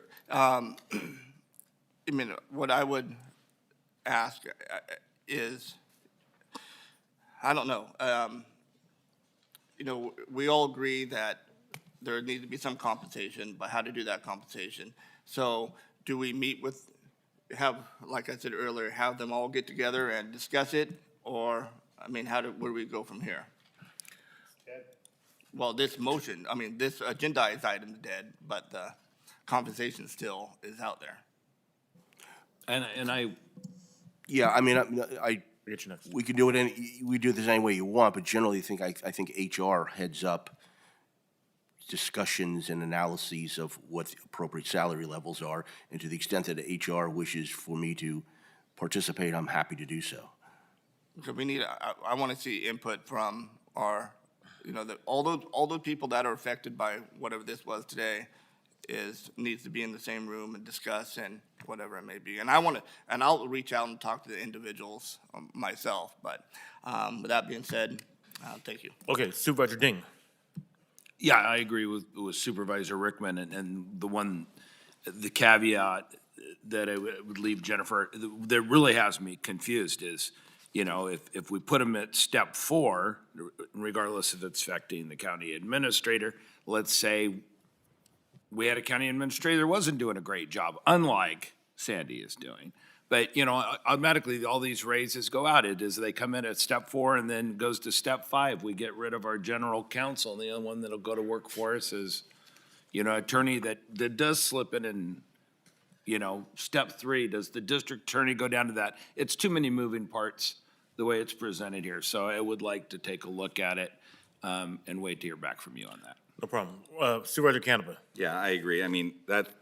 What I would ask is, I don't know. We all agree that there needs to be some compensation, but how to do that compensation. So do we meet like I said earlier, have them all get together and discuss it? Or, where do we go from here? Well, this motion, this agendized item is dead, but the compensation still is out there.
And I,
Yeah,
Get you next.
we can do it we do this any way you want, but generally I think HR heads up discussions and analyses of what the appropriate salary levels are, and to the extent that HR wishes for me to participate, I'm happy to do so.
So I want to see input from our, all those people that are affected by whatever this was today needs to be in the same room and discuss and whatever it may be. And I'll reach out and talk to the individuals myself, but with that being said, thank you.
Okay, Supervisor Ding.
yeah, I agree with Supervisor Rickman, and the caveat that I would leave Jennifer, that really has me confused is, if we put them at step 4, regardless if it's affecting the county administrator, let's say we had a county administrator that wasn't doing a great job, unlike Sandy is doing. But, automatically, all these raises go out. It is, they come in at step 4 and then goes to step 5. We get rid of our general counsel, and the only one that'll go to work for us is, attorney that does slip in and, step 3. Does the district attorney go down to that? It's too many moving parts the way it's presented here. So I would like to take a look at it and wait to hear back from you on that.
No problem. Supervisor Canepa.
Yeah, I agree.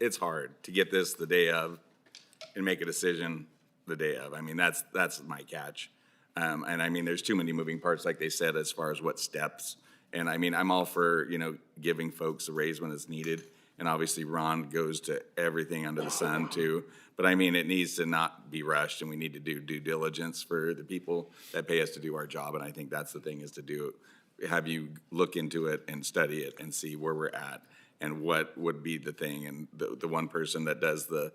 It's hard to get this the day of and make a decision the day of. That's my catch. And there's too many moving parts, like they said, as far as what steps. And I'm all for, giving folks a raise when it's needed. And obviously Ron goes to everything under the sun too. But it needs to not be rushed, and we need to do due diligence for the people that pay us to do our job. And I think that's the thing, is to have you look into it and study it and see where we're at and what would be the thing. And the one person that does the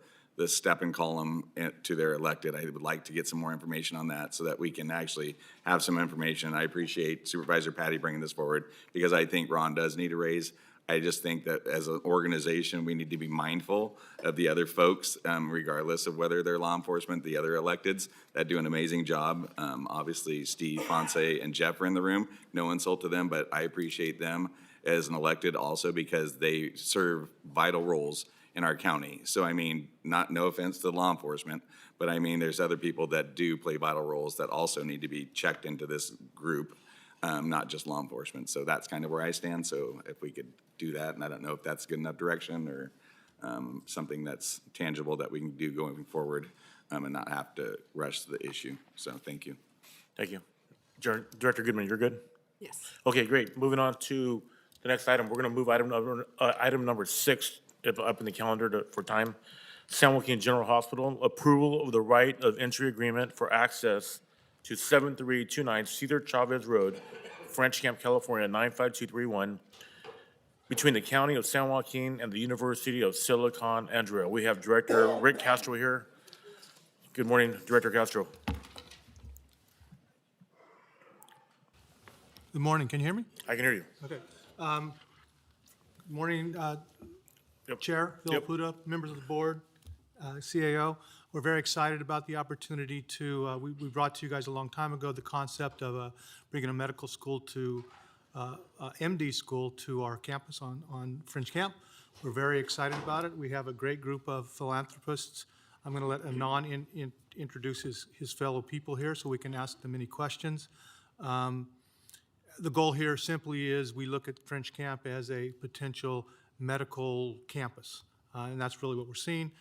step and column to their elected, I would like to get some more information on that so that we can actually have some information. I appreciate Supervisor Patty bringing this forward, because I think Ron does need a raise. I just think that as an organization, we need to be mindful of the other folks, regardless of whether they're law enforcement, the other electeds that do an amazing job. Obviously, Steve, Ponce, and Jeff are in the room. No insult to them, but I appreciate them as an elected also, because they serve vital roles in our county. So no offense to law enforcement, but there's other people that do play vital roles that also need to be checked into this group, not just law enforcement. So that's kind of where I stand. So if we could do that, and I don't know if that's good enough direction or something that's tangible that we can do going forward, and not have to rush the issue. So thank you.
Thank you. Director Goodman, you're good?
Yes.
Okay, great. Moving on to The next item, we're going to move item number 6 up in the calendar for time. San Joaquin General Hospital, approval of the right of entry agreement for access to 7329 Cedar Chavez Road, French Camp, California, 95231, between the County of San Joaquin and the University of Silicon Andrea. We have Director Rick Castro here. Good morning, Director Castro.
Good morning. Can you hear me?
I can hear you.
Okay. Good morning, Chair Bill Puda, members of the board, CAO. We're very excited about the opportunity to, we brought to you guys a long time ago the concept of bringing a medical school to, MD school to our campus on French Camp. We're very excited about it. We have a great group of philanthropists. I'm going to let Anon introduce his fellow people here so we can ask them any questions. The goal here simply is we look at French Camp as a potential medical campus, and that's really what we're seeing.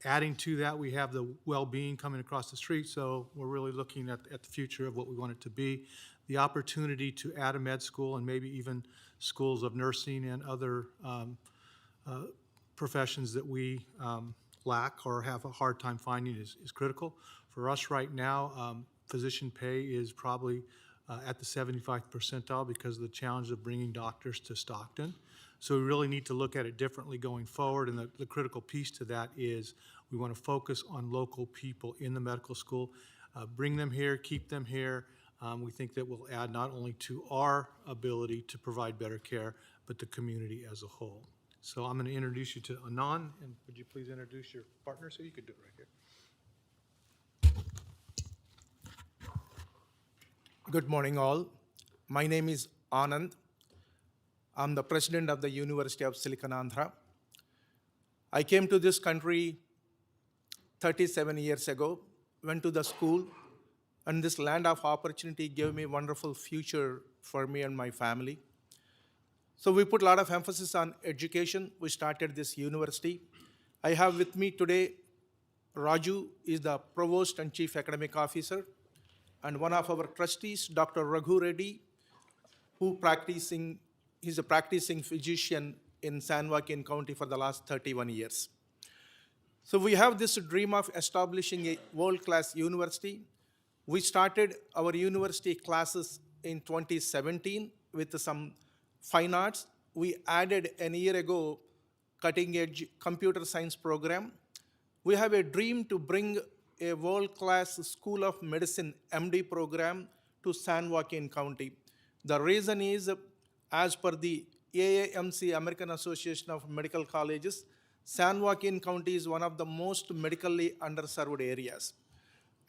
Adding to that, we have the well-being coming across the street, so we're really looking at the future of what we want it to be. The opportunity to add a med school and maybe even schools of nursing and other professions that we lack or have a hard time finding is critical. For us right now, physician pay is probably at the 75th percentile because of the challenge of bringing doctors to Stockton. So we really need to look at it differently going forward, and the critical piece to that is we want to focus on local people in the medical school, bring them here, keep them here. We think that will add not only to our ability to provide better care, but the community as a whole. So I'm going to introduce you to Anon, and would you please introduce your partner so you could do it right here.
Good morning, all. My name is Anand. I'm the president of the University of Silicon Andhra. I came to this country 37 years ago, went to the school, and this land of opportunity gave me a wonderful future for me and my family. So we put a lot of emphasis on education. We started this university. I have with me today, Raju is the provost and chief academic officer, and one of our trustees, Dr. Raghu Reddy, he's a practicing physician in San Joaquin County for the last 31 years. So we have this dream of establishing a world-class university. We started our university classes in 2017 with some fine arts. We added a year ago cutting-edge computer science program. We have a dream to bring a world-class School of Medicine MD program to San Joaquin County. The reason is, as per the AAMC, American Association of Medical Colleges, San Joaquin County is one of the most medically underserved areas.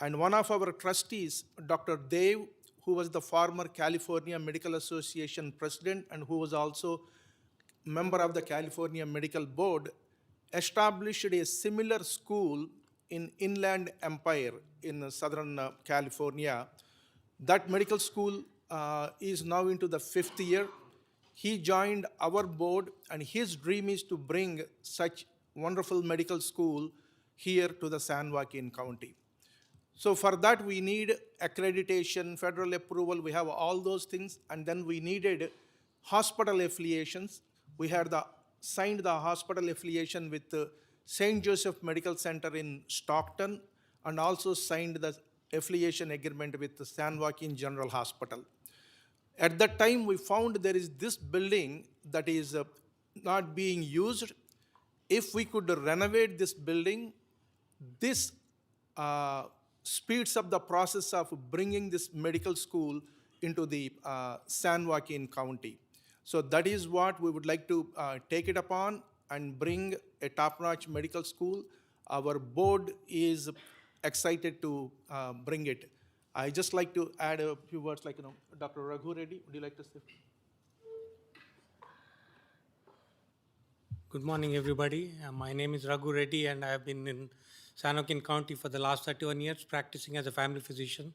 And one of our trustees, Dr. Dev, who was the former California Medical Association president and who was also member of the California Medical Board, established a similar school in Inland Empire in Southern California. That medical school is now into the 5th year. He joined our board, and his dream is to bring such wonderful medical school here to the San Joaquin County. So for that, we need accreditation, federal approval, we have all those things, and then we needed hospital affiliations. We had signed the hospital affiliation with St. Joseph Medical Center in Stockton, and also signed the affiliation agreement with the San Joaquin General Hospital. At that time, we found there is this building that is not being used. If we could renovate this building, this speeds up the process of bringing this medical school into the San Joaquin County. So that is what we would like to take it upon and bring a top-notch medical school. Our board is excited to bring it. I just like to add a few words, like, Dr. Raghu Reddy, would you like to say?
Good morning, everybody. My name is Raghu Reddy, and I have been in San Joaquin County for the last 31 years, practicing as a family physician.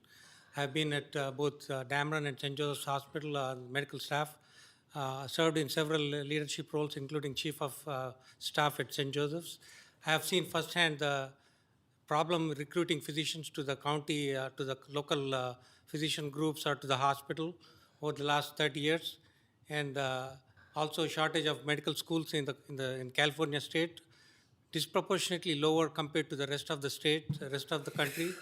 I have been at both Dameron and St. Joseph's Hospital medical staff, served in several leadership roles, including Chief of Staff at St. Joseph's. I have seen firsthand the problem recruiting physicians to the county, to the local physician groups or to the hospital over the last 30 years. And Also, shortage of medical schools in California state, disproportionately lower compared to the rest of the state, the rest of the country.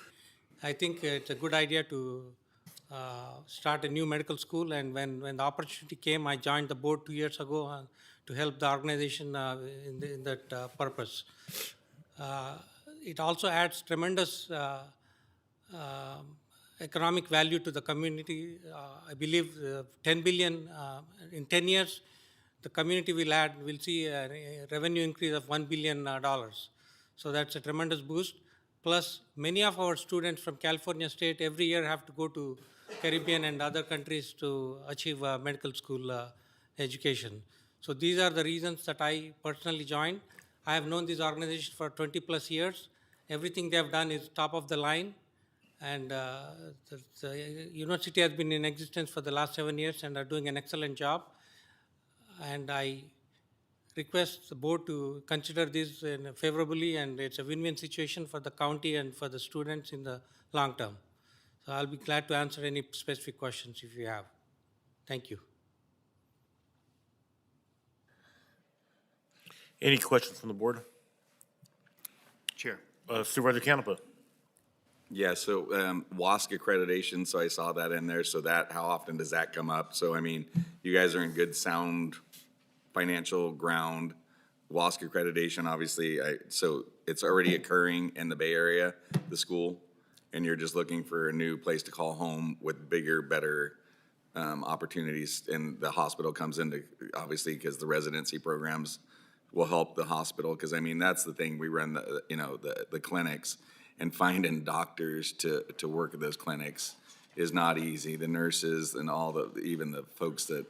I think it's a good idea to start a new medical school. And when the opportunity came, I joined the board 2 years ago to help the organization in that purpose. It also adds tremendous economic value to the community. I believe 10 billion in 10 years, the community will see a revenue increase of $1 billion. So that's a tremendous boost. Plus, many of our students from California state every year have to go to Caribbean and other countries to achieve medical school education. So these are the reasons that I personally joined. I have known this organization for 20 plus years. Everything they have done is top of the line. And the university has been in existence for the last 7 years and are doing an excellent job. And I request the board to consider this favorably, and it's a win-win situation for the county and for the students in the long term. So I'll be glad to answer any specific questions if you have. Thank you.
Any questions from the board?
Chair.
Supervisor Canepa.
Yeah, so WASC accreditation, so I saw that in there. So that, how often does that come up? So, I mean, you guys are in good sound financial ground. WASC accreditation, obviously, so it's already occurring in the Bay Area, the school, and you're just looking for a new place to call home with bigger, better opportunities. And the hospital comes into, obviously, because the residency programs will help the hospital. Because, I mean, that's the thing. We run the clinics, and finding doctors to work at those clinics is not easy. The nurses and even the folks that,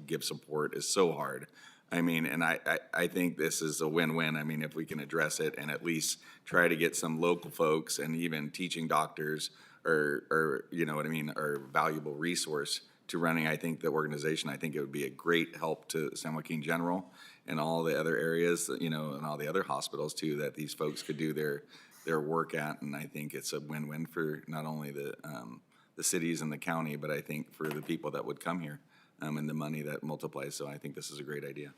give support is so hard. I mean, and I think this is a win-win. I mean, if we can address it and at least try to get some local folks and even teaching doctors or you know what I mean, or valuable resource to running, I think the organization, I think it would be a great help to San Joaquin General and all the other areas, and all the other hospitals too, that these folks could do their work at. And I think it's a win-win for not only the cities and the county, but I think for the people that would come here and the money that multiplies. So I think this is a great idea.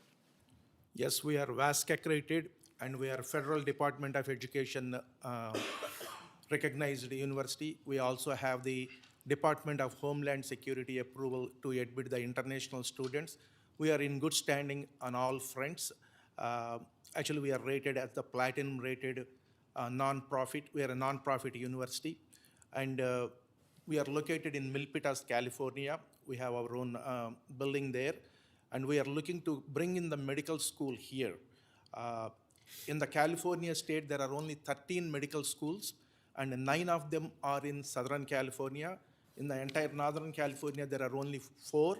Yes, we are WASC accredited, and we are Federal Department of Education recognized university. We also have the Department of Homeland Security approval to admit the international students. We are in good standing on all fronts. Actually, we are rated as the platinum rated non-profit. We are a non-profit university, and we are located in Milpitas, California. We have our own building there, and we are looking to bring in the medical school here. In the California state, there are only 13 medical schools, and 9 of them are in Southern California. In the entire Northern California, there are only 4,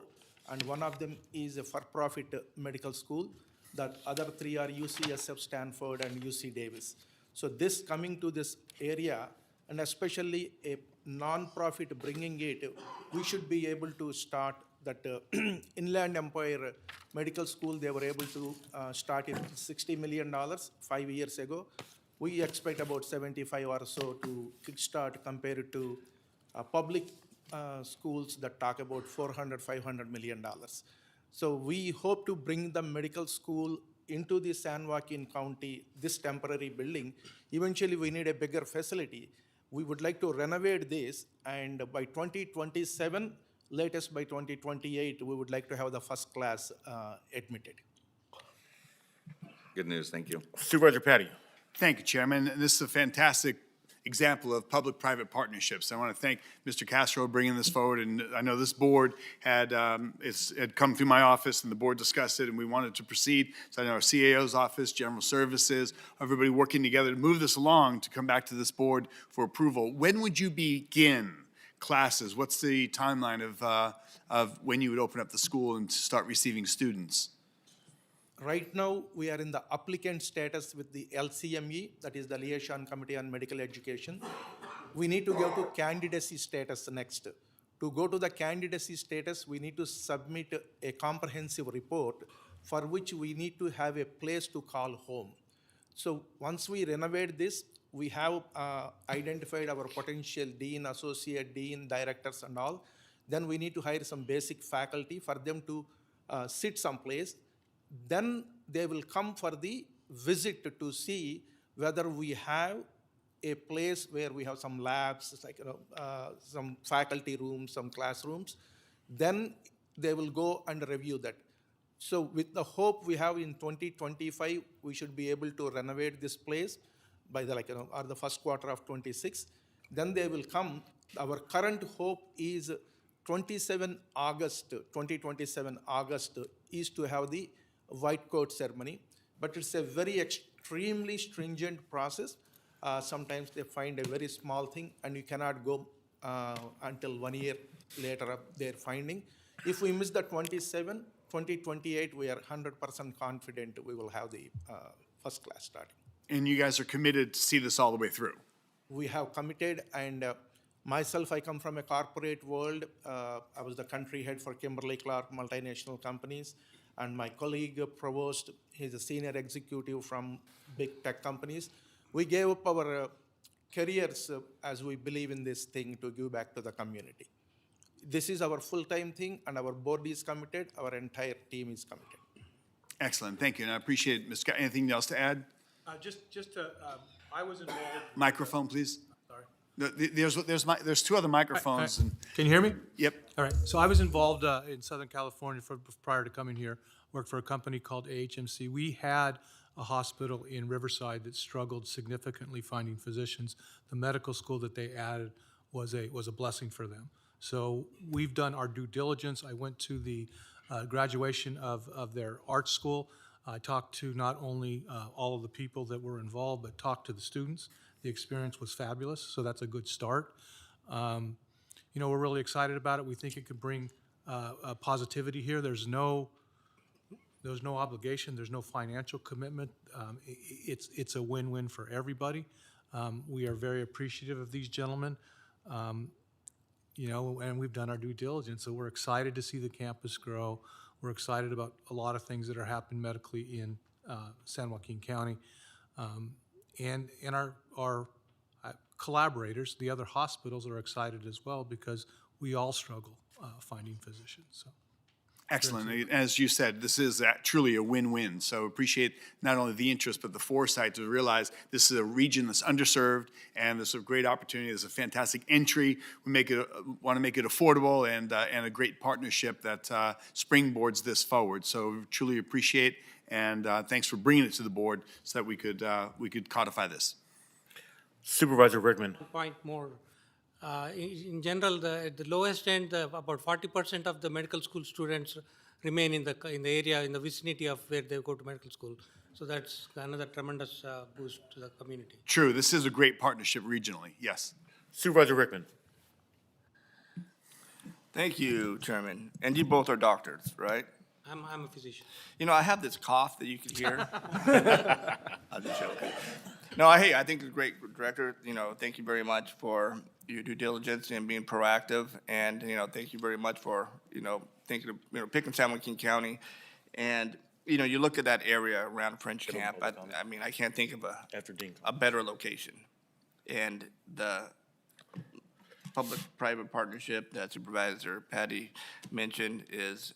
and one of them is a for-profit medical school. The other 3 are UCSF, Stanford, and UC Davis. So this coming to this area, and especially a non-profit bringing it, we should be able to start that Inland Empire Medical School. They were able to start it $60 million 5 years ago. We expect about 75 or so to kickstart compared to public schools that talk about $400, $500 million. So we hope to bring the medical school into the San Joaquin County, this temporary building. Eventually, we need a bigger facility. We would like to renovate this, and by 2027, latest by 2028, we would like to have the first class admitted.
Good news, thank you.
Supervisor Patty.
Thank you, Chairman. This is a fantastic example of public-private partnerships. I want to thank Mr. Castro for bringing this forward, and I know this board had come through my office, and the board discussed it, and we wanted to proceed. So I know our CAO's office, General Services, everybody working together to move this along to come back to this board for approval. When would you begin classes? What's the timeline of when you would open up the school and start receiving students?
Right now, we are in the applicant status with the LCME, that is the Liaison Committee on Medical Education. We need to go to candidacy status next. To go to the candidacy status, we need to submit a comprehensive report for which we need to have a place to call home. So once we renovate this, we have identified our potential dean, associate dean, directors and all. Then we need to hire some basic faculty for them to sit someplace. Then they will come for the visit to see whether we have a place where we have some labs, it's like, some faculty rooms, some classrooms. Then they will go and review that. So with the hope we have in 2025, we should be able to renovate this place by the or the first quarter of 26. Then they will come. Our current hope is 27 August, 2027 August is to have the white coat ceremony. But it's a very extremely stringent process. Sometimes they find a very small thing and you cannot go until 1 year later of their finding. If we miss the 27, 2028, we are 100% confident we will have the first class starting.
And you guys are committed to see this all the way through?
We have committed, and myself, I come from a corporate world. I was the country head for Kimberly-Clark multinational companies, and my colleague Provost, he's a senior executive from big tech companies. We gave up our careers as we believe in this thing to give back to the community. This is our full-time thing, and our board is committed, our entire team is committed.
Excellent, thank you, and I appreciate it. Ms. Scott, anything else to add?
I was involved.
Microphone, please.
Sorry.
There's two other microphones. And
Can you hear me?
Yep.
All right. So I was involved in Southern California prior to coming here. Worked for a company called AHMC. We had a hospital in Riverside that struggled significantly finding physicians. The medical school that they added was a blessing for them. So we've done our due diligence. I went to the graduation of their art school. I talked to not only all of the people that were involved, but talked to the students. The experience was fabulous, so that's a good start. We're really excited about it. We think it could bring positivity here. There's no obligation. There's no financial commitment. It's a win-win for everybody. We are very appreciative of these gentlemen. And we've done our due diligence, so we're excited to see the campus grow. We're excited about a lot of things that are happening medically in San Joaquin County. And our collaborators, the other hospitals, are excited as well because we all struggle finding physicians. So.
Excellent. As you said, this is truly a win-win. So appreciate not only the interest, but the foresight to realize this is a region that's underserved, and this is a great opportunity. It's a fantastic entry. We want to make it affordable and a great partnership that springboards this forward. So truly appreciate, and thanks for bringing it to the board so that we could codify this.
Supervisor Rickman.
Point more. In general, at the lowest end, about 40% of the medical school students remain in the area, in the vicinity of where they go to medical school. So that's another tremendous boost to the community.
True. This is a great partnership regionally. Yes.
Supervisor Rickman.
Thank you, Chairman. And you both are doctors, right?
I'm a physician.
I have this cough that you can hear. I'm just joking. No, hey, I think it's a great director. Thank you very much for your due diligence and being proactive. And, thank you very much for, thinking of, picking San Joaquin County. And, you look at that area around French Camp. I can't think of a better location. And the public-private partnership that Supervisor Patty mentioned is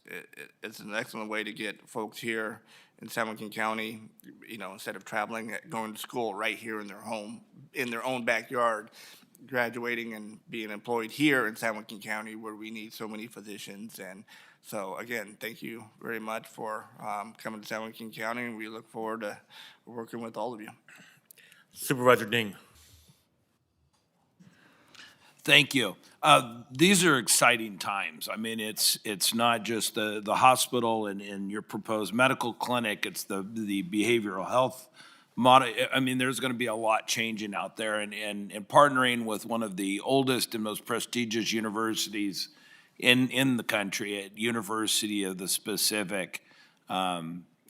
an excellent way to get folks here in San Joaquin County, instead of traveling, going to school right here in their home, in their own backyard, graduating and being employed here in San Joaquin County where we need so many physicians. And so, again, thank you very much for coming to San Joaquin County, and we look forward to working with all of you.
Supervisor Ding.
Thank you. These are exciting times. I mean, it's not just the hospital and your proposed medical clinic. It's the behavioral health model. I mean, there's going to be a lot changing out there, and partnering with one of the oldest and most prestigious universities in the country, at University of the Pacific.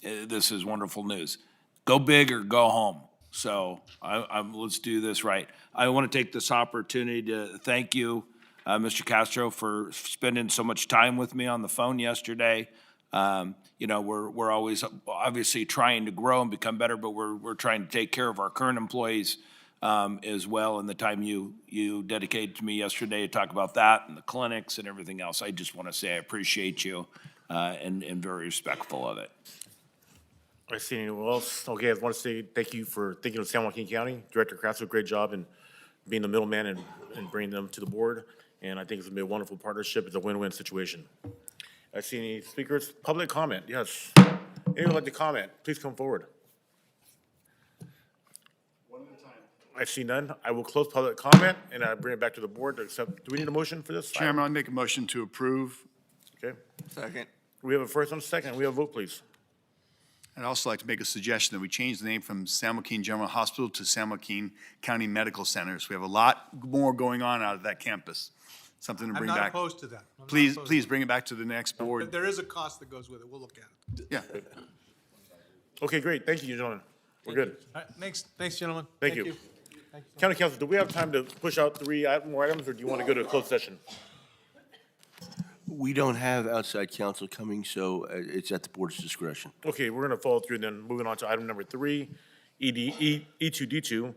This is wonderful news. Go big or go home. So let's do this right. I want to take this opportunity to thank you, Mr. Castro, for spending so much time with me on the phone yesterday. We're always obviously trying to grow and become better, but we're trying to take care of our current employees as well. And the time you dedicated to me yesterday to talk about that and the clinics and everything else, I just want to say I appreciate you. and very respectful of it.
I see anyone else? Okay, I want to say thank you for thinking of San Joaquin County. Director Kraft did a great job in being the middleman and bringing them to the board. And I think it's going to be a wonderful partnership. It's a win-win situation. I see any speakers? Public comment, yes. Anyone would like to comment? Please come forward. One at a time. I see none. I will close public comment and I bring it back to the board to accept. Do we need a motion for this?
Chairman, I make a motion to approve.
Okay.
Second.
We have a first and a second. We have a vote, please.
I'd also like to make a suggestion that we change the name from San Joaquin General Hospital to San Joaquin County Medical Centers. We have a lot more going on out of that campus. Something to
I'm
bring
not
back.
opposed to that. I'm not
Please,
opposed
please
to
bring it back to the next
that. But
board.
there is a cost that goes with it. We'll look at it.
Yeah.
Okay, great. Thank you, gentlemen. We're good.
All right, thanks, gentlemen.
Thank you. County Council, do we have time to push out 3 more items, or do you want to go to a closed session?
We don't have outside counsel coming, so it's at the board's discretion.
Okay, we're going to follow through then. Moving on to item number 3, E2D2.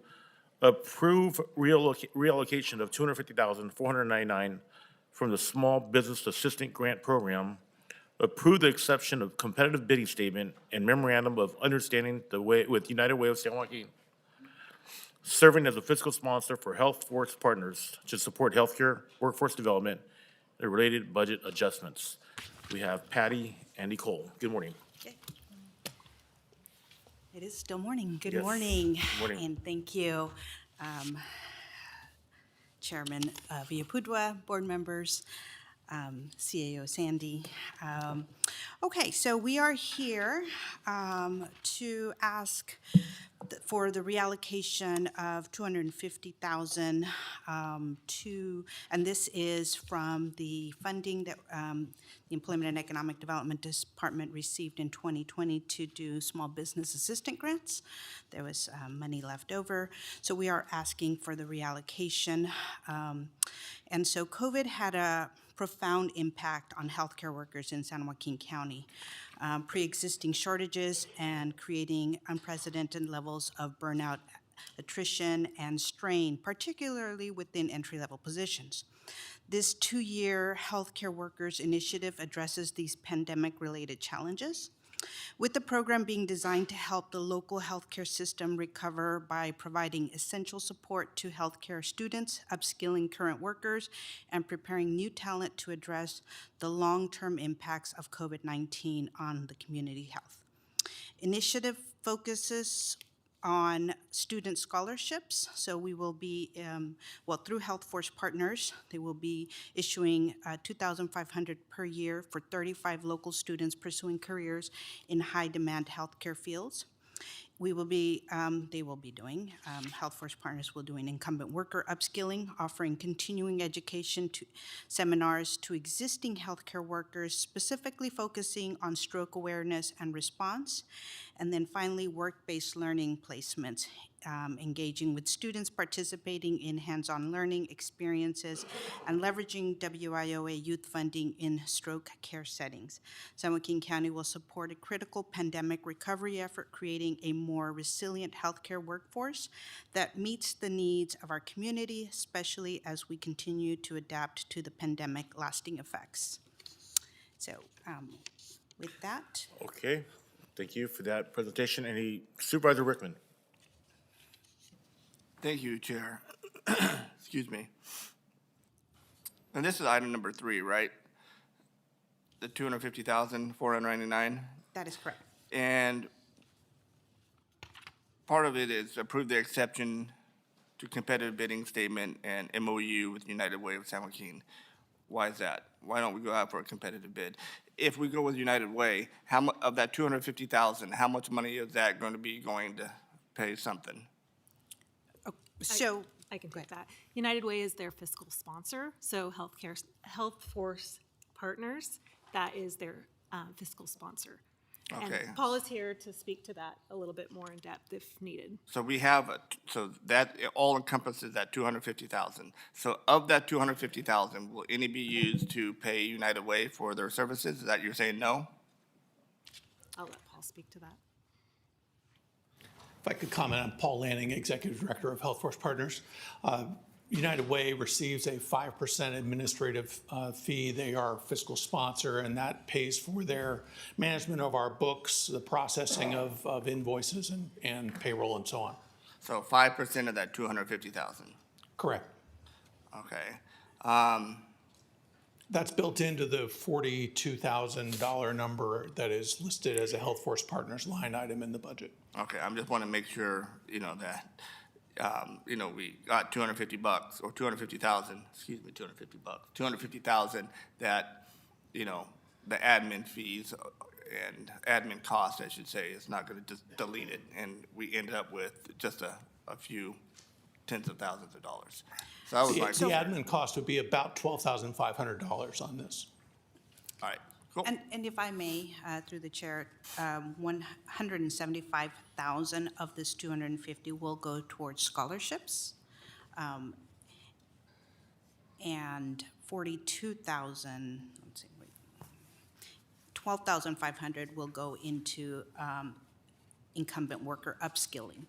Approve reallocation of $250,499 from the Small Business Assistant Grant Program. Approve the exception of competitive bidding statement and memorandum of understanding with United Way of San Joaquin. Serving as a fiscal sponsor for Health Force Partners to support healthcare, workforce development, and related budget adjustments. We have Patty and Nicole. Good morning.
It is still morning. Good
Yes.
morning.
Good morning.
And thank you, Chairman Villapudua, board members, CAO Sandy. Okay, so we are here to ask for the reallocation of $250,000 and this is from the funding that the Employment and Economic Development Department received in 2020 to do small business assistant grants. There was money left over, so we are asking for the reallocation. And so COVID had a profound impact on healthcare workers in San Joaquin County. Pre-existing shortages and creating unprecedented levels of burnout, attrition, and strain, particularly within entry-level positions. This 2-year healthcare workers initiative addresses these pandemic-related challenges, with the program being designed to help the local healthcare system recover by providing essential support to healthcare students, upskilling current workers, and preparing new talent to address the long-term impacts of COVID-19 on the community health. Initiative focuses on student scholarships, so we will be, through Health Force Partners, they will be issuing $2,500 per year for 35 local students pursuing careers in high-demand healthcare fields. We will be, they will be doing, Health Force Partners will do an incumbent worker upskilling, offering continuing education to seminars to existing healthcare workers, specifically focusing on stroke awareness and response. And then finally, work-based learning placements, engaging with students participating in hands-on learning experiences and leveraging WIOA youth funding in stroke care settings. San Joaquin County will support a critical pandemic recovery effort, creating a more resilient healthcare workforce that meets the needs of our community, especially as we continue to adapt to the pandemic lasting effects. So with that.
Okay, thank you for that presentation. Any Supervisor Rickman?
Thank you, Chair. Excuse me. And this is item number 3, right? The $250,499?
That is correct.
And part of it is approve the exception to competitive bidding statement and MOU with United Way of San Joaquin. Why is that? Why don't we go out for a competitive bid? If we go with United Way, how much of that $250,000, how much money is that going to be going to pay something?
So
I can take that. United Way is their fiscal sponsor, so Health Force Partners, that is their fiscal sponsor.
Okay.
And Paul is here to speak to that a little bit more in depth if needed.
So we have, so that it all encompasses that $250,000. So of that $250,000, will any be used to pay United Way for their services? Is that you're saying no?
I'll let Paul speak to that.
If I could comment, I'm Paul Lanning, Executive Director of Health Force Partners. United Way receives a 5% administrative fee. They are fiscal sponsor, and that pays for their management of our books, the processing of invoices and payroll and so on.
So 5% of that 250,000.
Correct.
Okay.
That's built into the $42,000 number that is listed as a Health Force Partners line item in the budget.
Okay, I just want to make sure, that, we got $250 or 250,000, excuse me, 250 bucks, 250,000 that, the admin fees and admin costs, I should say, is not going to just delete it. And we ended up with just a few tens of thousands of dollars. So that was my
The admin cost would be about $12,500 on this.
All right, cool.
And if I may, through the chair, 175,000 of this 250 will go towards scholarships. And 42,000, let's see, 12,500 will go into incumbent worker upskilling.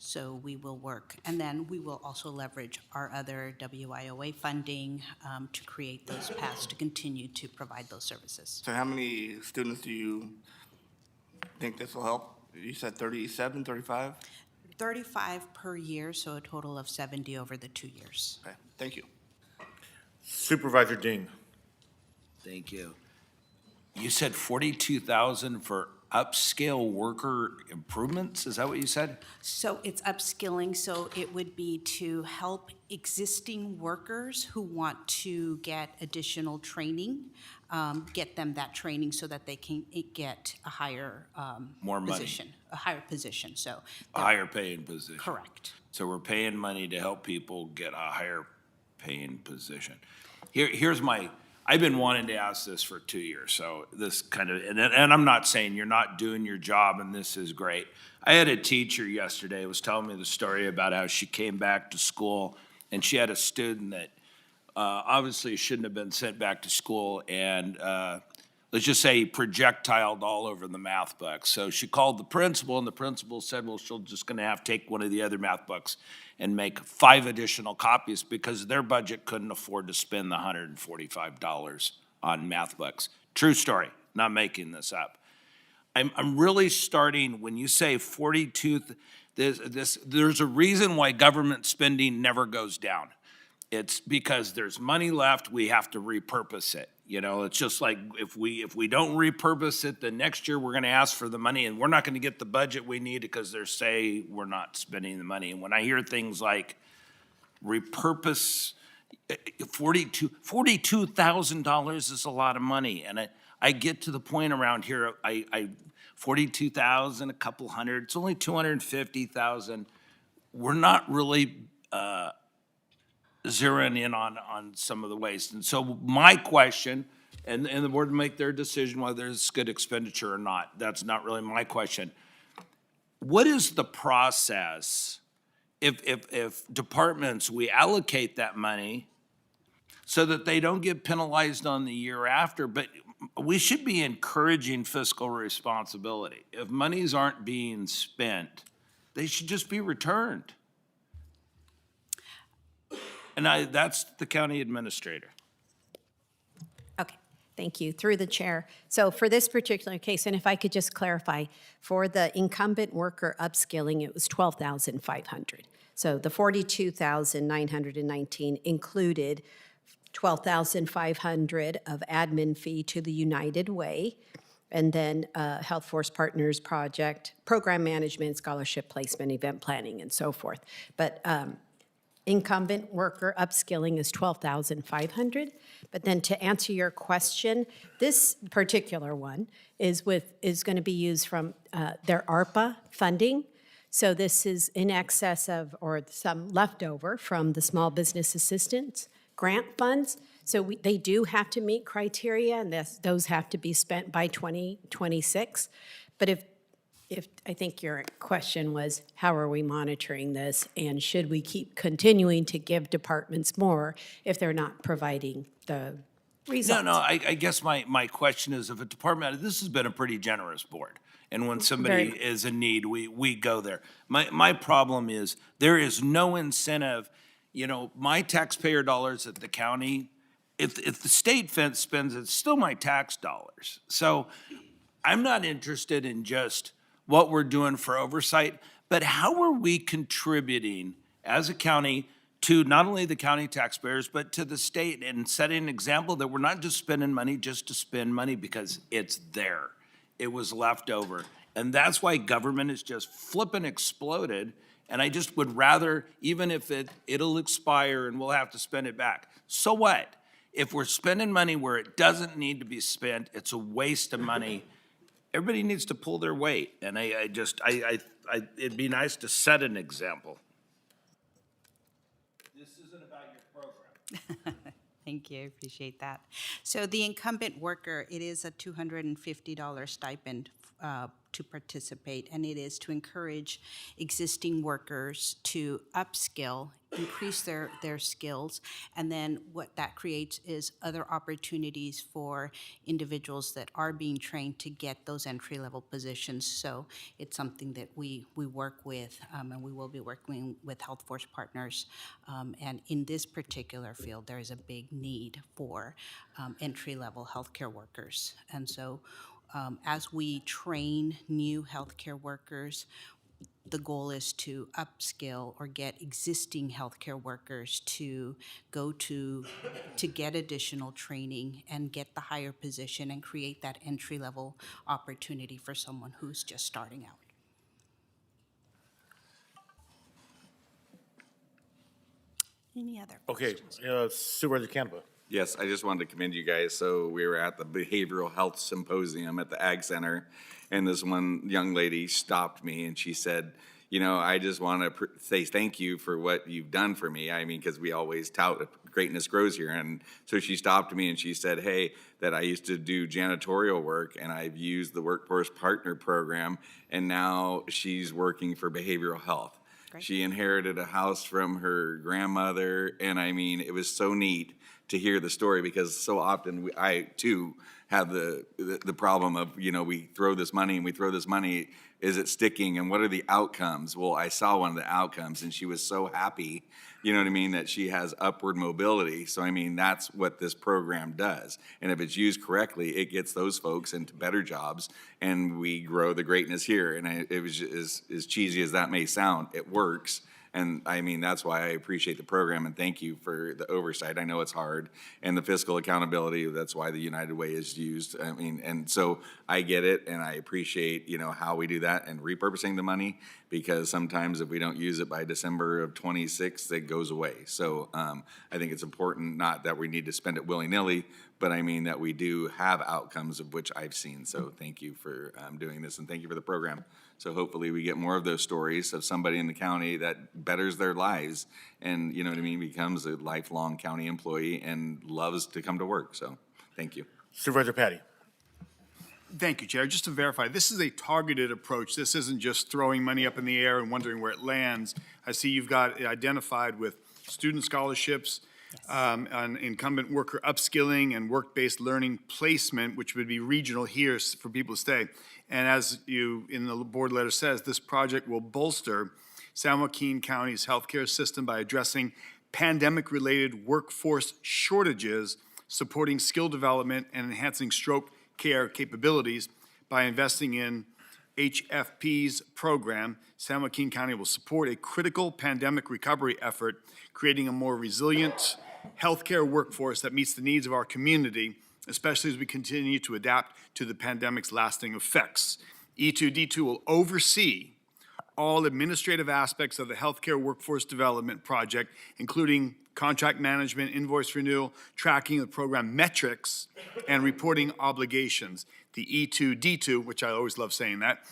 So we will work, and then we will also leverage our other WIOA funding to create those paths to continue to provide those services.
So how many students do you think this will help? You said 37, 35?
35 per year, so a total of 70 over the 2 years.
Okay, thank you.
Supervisor Ding.
Thank you. You said 42,000 for upscale worker improvements? Is that what you said?
So it's upskilling, so it would be to help existing workers who want to get additional training, get them that training so that they can get a higher
More money.
position, a higher position, so.
A higher paying position.
Correct.
So we're paying money to help people get a higher paying position. Here's my, I've been wanting to ask this for 2 years, so this kind of, and I'm not saying you're not doing your job and this is great. I had a teacher yesterday was telling me the story about how she came back to school and she had a student that obviously shouldn't have been sent back to school, and let's just say he projectiled all over the math books. So she called the principal, and the principal said, well, she's just gonna have to take one of the other math books and make 5 additional copies because their budget couldn't afford to spend the $145 on math books. True story, not making this up. I'm really starting, when you say 42, there's a reason why government spending never goes down. It's because there's money left, we have to repurpose it. It's just like if we don't repurpose it, then next year we're gonna ask for the money and we're not gonna get the budget we need because they're say we're not spending the money. And when I hear things like repurpose, $42,000 is a lot of money. And I get to the point around here, 42,000, a couple hundred, it's only 250,000. We're not really zeroing in on some of the waste. And so my question, and the board will make their decision whether it's good expenditure or not. That's not really my question. What is the process if departments, we allocate that money so that they don't get penalized on the year after, but we should be encouraging fiscal responsibility. If monies aren't being spent, they should just be returned. And that's the county administrator.
Okay, thank you. Through the chair. So for this particular case, and if I could just clarify, for the incumbent worker upskilling, it was $12,500. So the $42,919 included $12,500 of admin fee to the United Way, and then Health Force Partners project, program management, scholarship placement, event planning, and so forth. But incumbent worker upskilling is $12,500. But then to answer your question, this particular one is going to be used from their ARPA funding. So this is in excess of, or some leftover from the small business assistance grant funds. So they do have to meet criteria, and those have to be spent by 2026. But if I think your question was, how are we monitoring this, and should we keep continuing to give departments more if they're not providing the results?
No, I guess my question is, if a department, this has been a pretty generous board, and when somebody is in need, we go there. My problem is, there is no incentive. you know, my taxpayer dollars at the county, if the state spends, it's still my tax dollars. So I'm not interested in just what we're doing for oversight, but how are we contributing as a county to not only the county taxpayers, but to the state, and setting an example that we're not just spending money just to spend money because it's there. It was left over. And that's why government is just flipping exploded. And I just would rather, even if it'll expire and we'll have to spend it back, so what? If we're spending money where it doesn't need to be spent, it's a waste of money. Everybody needs to pull their weight. And it'd be nice to set an example. This isn't about your program.
Thank you, I appreciate that. So the incumbent worker, it is a $250 stipend to participate, and it is to encourage existing workers to upskill, increase their skills, and then what that creates is other opportunities for individuals that are being trained to get those entry-level positions. So it's something that we work with, and we will be working with Health Force Partners. And in this particular field, there is a big need for entry-level healthcare workers. And so as we train new healthcare workers, the goal is to upskill or get existing healthcare workers to go to get additional training and get the higher position and create that entry-level opportunity for someone who's just starting out. Any other
Okay,
questions?
Supervisor Canapa.
Yes, I just wanted to commend you guys. So we were at the Behavioral Health Symposium at the Ag Center, and this one young lady stopped me and she said, you know, I just want to say thank you for what you've done for me. I mean, because we always tout greatness grows here. And so she stopped me and she said, hey, that I used to do janitorial work and I've used the Workforce Partner Program, and now she's working for behavioral health.
Great.
She inherited a house from her grandmother, and I mean, it was so neat to hear the story, because so often I too have the problem of, you know, we throw this money and we throw this money, is it sticking, and what are the outcomes? Well, I saw one of the outcomes and she was so happy, you know what I mean, that she has upward mobility. So I mean, that's what this program does. And if it's used correctly, it gets those folks into better jobs and we grow the greatness here. And it was just, as cheesy as that may sound, it works. And I mean, that's why I appreciate the program, and thank you for the oversight. I know it's hard, and the fiscal accountability, that's why the United Way is used. I mean, and so I get it, and I appreciate, you know, how we do that and repurposing the money, because sometimes if we don't use it by December of 26, it goes away. So I think it's important, not that we need to spend it willy-nilly, but I mean that we do have outcomes of which I've seen. So thank you for doing this, and thank you for the program. So hopefully we get more of those stories of somebody in the county that betters their lives and, you know what I mean, becomes a lifelong county employee and loves to come to work. So thank you.
Supervisor Patty.
Thank you, Chair. Just to verify, this is a targeted approach. This isn't just throwing money up in the air and wondering where it lands. I see you've got it identified with student scholarships, on incumbent worker upskilling and work-based learning placement, which would be regional here for people to stay. And as you, in the board letter says, this project will bolster San Joaquin County's healthcare system by addressing pandemic-related workforce shortages, supporting skill development, and enhancing stroke care capabilities. By investing in HFP's program, San Joaquin County will support a critical pandemic recovery effort, creating a more resilient healthcare workforce that meets the needs of our community, especially as we continue to adapt to the pandemic's lasting effects. E2D2 will oversee all administrative aspects of the healthcare workforce development project, including contract management, invoice renewal, tracking of program metrics, and reporting obligations. The E2D2, which I always love saying that,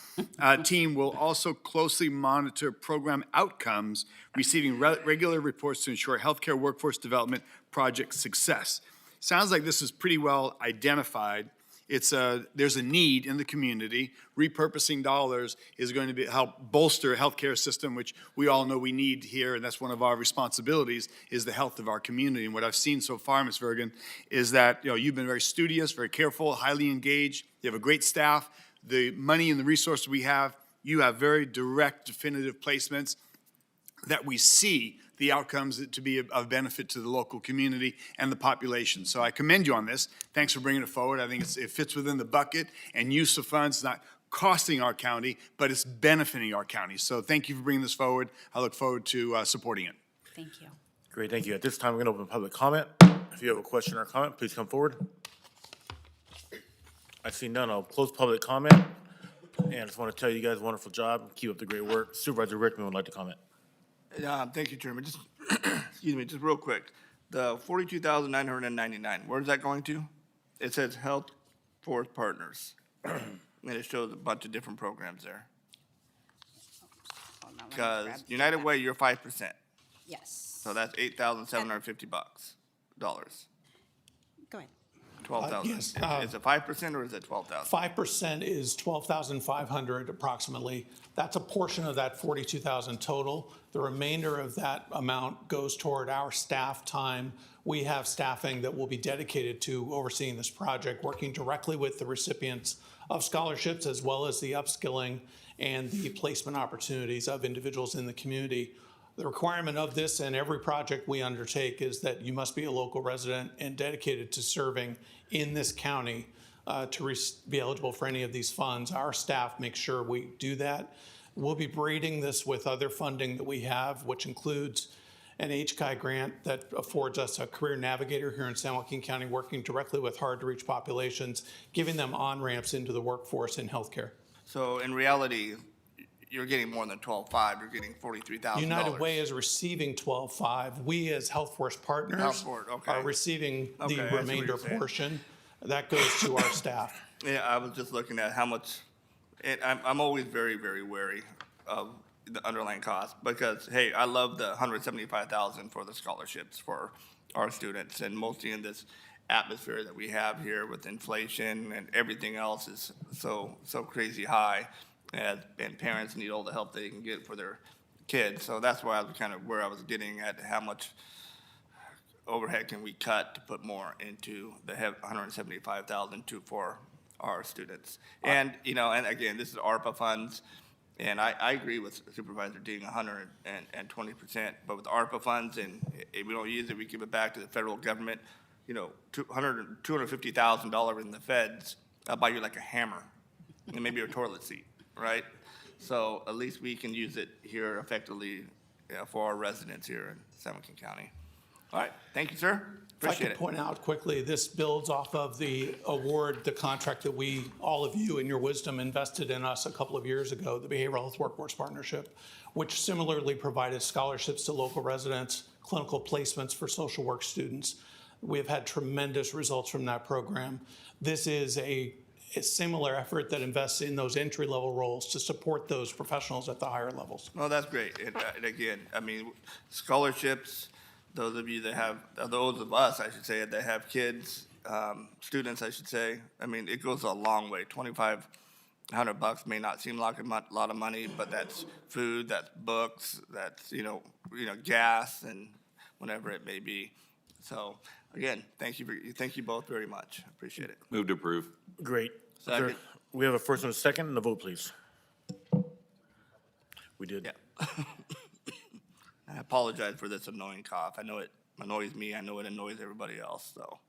team will also closely monitor program outcomes, receiving regular reports to ensure healthcare workforce development project success. Sounds like this is pretty well identified. There's a need in the community. Repurposing dollars is going to help bolster a healthcare system, which we all know we need here, and that's one of our responsibilities, is the health of our community. And what I've seen so far, Ms. Vergen, is that you've been very studious, very careful, highly engaged. You have a great staff. The money and the resources we have, you have very direct, definitive placements that we see the outcomes to be of benefit to the local community and the population. So I commend you on this. Thanks for bringing it forward. I think it fits within the bucket and use of funds, not costing our county, but it's benefiting our county. So thank you for bringing this forward. I look forward to supporting it.
Thank you.
Great, thank you. At this time, we're going to open public comment. If you have a question or comment, please come forward. I see none. I'll close public comment. And I just want to tell you guys, wonderful job. Keep up the great work. Supervisor Rickman would like to comment.
Thank you, Chairman. Just, excuse me, just real quick. The 42,999, where's that going to? It says Health Force Partners. And it shows a bunch of different programs there.
Hold on, let me
Because
grab
United
that.
Way, you're 5%.
Yes.
So that's $8,750 dollars.
Go ahead.
12,000.
Yes,
Is it 5% or is it 12,000?
5% is 12,500 approximately. That's a portion of that 42,000 total. The remainder of that amount goes toward our staff time. We have staffing that will be dedicated to overseeing this project, working directly with the recipients of scholarships, as well as the upskilling and the placement opportunities of individuals in the community. The requirement of this and every project we undertake is that you must be a local resident and dedicated to serving in this county to be eligible for any of these funds. Our staff makes sure we do that. We'll be braiding this with other funding that we have, which includes an HCI grant that affords us a career navigator here in San Joaquin County, working directly with hard-to-reach populations, giving them on-ramps into the workforce in healthcare.
So in reality, you're getting more than 12,500. You're getting $43,000.
United Way is receiving 12,500. We, as Health Force Partners,
Health Force, okay.
are receiving
Okay,
the
I see what
remainder
you're saying.
portion. That goes to our staff.
Yeah, I was just looking at how much, and I'm always very, very wary of the underlying cost because, hey, I love the $175,000 for the scholarships for our students, and mostly in this atmosphere that we have here with inflation and everything else is so crazy high, and parents need all the help they can get for their kids. So that's why I was kind of where I was getting at how much overhead can we cut to put more into the $175,000 for our students. And, you know, and again, this is ARPA funds, and I agree with Supervisor Dean 120%, but with ARPA funds, and if we don't use it, we give it back to the federal government, you know, $250,000 in the feds, I'll buy you like a hammer and maybe a toilet seat, right? So at least we can use it here effectively for our residents here in San Joaquin County. All right, thank you, sir.
If I
Appreciate
could
it.
point out quickly, this builds off of the award, the contract that we, all of you in your wisdom, invested in us a couple of years ago, the Behavioral Health Workforce Partnership, which similarly provided scholarships to local residents, clinical placements for social work students. We have had tremendous results from that program. This is a similar effort that invests in those entry-level roles to support those professionals at the higher levels.
Well, that's great. And again, I mean, scholarships, those of you that have, those of us, I should say, that have kids, students, I should say, I mean, it goes a long way. $2,500 may not seem like a lot of money, but that's food, that's books, that's, you know, gas and whatever it may be. So again, thank you both very much. Appreciate it.
Move to approve.
Great.
Second.
We have a first and a second, and a vote, please. We did.
Yeah. I apologize for this annoying cough. I know it annoys me. I know it annoys everybody else, so.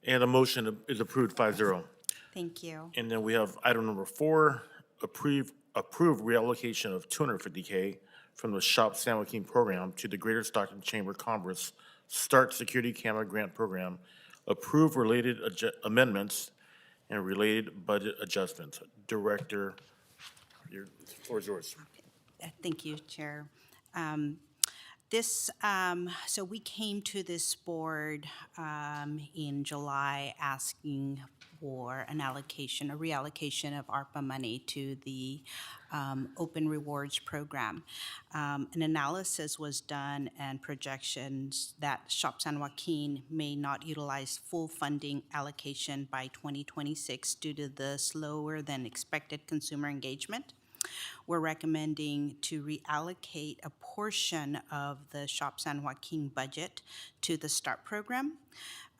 And a motion is approved 5-0.
Thank you.
And then we have item number 4, approve reallocation of $250K from the Shop San Joaquin program to the Greater Stockton Chamber of Commerce Start Security Camera Grant Program. Approve related amendments and related budget adjustments. Director, your floor is yours.
Thank you, Chair. So we came to this board in July asking for an allocation, a reallocation of ARPA money to the Open Rewards Program. An analysis was done and projections that Shop San Joaquin may not utilize full funding allocation by 2026 due to the slower than expected consumer engagement. We're recommending to reallocate a portion of the Shop San Joaquin budget to the START program.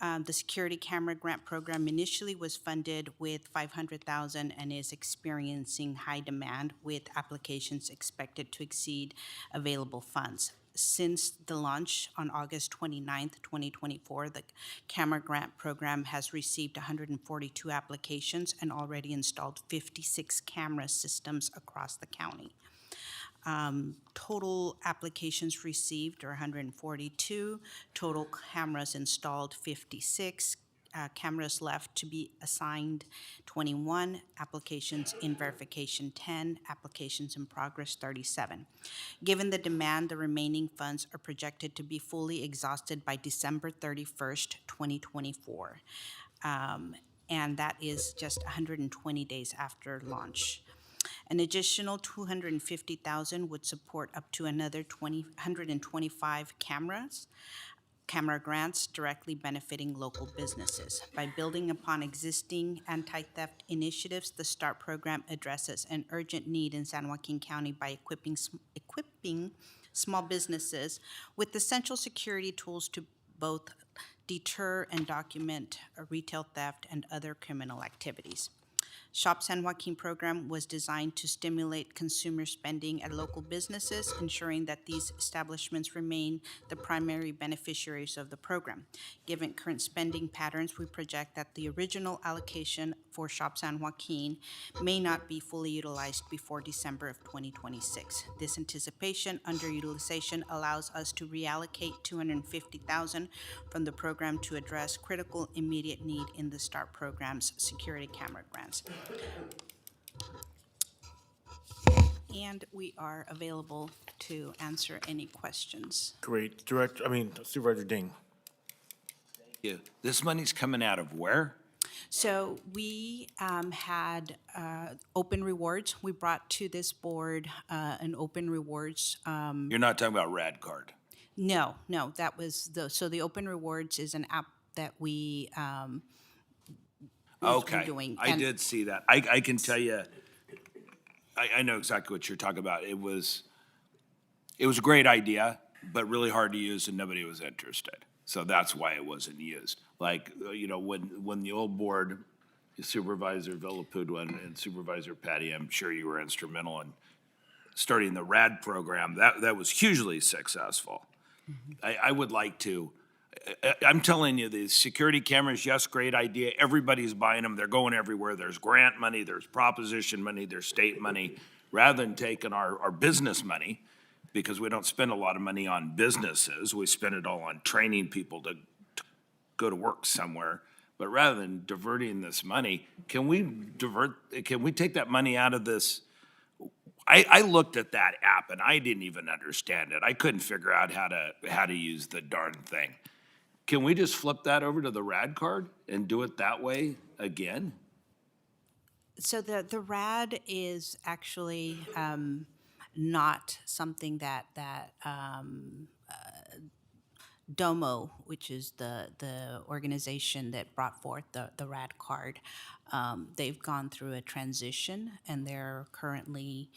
The security camera grant program initially was funded with $500,000 and is experiencing high demand with applications expected to exceed available funds. Since the launch on August 29th, 2024, the camera grant program has received 142 applications and already installed 56 camera systems across the county. Total applications received are 142, total cameras installed 56, cameras left to be assigned 21, applications in verification 10, applications in progress 37. Given the demand, the remaining funds are projected to be fully exhausted by December 31st, 2024. And that is just 120 days after launch. An additional $250,000 would support up to another 125 camera grants directly benefiting local businesses. By building upon existing anti-theft initiatives, the START program addresses an urgent need in San Joaquin County by equipping small businesses with essential security tools to both deter and document retail theft and other criminal activities. Shop San Joaquin program was designed to stimulate consumer spending at local businesses, ensuring that these establishments remain the primary beneficiaries of the program. Given current spending patterns, we project that the original allocation for Shop San Joaquin may not be fully utilized before December of 2026. This anticipation underutilization allows us to reallocate $250,000 from the program to address critical immediate need in the START program's security camera grants. And we are available to answer any questions.
Great. Supervisor Ding.
Yeah. This money's coming out of where?
So we had open rewards. We brought to this board an open rewards.
You're not talking about Rad Card.
No, that was so the open rewards is an app that we
Okay,
doing.
I did see that. I can tell you, I know exactly what you're talking about. It was a great idea, but really hard to use and nobody was interested. So that's why it wasn't used. Like, when the old board, Supervisor Villapudua and Supervisor Patty, I'm sure you were instrumental in starting the RAD program. That was hugely successful. I would like to, I'm telling you, the security cameras, yes, great idea. Everybody's buying them. They're going everywhere. There's grant money, there's proposition money, there's state money. Rather than taking our business money, because we don't spend a lot of money on businesses, we spend it all on training people to go to work somewhere. But rather than diverting this money, can we take that money out of this? I looked at that app and I didn't even understand it. I couldn't figure out how to use the darn thing. Can we just flip that over to the RAD card and do it that way again?
So the RAD is actually not something that DOMO, which is the organization that brought forth the RAD card, they've gone through a transition and they're currently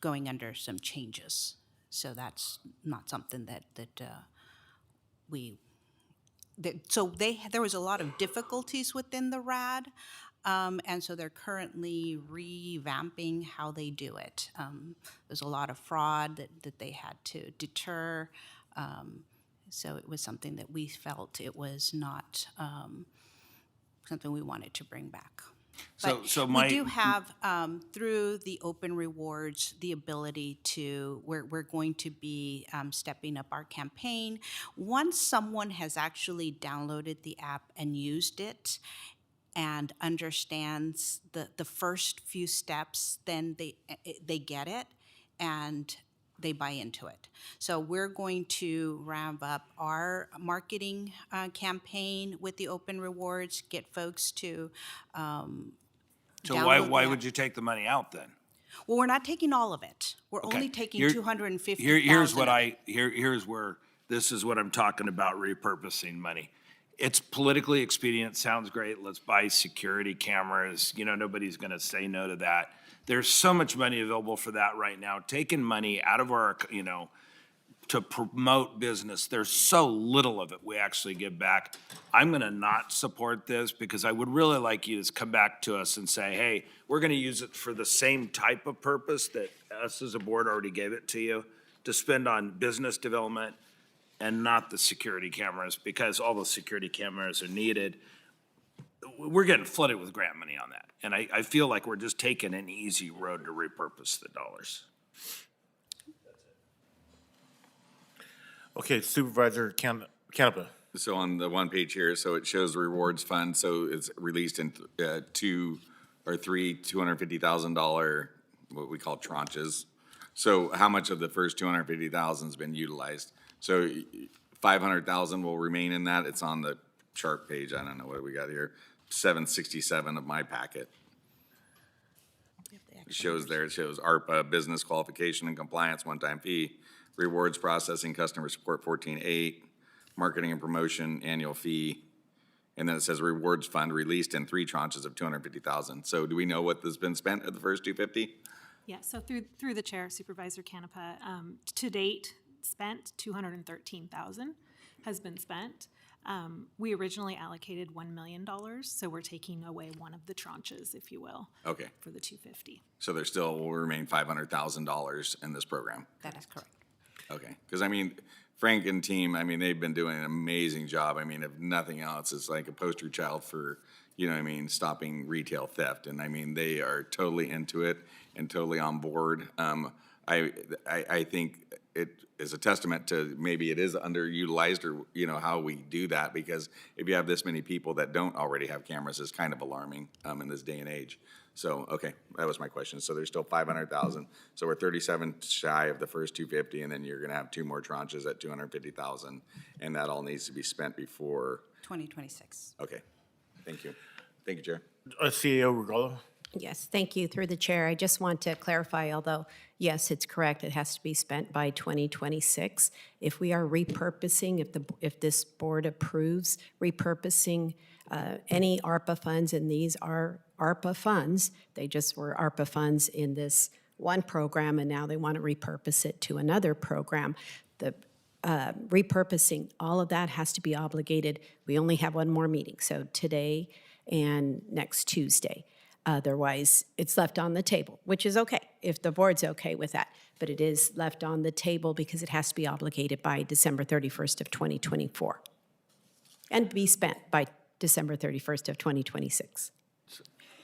going under some changes. So that's not something there was a lot of difficulties within the RAD, and so they're currently revamping how they do it. There's a lot of fraud that they had to deter, so it was something that we felt it was not something we wanted to bring back. We do have, through the open rewards, the ability to, we're going to be stepping up our campaign. Once someone has actually downloaded the app and used it and understands the first few steps, then they get it and they buy into it. So we're going to ramp up our marketing campaign with the open rewards, get folks to
So why would you take the money out then?
Well, we're not taking all of it. We're
Okay.
only taking
Here-
$250,000.
Here's where, this is what I'm talking about, repurposing money. It's politically expedient, sounds great, let's buy security cameras, nobody's gonna say no to that. There's so much money available for that right now. Taking money out of our, to promote business. There's so little of it we actually give back. I'm gonna not support this because I would really like you to come back to us and say, hey, we're gonna use it for the same type of purpose that us as a board already gave it to you, to spend on business development and not the security cameras, because all those security cameras are needed. We're getting flooded with grant money on that. And I feel like we're just taking an easy road to repurpose the dollars.
Okay, Supervisor Canepa.
So on the one page here, so it shows the rewards fund, so it's released in two or three $250,000, what we call tranches. So how much of the first 250,000 has been utilized? So 500,000 will remain in that. It's on the chart page. I don't know what we got here. 767 of my packet. It shows there, it shows ARPA, business qualification and compliance, one-time fee, rewards processing, customer support, 14.8, marketing and promotion, annual fee. And then it says rewards fund released in 3 tranches of 250,000. So do we know what has been spent at the first 250?
Yeah, so through the chair, Supervisor Canepa, to date, spent 213,000 has been spent. We originally allocated $1 million, so we're taking away one of the tranches, if you will.
Okay.
For the 250.
So there still will remain $500,000 in this program?
That is correct.
Okay, because I mean, Frank and team, I mean, they've been doing an amazing job. I mean, if nothing else, it's like a poster child for, you know what I mean, stopping retail theft. And I mean, they are totally into it and totally on board. I think it is a testament to maybe it is underutilized, or, you know, how we do that, because if you have this many people that don't already have cameras, it's kind of alarming in this day and age. So, okay, that was my question. So there's still 500,000. So we're 37 shy of the first 250, and then you're gonna have 2 more tranches at 250,000, and that all needs to be spent before.
2026.
Okay, thank you. Thank you, Chair.
CAO Regallo.
Yes, thank you. Through the chair, I just want to clarify, although, yes, it's correct, it has to be spent by 2026. If we are repurposing, if this board approves repurposing any ARPA funds, and these are ARPA funds, they just were ARPA funds in this one program, and now they want to repurpose it to another program. The repurposing, all of that has to be obligated. We only have one more meeting, so today and next Tuesday. Otherwise, it's left on the table, which is okay, if the board's okay with that. But it is left on the table because it has to be obligated by December 31st of 2024 and be spent by December 31st of 2026.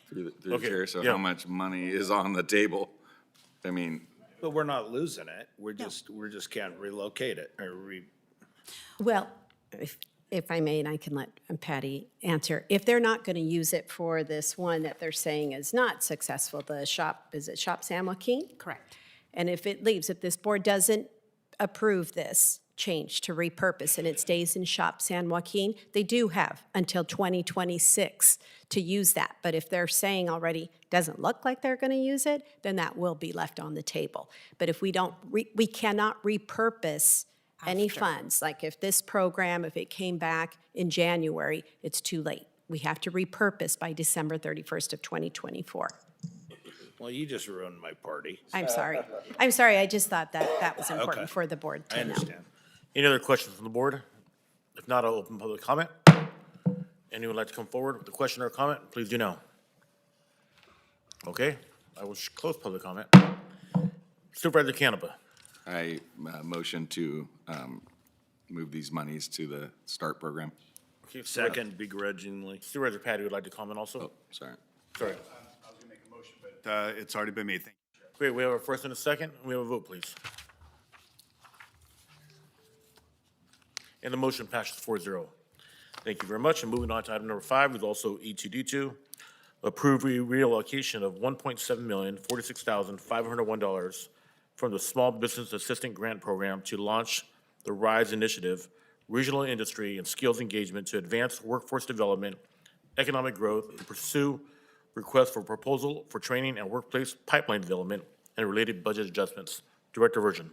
Through the
Okay,
Chair, so
yeah.
how much money is on the table? I mean,
But we're not losing it. We're just can't relocate it or
Well, if I may, and I can let Patty answer, if they're not going to use it for this one that they're saying is not successful, the shop, is it Shop San Joaquin?
Correct.
And if it leaves, if this board doesn't approve this change to repurpose and it stays in Shop San Joaquin, they do have until 2026 to use that. But if they're saying already doesn't look like they're going to use it, then that will be left on the table. But if we don't, we cannot repurpose any funds. Like if this program, if it came back in January, it's too late. We have to repurpose by December 31st of 2024.
Well, you just ruined my party.
I'm sorry. I'm sorry. I just thought that that was
Okay.
important for the board to
I
know.
understand.
Any other questions from the board? If not, I'll open public comment. Anyone would like to come forward with a question or comment, please do now. Okay, I will close public comment. Supervisor Canepa.
I motion to move these monies to the START program.
Okay,
Second begrudgingly.
Supervisor Patty would like to comment also?
Oh, sorry.
Sorry.
I was gonna make a motion, but it's already been made. Thank you.
Great, we have a first and a second. We have a vote, please. And the motion passes 4-0. Thank you very much. And moving on to item number 5 is also E2D2. Approve reallocation of $1.746,501 from the Small Business Assistant Grant Program to launch the RISE Initiative, Regional Industry and Skills Engagement to advance workforce development, economic growth, and pursue requests for proposal for training and workplace pipeline development and related budget adjustments. Director Virgin.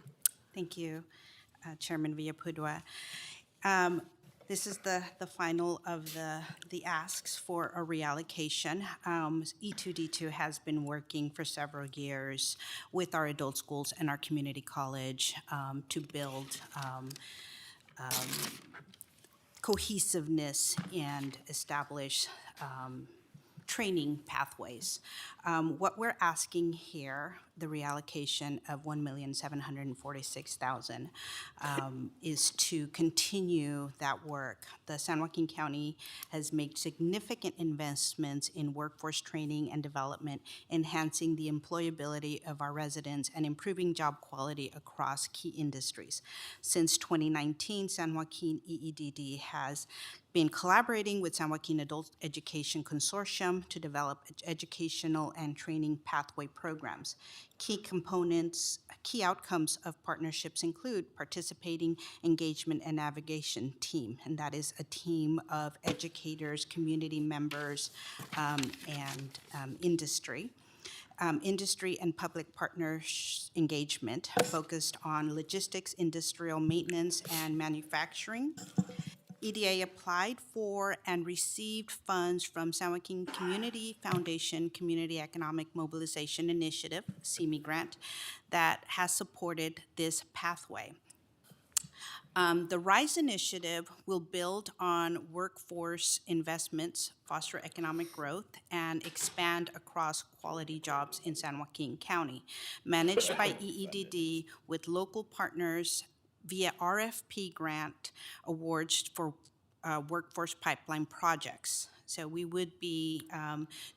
Thank you, Chairman Villapudua. This is the final of the asks for a reallocation. E2D2 has been working for several years with our adult schools and our community college to build cohesiveness and establish training pathways. What we're asking here, the reallocation of $1,746,000, is to continue that work. The San Joaquin County has made significant investments in workforce training and development, enhancing the employability of our residents and improving job quality across key industries. Since 2019, San Joaquin EEDD has been collaborating with San Joaquin Adult Education Consortium to develop educational and training pathway programs. Key components, key outcomes of partnerships include participating engagement and navigation team, and that is a team of educators, community members, and industry. Industry and public partners engagement focused on logistics, industrial maintenance, and manufacturing. EDA applied for and received funds from San Joaquin Community Foundation Community Economic Mobilization Initiative, CME grant, that has supported this pathway. The RISE initiative will build on workforce investments, foster economic growth, and expand across quality jobs in San Joaquin County, managed by EEDD with local partners via RFP grant awards for workforce pipeline projects. So we would be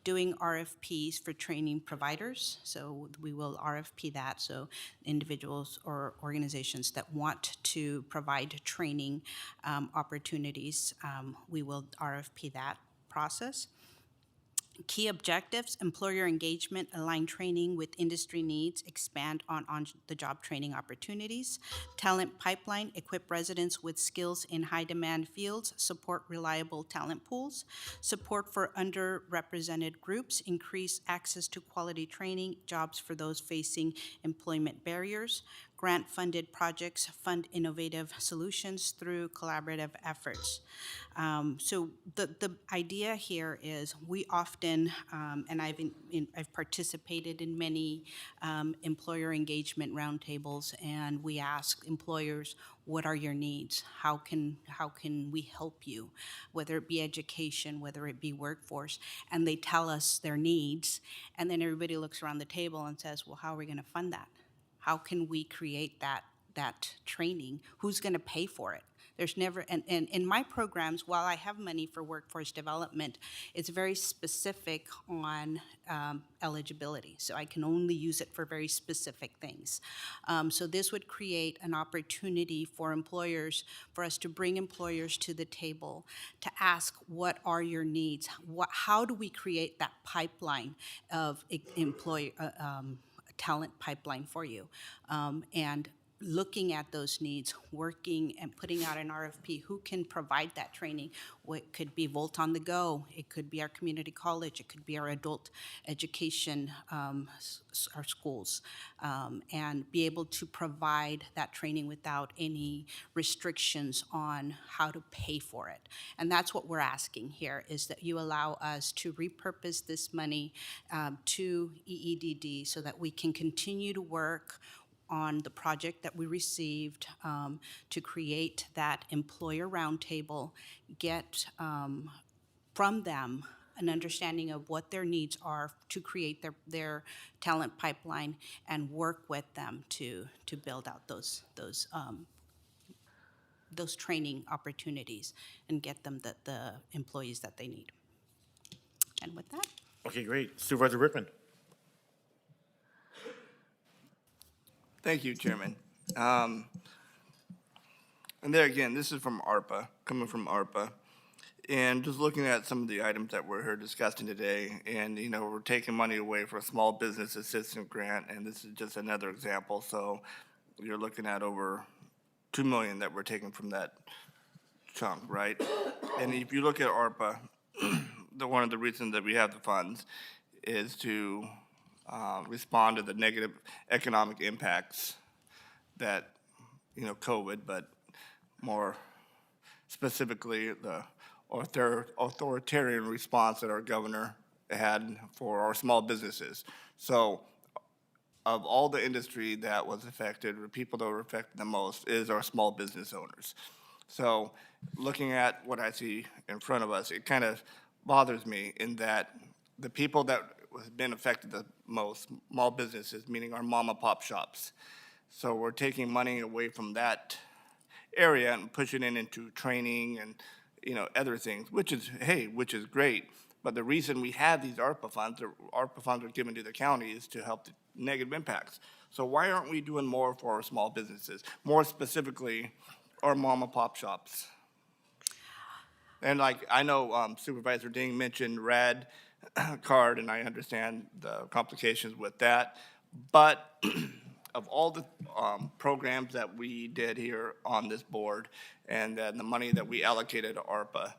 doing RFPs for training providers. So we will RFP that. So individuals or organizations that want to provide training opportunities, we will RFP that process. Key objectives: employer engagement, align training with industry needs, expand on the job training opportunities. Talent pipeline, equip residents with skills in high demand fields, support reliable talent pools. Support for underrepresented groups, increase access to quality training, jobs for those facing employment barriers. Grant-funded projects fund innovative solutions through collaborative efforts. So the idea here is we often, and I've participated in many employer engagement roundtables, and we ask employers, what are your needs? How can we help you? Whether it be education, whether it be workforce, and they tell us their needs, and then everybody looks around the table and says, well, how are we going to fund that? How can we create that training? Who's going to pay for it? There's never, and in my programs, while I have money for workforce development, it's very specific on eligibility. So I can only use it for very specific things. So this would create an opportunity for employers, for us to bring employers to the table to ask, what are your needs? How do we create that pipeline of talent pipeline for you, and looking at those needs, working and putting out an RFP, who can provide that training? It could be Volt on the Go, it could be our community college, it could be our adult education, our schools, and be able to provide that training without any restrictions on how to pay for it. And that's what we're asking here, is that you allow us to repurpose this money to EEDD so that we can continue to work on the project that we received to create that employer roundtable, get from them an understanding of what their needs are to create their talent pipeline, and work with them to build out those training opportunities and get them the employees that they need. And with that.
Okay, great. Supervisor Rickman.
Thank you, Chairman. And there again, this is from ARPA, coming from ARPA. And just looking at some of the items that we're here discussing today, and we're taking money away for a small business assistance grant, and this is just another example. So you're looking at over $2 million that we're taking from that chunk, right? And if you look at ARPA, one of the reasons that we have the funds is to respond to the negative economic impacts that, COVID, but more specifically the authoritarian response that our governor had for our small businesses. So of all the industry that was affected, the people that were affected the most is our small business owners. So looking at what I see in front of us, it kind of bothers me in that the people that have been affected the most, small businesses, meaning our mom and pop shops. So we're taking money away from that area and pushing it into training and, other things, which is great. But the reason we have these ARPA funds are given to the county is to help the negative impacts. So why aren't we doing more for our small businesses? More specifically, our mom and pop shops. And I know Supervisor Ding mentioned RAD card, and I understand the complications with that. But of all the programs that we did here on this board, and then the money that we allocated to ARPA,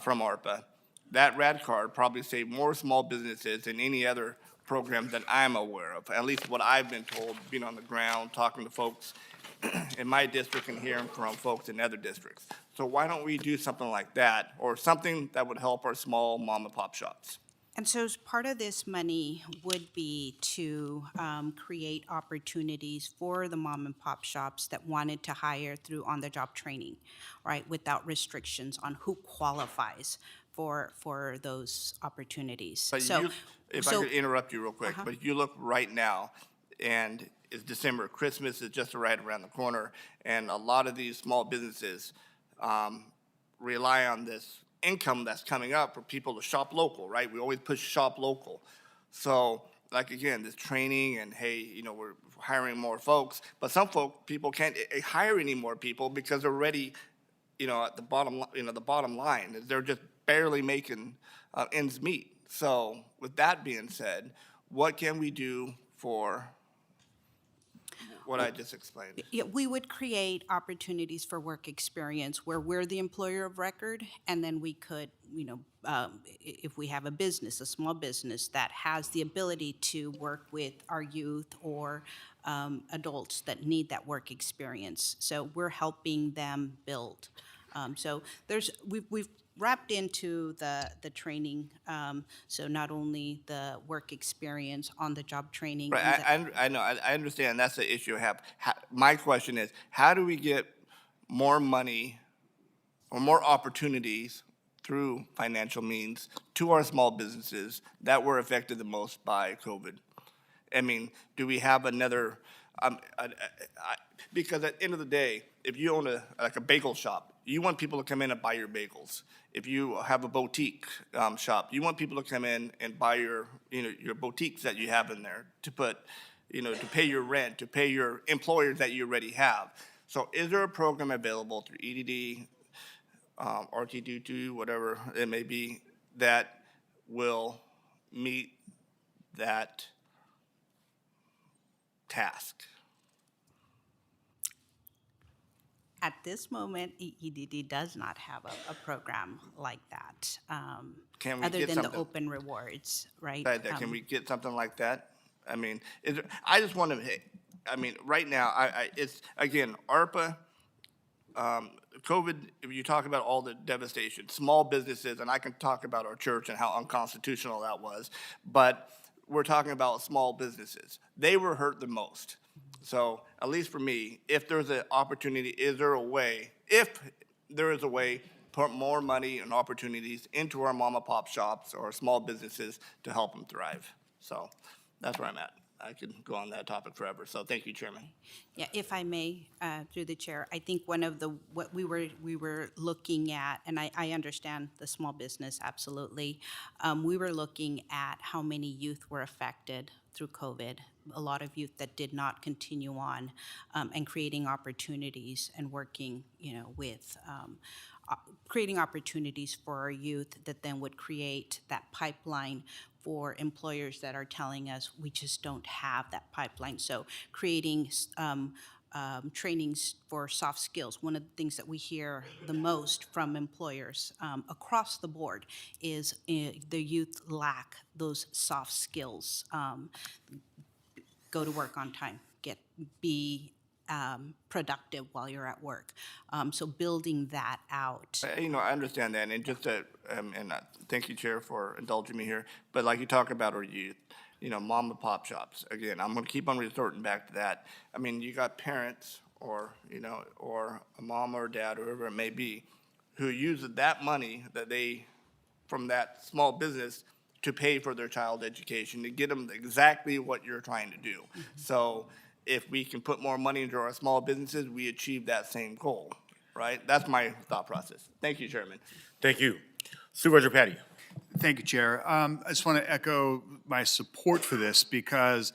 from ARPA, that RAD card probably saved more small businesses than any other program that I'm aware of, at least what I've been told, being on the ground, talking to folks in my district and hearing from folks in other districts. So why don't we do something like that, or something that would help our small mom and pop shops?
And so part of this money would be to create opportunities for the mom and pop shops that wanted to hire through on-the-job training, right, without restrictions on who qualifies for those opportunities.
But if I could interrupt you real quick, but you look right now, and it's December, Christmas is just right around the corner, and a lot of these small businesses rely on this income that's coming up for people to shop local, right? We always push shop local. So, again, this training and, hey, we're hiring more folks, but some people can't hire any more people because they're already, at the bottom line. They're just barely making ends meet. So, with that being said, what can we do for what I just explained?
Yeah, we would create opportunities for work experience where we're the employer of record, and then we could, if we have a small business that has the ability to work with our youth or adults that need that work experience. So we're helping them build. So we've wrapped into the training, so not only the work experience, on-the-job training.
Right, I know, I understand that's the issue I have. My question is, how do we get more money or more opportunities through financial means to our small businesses that were affected the most by COVID? I mean, do we have another, because at the end of the day, if you own a bagel shop, you want people to come in and buy your bagels. If you have a boutique shop, you want people to come in and buy your boutiques that you have in there to put, to pay your rent, to pay your employers that you already have. So is there a program available through EDD, RT22, whatever it may be, that will meet that task?
At this moment, EDD does not have a program like that,
Can we
other
get
than the
something?
open rewards, right?
Can we get something like that? I mean, I just want to, right now, it's, again, ARPA, COVID, if you talk about all the devastation, small businesses, and I can talk about our church and how unconstitutional that was, but we're talking about small businesses. They were hurt the most. So, at least for me, if there's an opportunity, if there is a way, put more money and opportunities into our mom and pop shops or small businesses to help them thrive. So, that's where I'm at. I could go on that topic forever. So, thank you, Chairman.
Yeah, if I may, through the chair, I think one of what we were looking at, and I understand the small business, absolutely. We were looking at how many youth were affected through COVID, a lot of youth that did not continue on, and creating opportunities and working, with creating opportunities for our youth that then would create that pipeline for employers that are telling us we just don't have that pipeline. So creating trainings for soft skills. One of the things that we hear the most from employers across the board is the youth lack those soft skills. Go to work on time, be productive while you're at work. So building that out.
I understand that, and just thank you, Chair, for indulging me here. But like you talk about our youth, mom and pop shops. Again, I'm going to keep on resorting back to that. I mean, you got parents, or or a mom or a dad, or whoever it may be, who use that money that they from that small business to pay for their child education, to get them exactly what you're trying to do. So if we can put more money into our small businesses, we achieve that same goal, right? That's my thought process. Thank you, Chairman.
Thank you. Supervisor Patty.
Thank you, Chair. I just want to echo my support for this because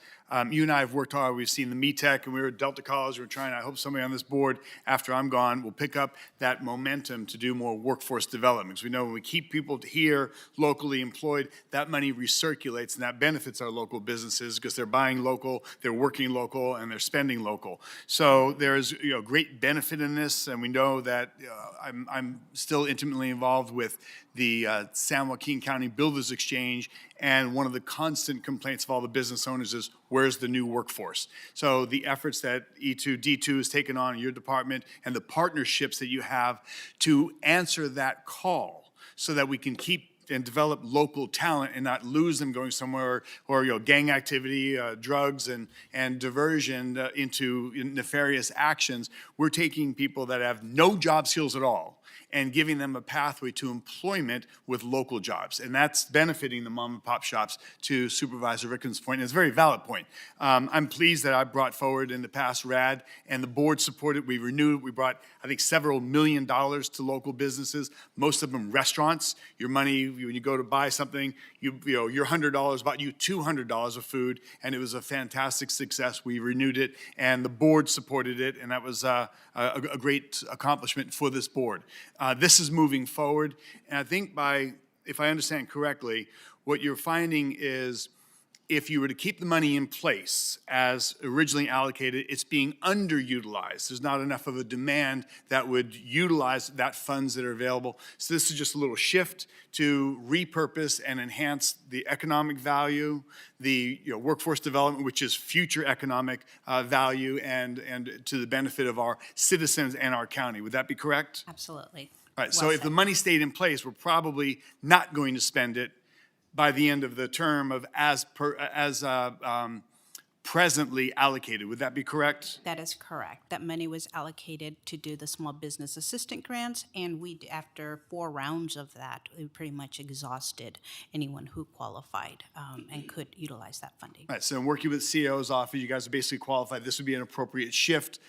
you and I have worked hard. We've seen the METEC, and we were at Delta College. We're trying, I hope somebody on this board, after I'm gone, will pick up that momentum to do more workforce development. Because we know when we keep people here locally employed, that money recirculates, and that benefits our local businesses because they're buying local, they're working local, and they're spending local. So there's great benefit in this, and we know that I'm still intimately involved with the San Joaquin County Builders Exchange, and one of the constant complaints of all the business owners is, where's the new workforce? So the efforts that E2D2 has taken on in your department and the partnerships that you have to answer that call so that we can keep and develop local talent and not lose them going somewhere or gang activity, drugs and diversion into nefarious actions. We're taking people that have no job skills at all and giving them a pathway to employment with local jobs. And that's benefiting the mom and pop shops, to Supervisor Rickman's point. And it's a very valid point. I'm pleased that I brought forward in the past RAD, and the board supported. We renewed. We brought, I think, several $1 million to local businesses, most of them restaurants. Your money, when you go to buy something, your $100 bought you $200 of food, and it was a fantastic success. We renewed it, and the board supported it, and that was a great accomplishment for this board. This is moving forward, and I think if I understand correctly, what you're finding is if you were to keep the money in place as originally allocated, it's being underutilized. There's not enough of a demand that would utilize that funds that are available. So this is just a little shift to repurpose and enhance the economic value, the workforce development, which is future economic value, and to the benefit of our citizens and our county. Would that be correct?
Absolutely.
All right, so if the money stayed in place, we're probably not going to spend it by the end of the term of as presently allocated. Would that be correct?
That is correct. That money was allocated to do the small business assistant grants, and after 4 rounds of that, we pretty much exhausted anyone who qualified and could utilize that funding.
All right, so in working with CEO's office, you guys are basically qualified. This would be an appropriate shift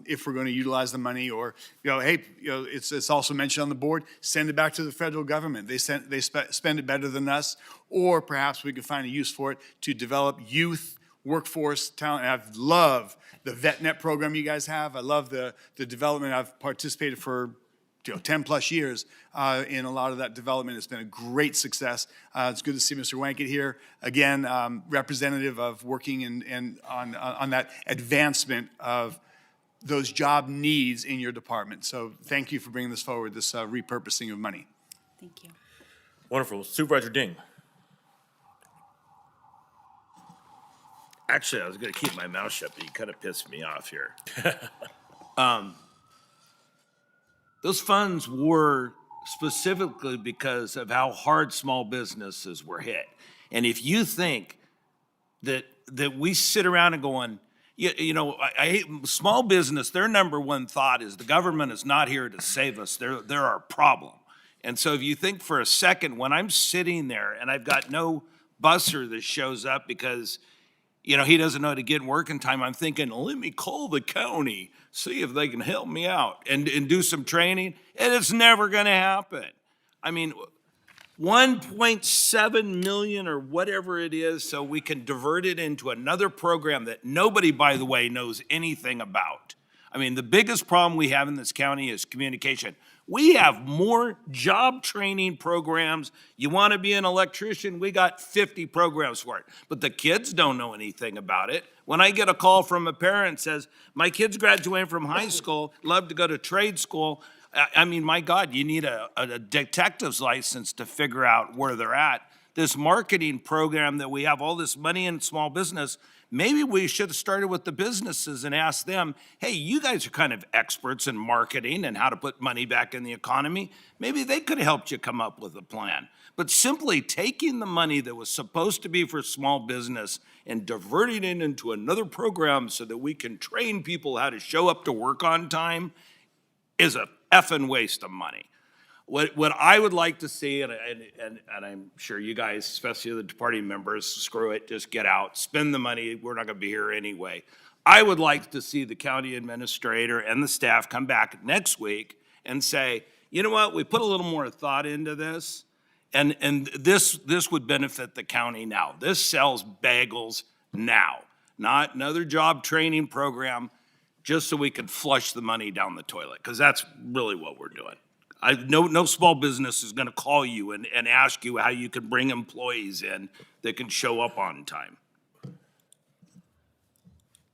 if we're going to utilize the money, or hey, it's also mentioned on the board. Send it back to the federal government. They spend it better than us, or perhaps we could find a use for it to develop youth workforce talent. And I love the VetNet program you guys have. I love the development. I've participated for 10 plus years in a lot of that development. It's been a great success. It's good to see Mr. Wankett here again, representative of working on that advancement of those job needs in your department. So thank you for bringing this forward, this repurposing of money.
Thank you.
Wonderful. Supervisor Ding.
Actually, I was going to keep my mouth shut, but you kind of pissed me off here. Those funds were specifically because of how hard small businesses were hit. And if you think that we sit around and going, I hate small business, their number one thought is the government is not here to save us. They're our problem. And so if you think for a second, when I'm sitting there and I've got no busser that shows up because he doesn't know how to get in work in time, I'm thinking, let me call the county, see if they can help me out and do some training. And it's never going to happen. I mean, 1.7 million or whatever it is, so we can divert it into another program that nobody, by the way, knows anything about. I mean, the biggest problem we have in this county is communication. We have more job training programs. You want to be an electrician? We got 50 programs for it. But the kids don't know anything about it. When I get a call from a parent that says, my kid's graduating from high school, love to go to trade school. I mean, my God, you need a detective's license to figure out where they're at. This marketing program that we have all this money in small business maybe we should have started with the businesses and asked them, hey, you guys are kind of experts in marketing and how to put money back in the economy. Maybe they could have helped you come up with a plan. But simply taking the money that was supposed to be for small business and diverting it into another program so that we can train people how to show up to work on time is a effing waste of money. What I would like to see, and I'm sure you guys, especially the departing members, screw it, just get out, spend the money, we're not gonna be here anyway. I would like to see the county administrator and the staff come back next week and say, you know what, we put a little more thought into this, and this would benefit the county now. This sells bagels now, not another job training program, just so we could flush the money down the toilet, because that's really what we're doing. No small business is gonna call you and ask you how you can bring employees in that can show up on time.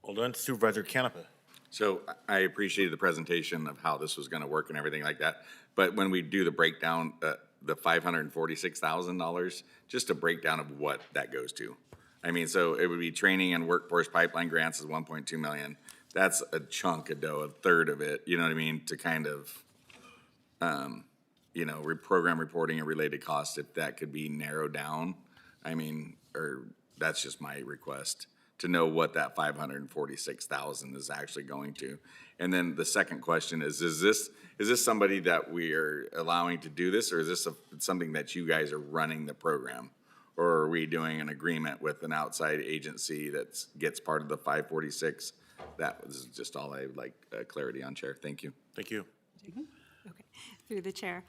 Well done, Supervisor Canepa.
So I appreciated the presentation of how this was gonna work and everything like that. But when we do the breakdown, the $546,000, just a breakdown of what that goes to. I mean, so it would be training and workforce pipeline grants is 1.2 million. That's a chunk of dough, a third of it, you know what I mean, to kind of, program reporting and related costs, if that could be narrowed down. I mean, or that's just my request, to know what that 546,000 is actually going to. And then the second question is this somebody that we are allowing to do this, or is this something that you guys are running the program? Or are we doing an agreement with an outside agency that gets part of the 546? That was just all I would like clarity on, Chair. Thank you.
Thank you.
Okay, through the chair.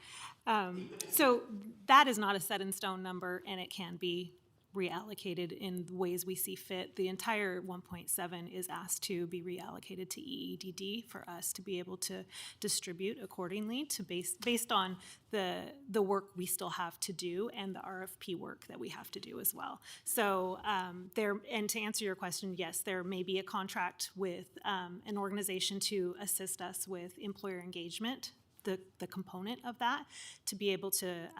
So that is not a set in stone number, and it can be reallocated in the ways we see fit. The entire 1.7 is asked to be reallocated to EEDD for us to be able to distribute accordingly to based on the work we still have to do and the RFP work that we have to do as well. So and to answer your question, yes, there may be a contract with an organization to assist us with employer engagement, the component of that, to be able to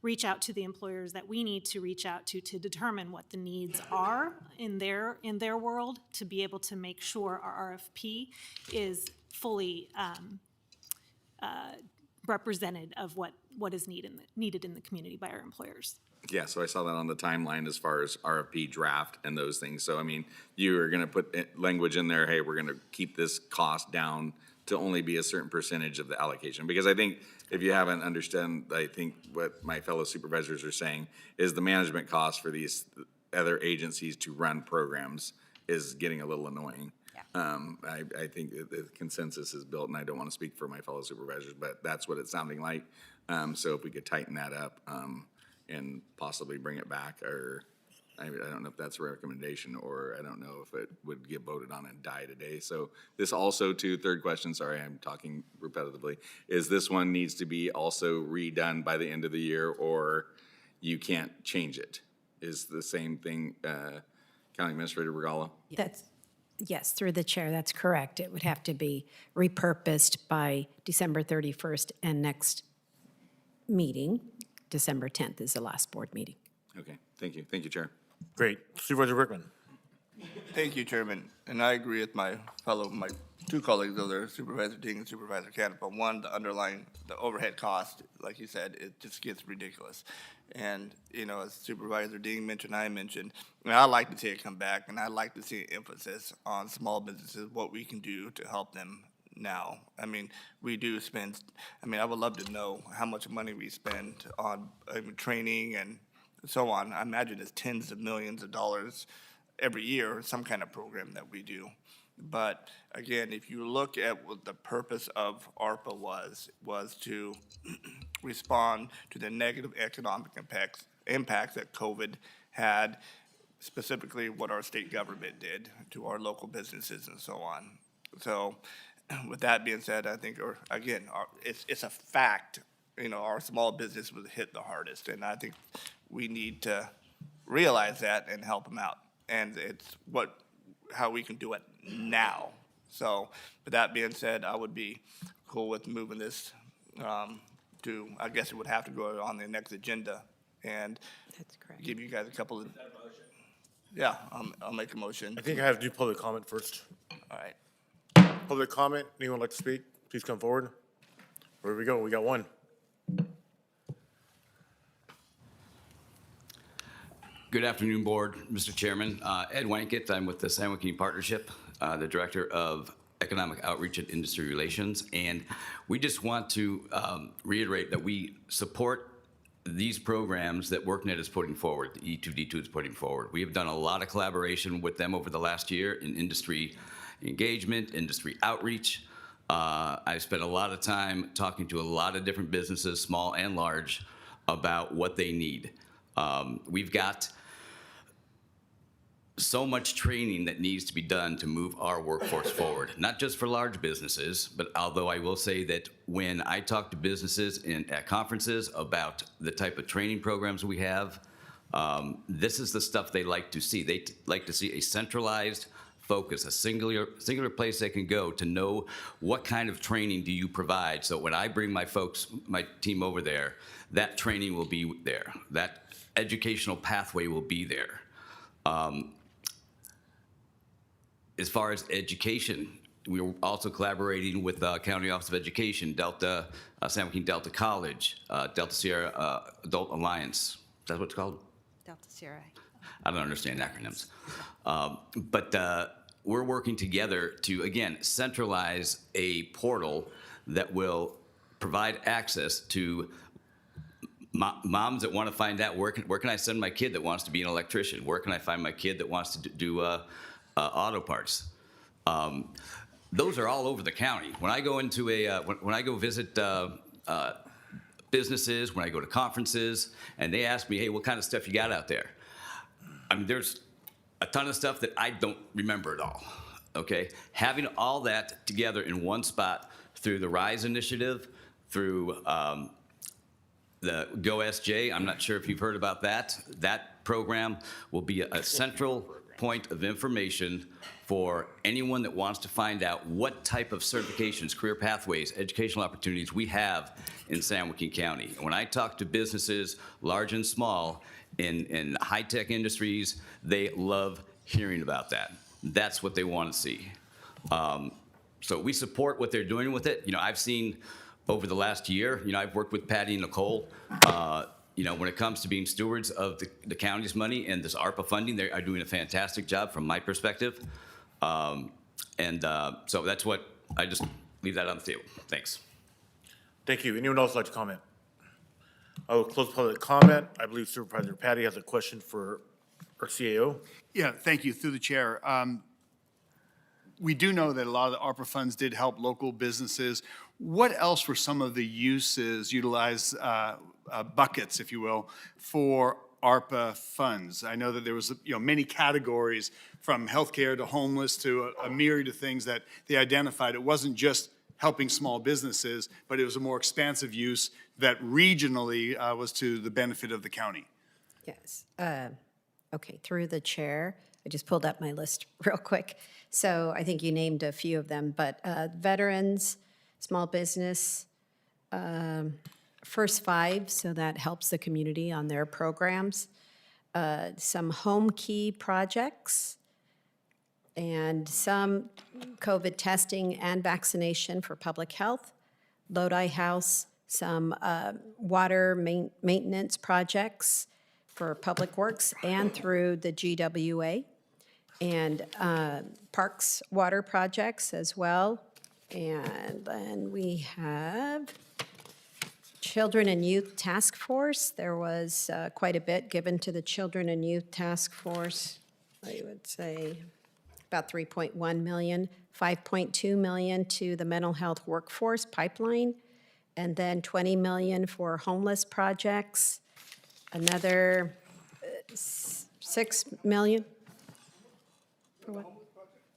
reach out to the employers that we need to reach out to determine what the needs are in their world, to be able to make sure our RFP is fully represented of what is needed in the community by our employers.
Yeah, so I saw that on the timeline as far as RFP draft and those things. So, I mean, you are gonna put language in there, hey, we're gonna keep this cost down to only be a certain percentage of the allocation. Because I think if you haven't understood, I think what my fellow supervisors are saying is the management cost for these other agencies to run programs is getting a little annoying. Yeah. I think the consensus is built, and I don't want to speak for my fellow supervisors, but that's what it's sounding like. So if we could tighten that up and possibly bring it back, or I don't know if that's a recommendation, or I don't know if it would get voted on and die today. So this also, too, third question, sorry, I'm talking repetitively, is this one needs to be also redone by the end of the year, or you can't change it? Is the same thing, County Administrator Regala?
Yes, through the chair, that's correct. It would have to be repurposed by December 31st, and next meeting, December 10th, is the last board meeting.
Okay, thank you. Thank you, Chair.
Great. Supervisor Rickman.
Thank you, Chairman. And I agree with my two colleagues over there, Supervisor Ding and Supervisor Canepa. One, the overhead cost, like you said, it just gets ridiculous. And, as Supervisor Ding mentioned, I mentioned, I'd like to see it come back, and I'd like to see an emphasis on small businesses, what we can do to help them now. I mean, we do spend, I would love to know how much money we spend on training and so on. I imagine it's tens of millions of dollars every year, some kind of program that we do. But again, if you look at what the purpose of ARPA was to respond to the negative economic impacts that COVID had, specifically what our state government did to our local businesses and so on. So with that being said, I think, it's a fact, our small business was hit the hardest, and I think we need to realize that and help them out. And it's how we can do it now. So, with that being said, I would be cool with moving this to, I guess it would have to go on the next agenda, and
That's correct.
give you guys a couple of. Yeah, I'll make a motion.
I think I have to do public comment first.
All right.
Public comment, anyone like to speak? Please come forward. Where we go? We got one.
Good afternoon, Board, Mr. Chairman. Ed Wankett, I'm with the San Joaquin Partnership, the Director of Economic Outreach and Industry Relations, and we just want to reiterate that we support these programs that WorkNet is putting forward, the E2D2 is putting forward. We have done a lot of collaboration with them over the last year in industry engagement, industry outreach. I've spent a lot of time talking to a lot of different businesses, small and large, about what they need. We've got so much training that needs to be done to move our workforce forward, not just for large businesses, but although I will say that when I talk to businesses at conferences about the type of training programs we have, this is the stuff they like to see. They like to see a centralized focus, a singular place they can go to know what kind of training do you provide. So when I bring my team over there, that training will be there. That educational pathway will be there. As far as education, we were also collaborating with County Office of Education, San Joaquin Delta College, Delta Sierra Adult Alliance. Is that what it's called?
Delta Sierra.
I don't understand acronyms. But we're working together to, again, centralize a portal that will provide access to moms that want to find out where can I send my kid that wants to be an electrician? Where can I find my kid that wants to do auto parts? Those are all over the county. When I go into when I go visit businesses, when I go to conferences, and they ask me, hey, what kind of stuff you got out there? I mean, there's a ton of stuff that I don't remember at all, okay? Having all that together in one spot through the RISE initiative, through the GoSJ, I'm not sure if you've heard about that. That program will be a central point of information for anyone that wants to find out what type of certifications, career pathways, educational opportunities we have in San Joaquin County. And when I talk to businesses, large and small, in high-tech industries, they love hearing about that. That's what they want to see. So we support what they're doing with it. You know, I've seen over the last year, you know, I've worked with Patty and Nicole, you know, when it comes to being stewards of the county's money and this ARPA funding, they are doing a fantastic job from my perspective. So that's what, I just leave that on the table. Thanks.
Thank you. Anyone else like to comment? I will close public comment. I believe Supervisor Patty has a question for our CAO.
Yeah, thank you. Through the chair. We do know that a lot of the ARPA funds did help local businesses. What else were some of the utilized buckets, if you will, for ARPA funds? I know that there was, you know, many categories from healthcare to homeless to a myriad of things that they identified. It wasn't just helping small businesses, but it was a more expansive use that regionally was to the benefit of the county.
Yes. Okay, through the chair, I just pulled up my list real quick. So I think you named a few of them, but veterans, small business, First Five, so that helps the community on their programs, some home key projects, and some COVID testing and vaccination for public health, Lodi House, some water maintenance projects for public works and through the GWA, and parks water projects as well. And then we have Children and Youth Task Force. There was quite a bit given to the Children and Youth Task Force. I would say about 3.1 million, 5.2 million to the mental health workforce pipeline, and then 20 million for homeless projects, another 6 million. For what?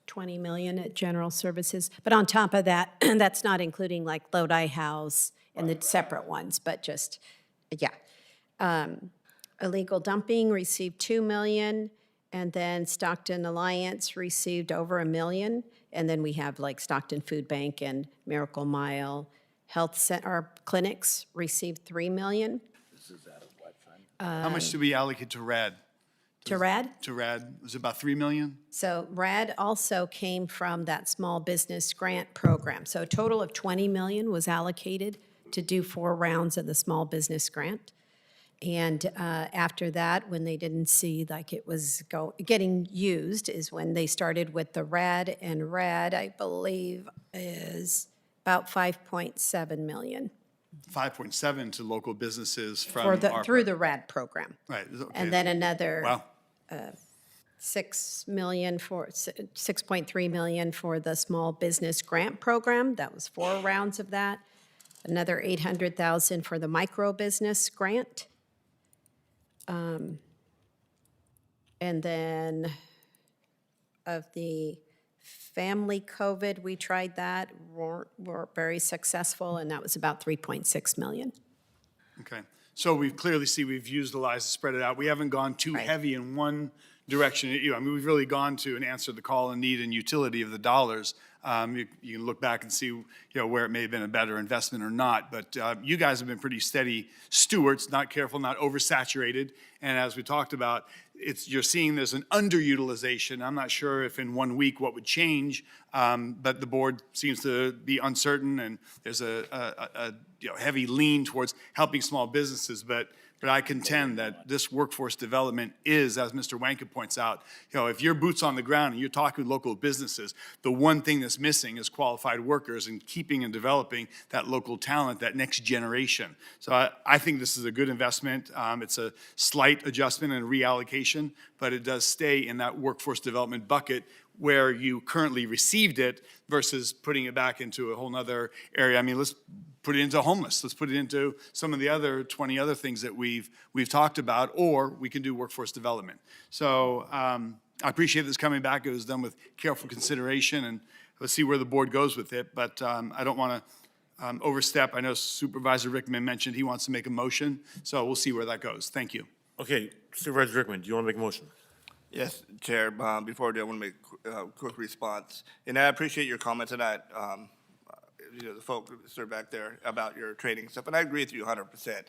20 million at general services. But on top of that, that's not including like Lodi House and the separate ones, but just, yeah. Illegal dumping received 2 million, and then Stockton Alliance received over 1 million. And then we have like Stockton Food Bank and Miracle Mile Health Center, our clinics received 3 million.
How much do we allocate to RAD?
To RAD?
To RAD, was it about 3 million?
So RAD also came from that small business grant program. So a total of 20 million was allocated to do 4 rounds of the small business grant. And after that, when they didn't see like it was getting used, is when they started with the RAD, and RAD, I believe, is about 5.7 million
5.7 to local businesses from
for the,
ARPA.
through the RAD program.
Right. Okay.
And then another
Wow.
6 million for, 6.3 million for the small business grant program. That was 4 rounds of that. Another 800,000 for the micro business grant. And then of the family COVID, we tried that, were very successful, and that was about 3.6 million.
Okay. So we clearly see we've utilized, spread it out. We haven't gone too
Right.
heavy in one direction. I mean, we've really gone to and answered the call and need and utility of the dollars. You can look back and see, where it may have been a better investment or not. But you guys have been pretty steady stewards, not careful, not oversaturated. And as we talked about, you're seeing there's an underutilization. I'm not sure if in 1 week what would change, but the board seems to be uncertain, and there's a heavy lean towards helping small businesses. But I contend that this workforce development is, as Mr. Wanka points out, if you're boots on the ground and you're talking with local businesses, the one thing that's missing is qualified workers and keeping and developing that local talent, that next generation. So I think this is a good investment. It's a slight adjustment and reallocation, but it does stay in that workforce development bucket where you currently received it versus putting it back into a whole nother area. I mean, let's put it into homeless. Let's put it into some of the other 20 other things that we've talked about, or we can do workforce development. So I appreciate this coming back. It was done with careful consideration, and let's see where the board goes with it. But I don't want to overstep. I know Supervisor Rickman mentioned he wants to make a motion, so we'll see where that goes. Thank you.
Okay, Supervisor Rickman, do you want to make a motion?
Yes, Chair. Before I do, I want to make a quick response. And I appreciate your comments tonight, the folks that are back there about your training stuff. And I agree with you 100%.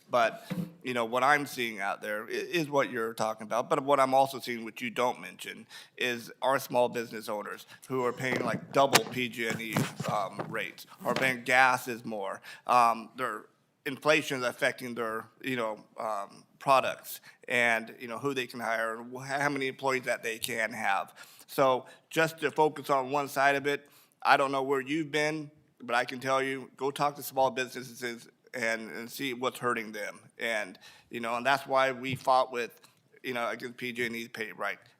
But, what I'm seeing out there is what you're talking about. But what I'm also seeing, which you don't mention, is our small business owners who are paying like double PG&E rates, or paying gas is more. Their inflation is affecting their, products, and who they can hire, and how many employees that they can have. So just to focus on one side of it, I don't know where you've been, but I can tell you, go talk to small businesses and see what's hurting them. And and that's why we fought with against PG&E's pay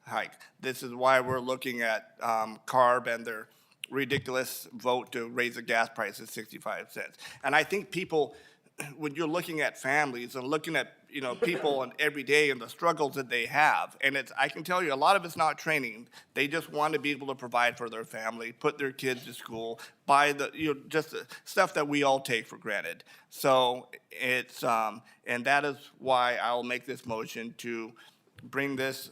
hike. This is why we're looking at CARB and their ridiculous vote to raise the gas prices 65 cents. And I think people, when you're looking at families and looking at people and every day and the struggles that they have, and I can tell you, a lot of it's not training. They just want to be able to provide for their family, put their kids to school, buy the just the stuff that we all take for granted. So it's and that is why I'll make this motion to bring this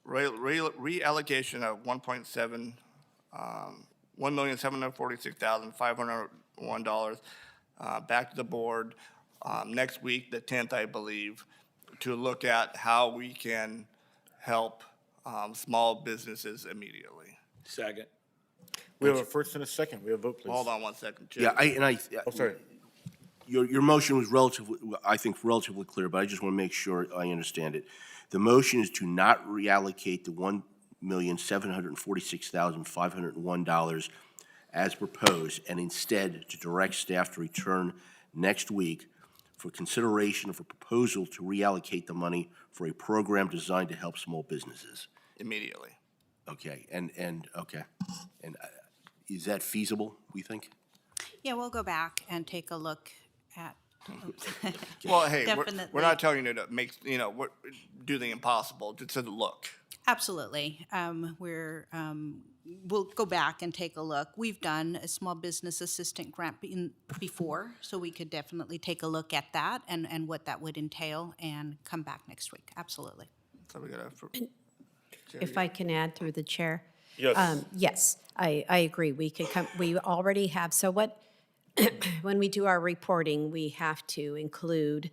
reallocation of $1,746,501 back to the board next week, the 10th, I believe, to look at how we can help small businesses immediately.
Second.
We have a first and a second. We have a vote, please.
Hold on one second, Chair.
Yeah,
Oh, sorry.
Your motion was relatively clear, but I just want to make sure I understand it. The motion is to not reallocate the $1,746,501 as proposed, and instead to direct staff to return next week for consideration of a proposal to reallocate the money for a program designed to help small businesses.
Immediately.
Okay, and is that feasible, we think?
Yeah, we'll go back and take a look at.
Well, hey,
Definitely.
we're not telling you to make, do the impossible, just to look.
Absolutely. We'll go back and take a look. We've done a small business assistant grant before, so we could definitely take a look at that and what that would entail and come back next week. Absolutely.
So we gotta.
If I can add through the chair.
Yes.
Yes, I agree. We could come, we already have, so what, when we do our reporting, we have to include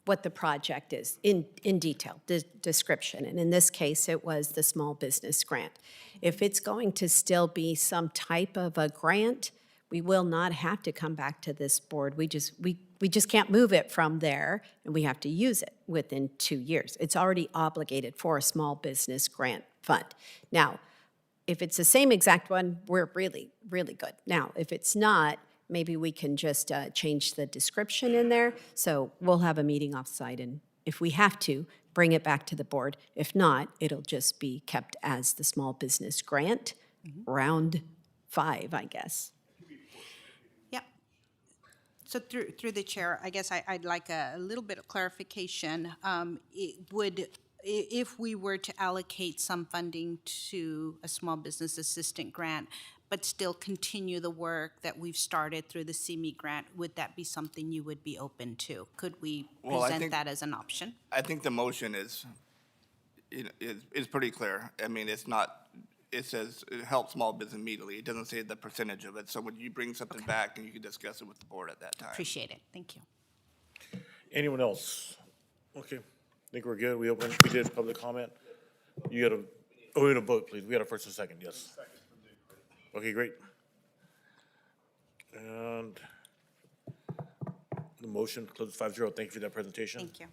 what the project is in detail, description. And in this case, it was the small business grant. If it's going to still be some type of a grant, we will not have to come back to this board. We just can't move it from there, and we have to use it within 2 years. It's already obligated for a small business grant fund. Now, if it's the same exact one, we're really, really good. Now, if it's not, maybe we can just change the description in there. So we'll have a meeting offsite, and if we have to, bring it back to the board. If not, it'll just be kept as the small business grant, round 5, I guess.
Yep. So through the chair, I guess I'd like a little bit of clarification. If we were to allocate some funding to a small business assistant grant, but still continue the work that we've started through the CME grant, would that be something you would be open to? Could we
Well, I
present
think-
that as an option?
I think the motion is pretty clear. I mean, it's not, it says help small business immediately. It doesn't say the percentage of it. So when you bring something back, and you can discuss it with the board at that time.
Appreciate it. Thank you.
Anyone else? Okay, I think we're good. We did public comment. You got we got a vote, please. We got a first and second, yes. Okay, great. And the motion closes 5-0. Thank you for that presentation.
Thank you.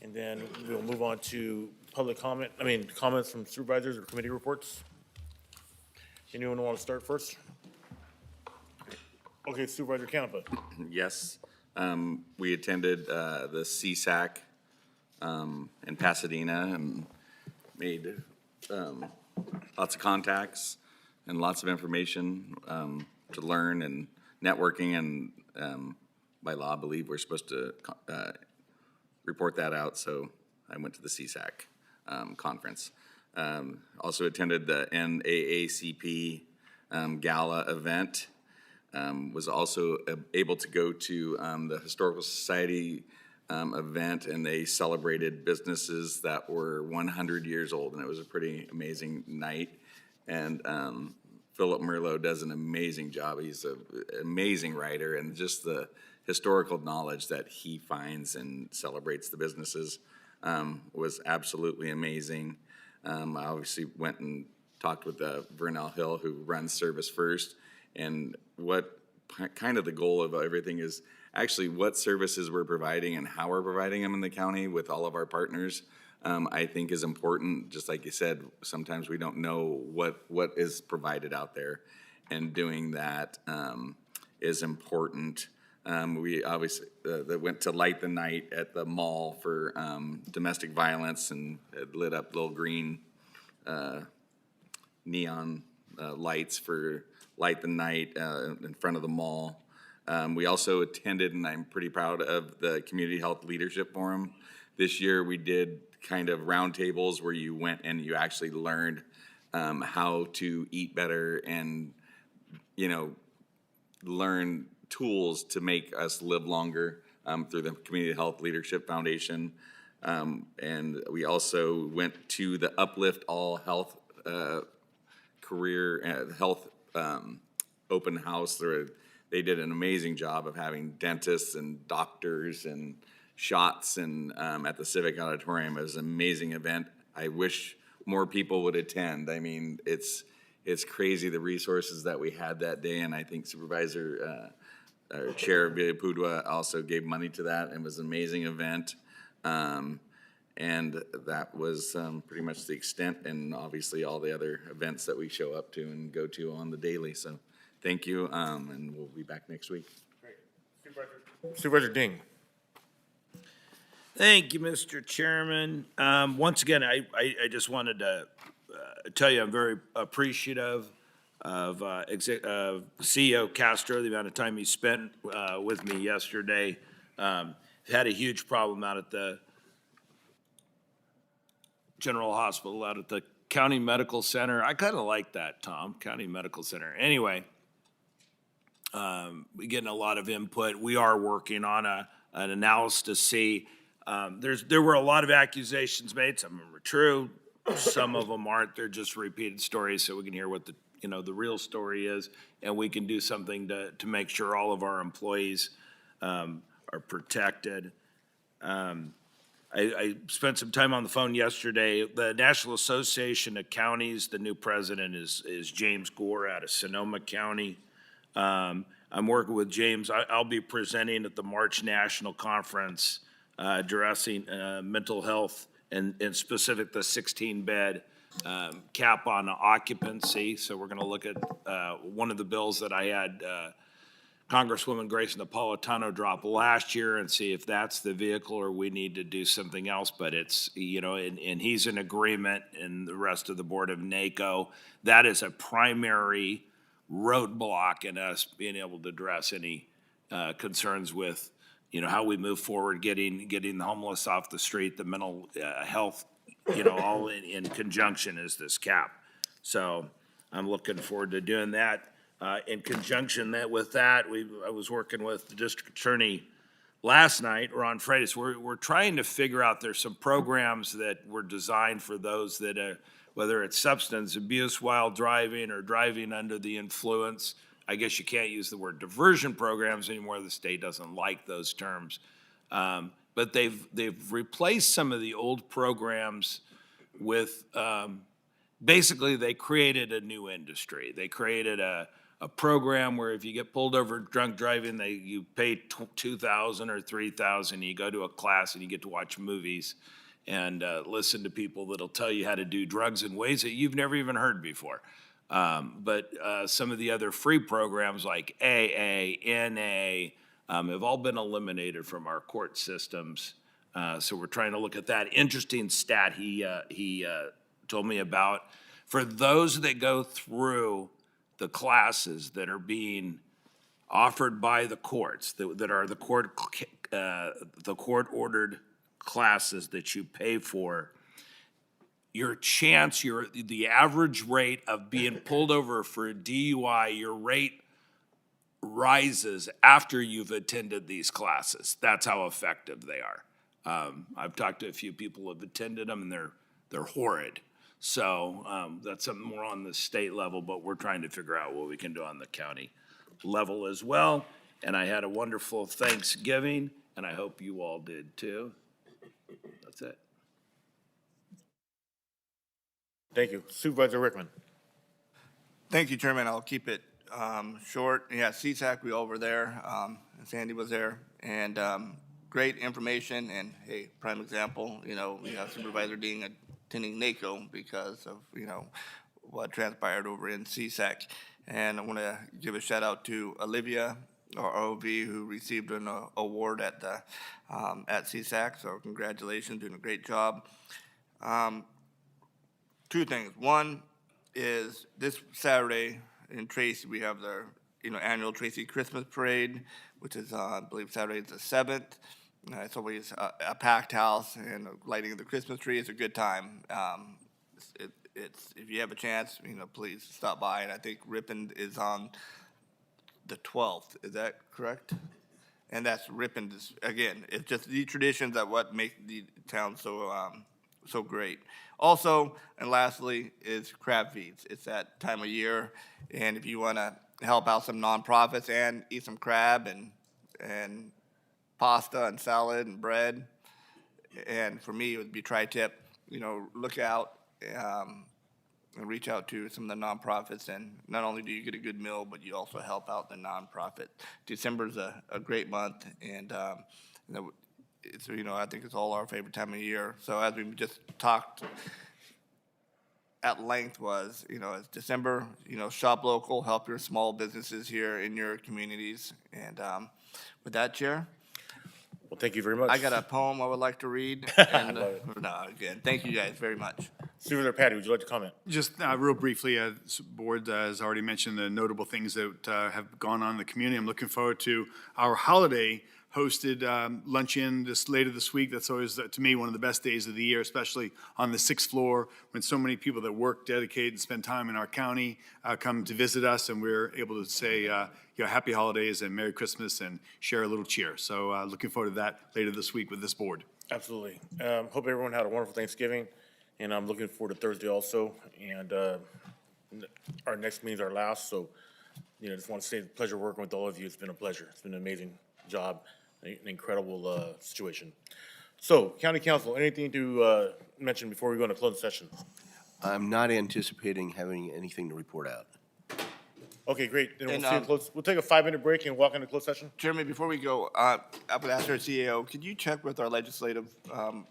And then we'll move on to comments from supervisors or committee reports. Anyone want to start first? Okay, Supervisor Canepa.
Yes, we attended the CSAC in Pasadena and made lots of contacts and lots of information to learn and networking, and by law, I believe we're supposed to report that out, so I went to the CSAC conference. Also attended the NAACP gala event. Was also able to go to the Historical Society event, and they celebrated businesses that were 100 years old, and it was a pretty amazing night. And Philip Merlot does an amazing job. He's an amazing writer, and just the historical knowledge that he finds and celebrates the businesses was absolutely amazing. I obviously went and talked with Vernell Hill, who runs Service First, and what kind of the goal of everything is actually what services we're providing and how we're providing them in the county with all of our partners. I think is important. Just like you said, sometimes we don't know what is provided out there, and doing that is important. We obviously went to light the night at the mall for domestic violence, and it lit up little green neon lights for light the night in front of the mall. We also attended, and I'm pretty proud of, the Community Health Leadership Forum. This year we did kind of roundtables where you went and you actually learned how to eat better and, learn tools to make us live longer through the Community Health Leadership Foundation. And we also went to the Uplift All Health Career Health open house. They did an amazing job of having dentists and doctors and shots and at the Civic Auditorium. It was an amazing event. I wish more people would attend. I mean, it's crazy the resources that we had that day, and I think Supervisor or Chair Villapudua also gave money to that, and it was an amazing event. And that was pretty much the extent, and obviously all the other events that we show up to and go to on the daily. So thank you, and we'll be back next week.
Great. Supervisor Ding.
Thank you, Mr. Chairman. Once again, I just wanted to tell you I'm very appreciative of CEO Castro, the amount of time he spent with me yesterday. Had a huge problem out at the General Hospital, out at the County Medical Center. I kind of like that, Tom, County Medical Center. Anyway, we're getting a lot of input. We are working on an analysis to see. There were a lot of accusations made. Some of them are true, some of them aren't. They're just repeated stories, so we can hear what the real story is, and we can do something to make sure all of our employees are protected. I spent some time on the phone yesterday. The National Association of Counties, the new president is James Gore out of Sonoma County. I'm working with James. I'll be presenting at the March National Conference addressing mental health and specific the 16-bed cap on occupancy. So we're going to look at one of the bills that I had Congresswoman Grace Napolitano drop last year and see if that's the vehicle or we need to do something else. But it's, you know, and he's in agreement, and the rest of the board of NACO. That is a primary roadblock in us being able to address any concerns with, you know, how we move forward, getting the homeless off the street, the mental health, you know, all in conjunction is this cap. So I'm looking forward to doing that. In conjunction with that, I was working with the district attorney last night or on Friday. So we're trying to figure out, there's some programs that were designed for those that, whether it's substance abuse while driving or driving under the influence. I guess you can't use the word diversion programs anymore. The state doesn't like those terms. But they've replaced some of the old programs with, basically they created a new industry. They created a program where if you get pulled over drunk driving, you pay $2,000 or $3,000. You go to a class and you get to watch movies and listen to people that'll tell you how to do drugs in ways that you've never even heard before. But some of the other free programs like AA, NA, have all been eliminated from our court systems. So we're trying to look at that. Interesting stat he told me about. For those that go through the classes that are being offered by the courts, that are the court-ordered classes that you pay for, the average rate of being pulled over for a DUI, your rate rises after you've attended these classes. That's how effective they are. I've talked to a few people who have attended them, and they're horrid. So that's something more on the state level, but we're trying to figure out what we can do on the county level as well. And I had a wonderful Thanksgiving, and I hope you all did too. That's it.
Thank you. Supervisor Rickman.
Thank you, Chairman. I'll keep it short. Yeah, CSAC, we all were there. Sandy was there. And great information. And, hey, prime example, you know, we have Supervisor Dean attending NACO because of, you know, what transpired over in CSAC. And I want to give a shout out to Olivia, or OV, who received an award at CSAC. So congratulations, doing a great job. Two things. One is this Saturday in Tracy, we have the annual Tracy Christmas Parade, which is I believe Saturday the 7th. It's always a packed house, and lighting of the Christmas tree is a good time. It's if you have a chance, please stop by. And I think Ripon is on the 12th. Is that correct? And that's Ripon. Again, it's just the traditions that what make the town so great. Also, and lastly, is crab feeds. It's that time of year, and if you want to help out some nonprofits and eat some crab and pasta and salad and bread, and for me it would be tri-tip. Look out and reach out to some of the nonprofits, and not only do you get a good meal, but you also help out the nonprofit. December's a great month, and it's, I think it's all our favorite time of year. So as we just talked at length was, it's December, shop local, help your small businesses here in your communities. And with that, Chair.
Well, thank you very much.
I got a poem I would like to read. And, no, again, thank you guys very much.
Supervisor Patty, would you like to comment?
Just real briefly, board has already mentioned the notable things that have gone on in the community. I'm looking forward to our holiday hosted luncheon later this week. That's always, to me, one of the best days of the year, especially on the 6th floor when so many people that work, dedicate, and spend time in our county come to visit us, and we're able to say happy holidays and Merry Christmas and share a little cheer. So looking forward to that later this week with this board.
Absolutely. Hope everyone had a wonderful Thanksgiving, and I'm looking forward to Thursday also. And our next meeting is our last, so just want to say pleasure working with all of you. It's been a pleasure. It's been an amazing job. An incredible situation. So, County Council, anything to mention before we go into closed session?
I'm not anticipating having anything to report out.
Okay, great. Then we'll
And,
see you close. We'll take a 5-minute break and walk into closed session.
Chairman, before we go, I would ask our CEO, could you check with our legislative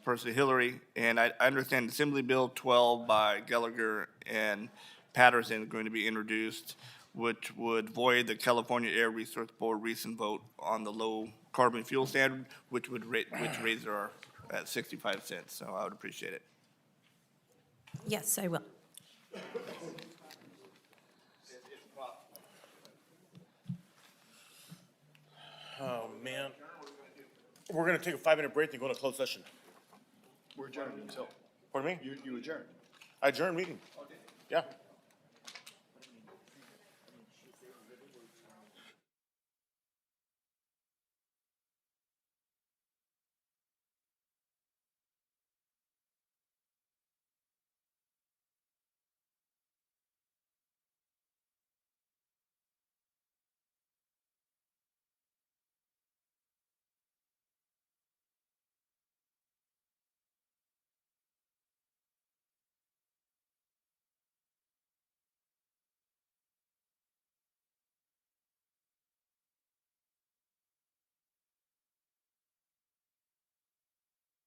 person, Hillary? And I understand Assembly Bill 12 by Gallagher and Patterson is going to be introduced, which would void the California Air Resource Board recent vote on the low carbon fuel standard, which would raise our at 65 cents. So I would appreciate it.
Yes, I will.
Oh, man. We're going to take a 5-minute break and go into closed session.
We're adjourned until.
Pardon me?
You adjourned.
I adjourn meeting. Yeah.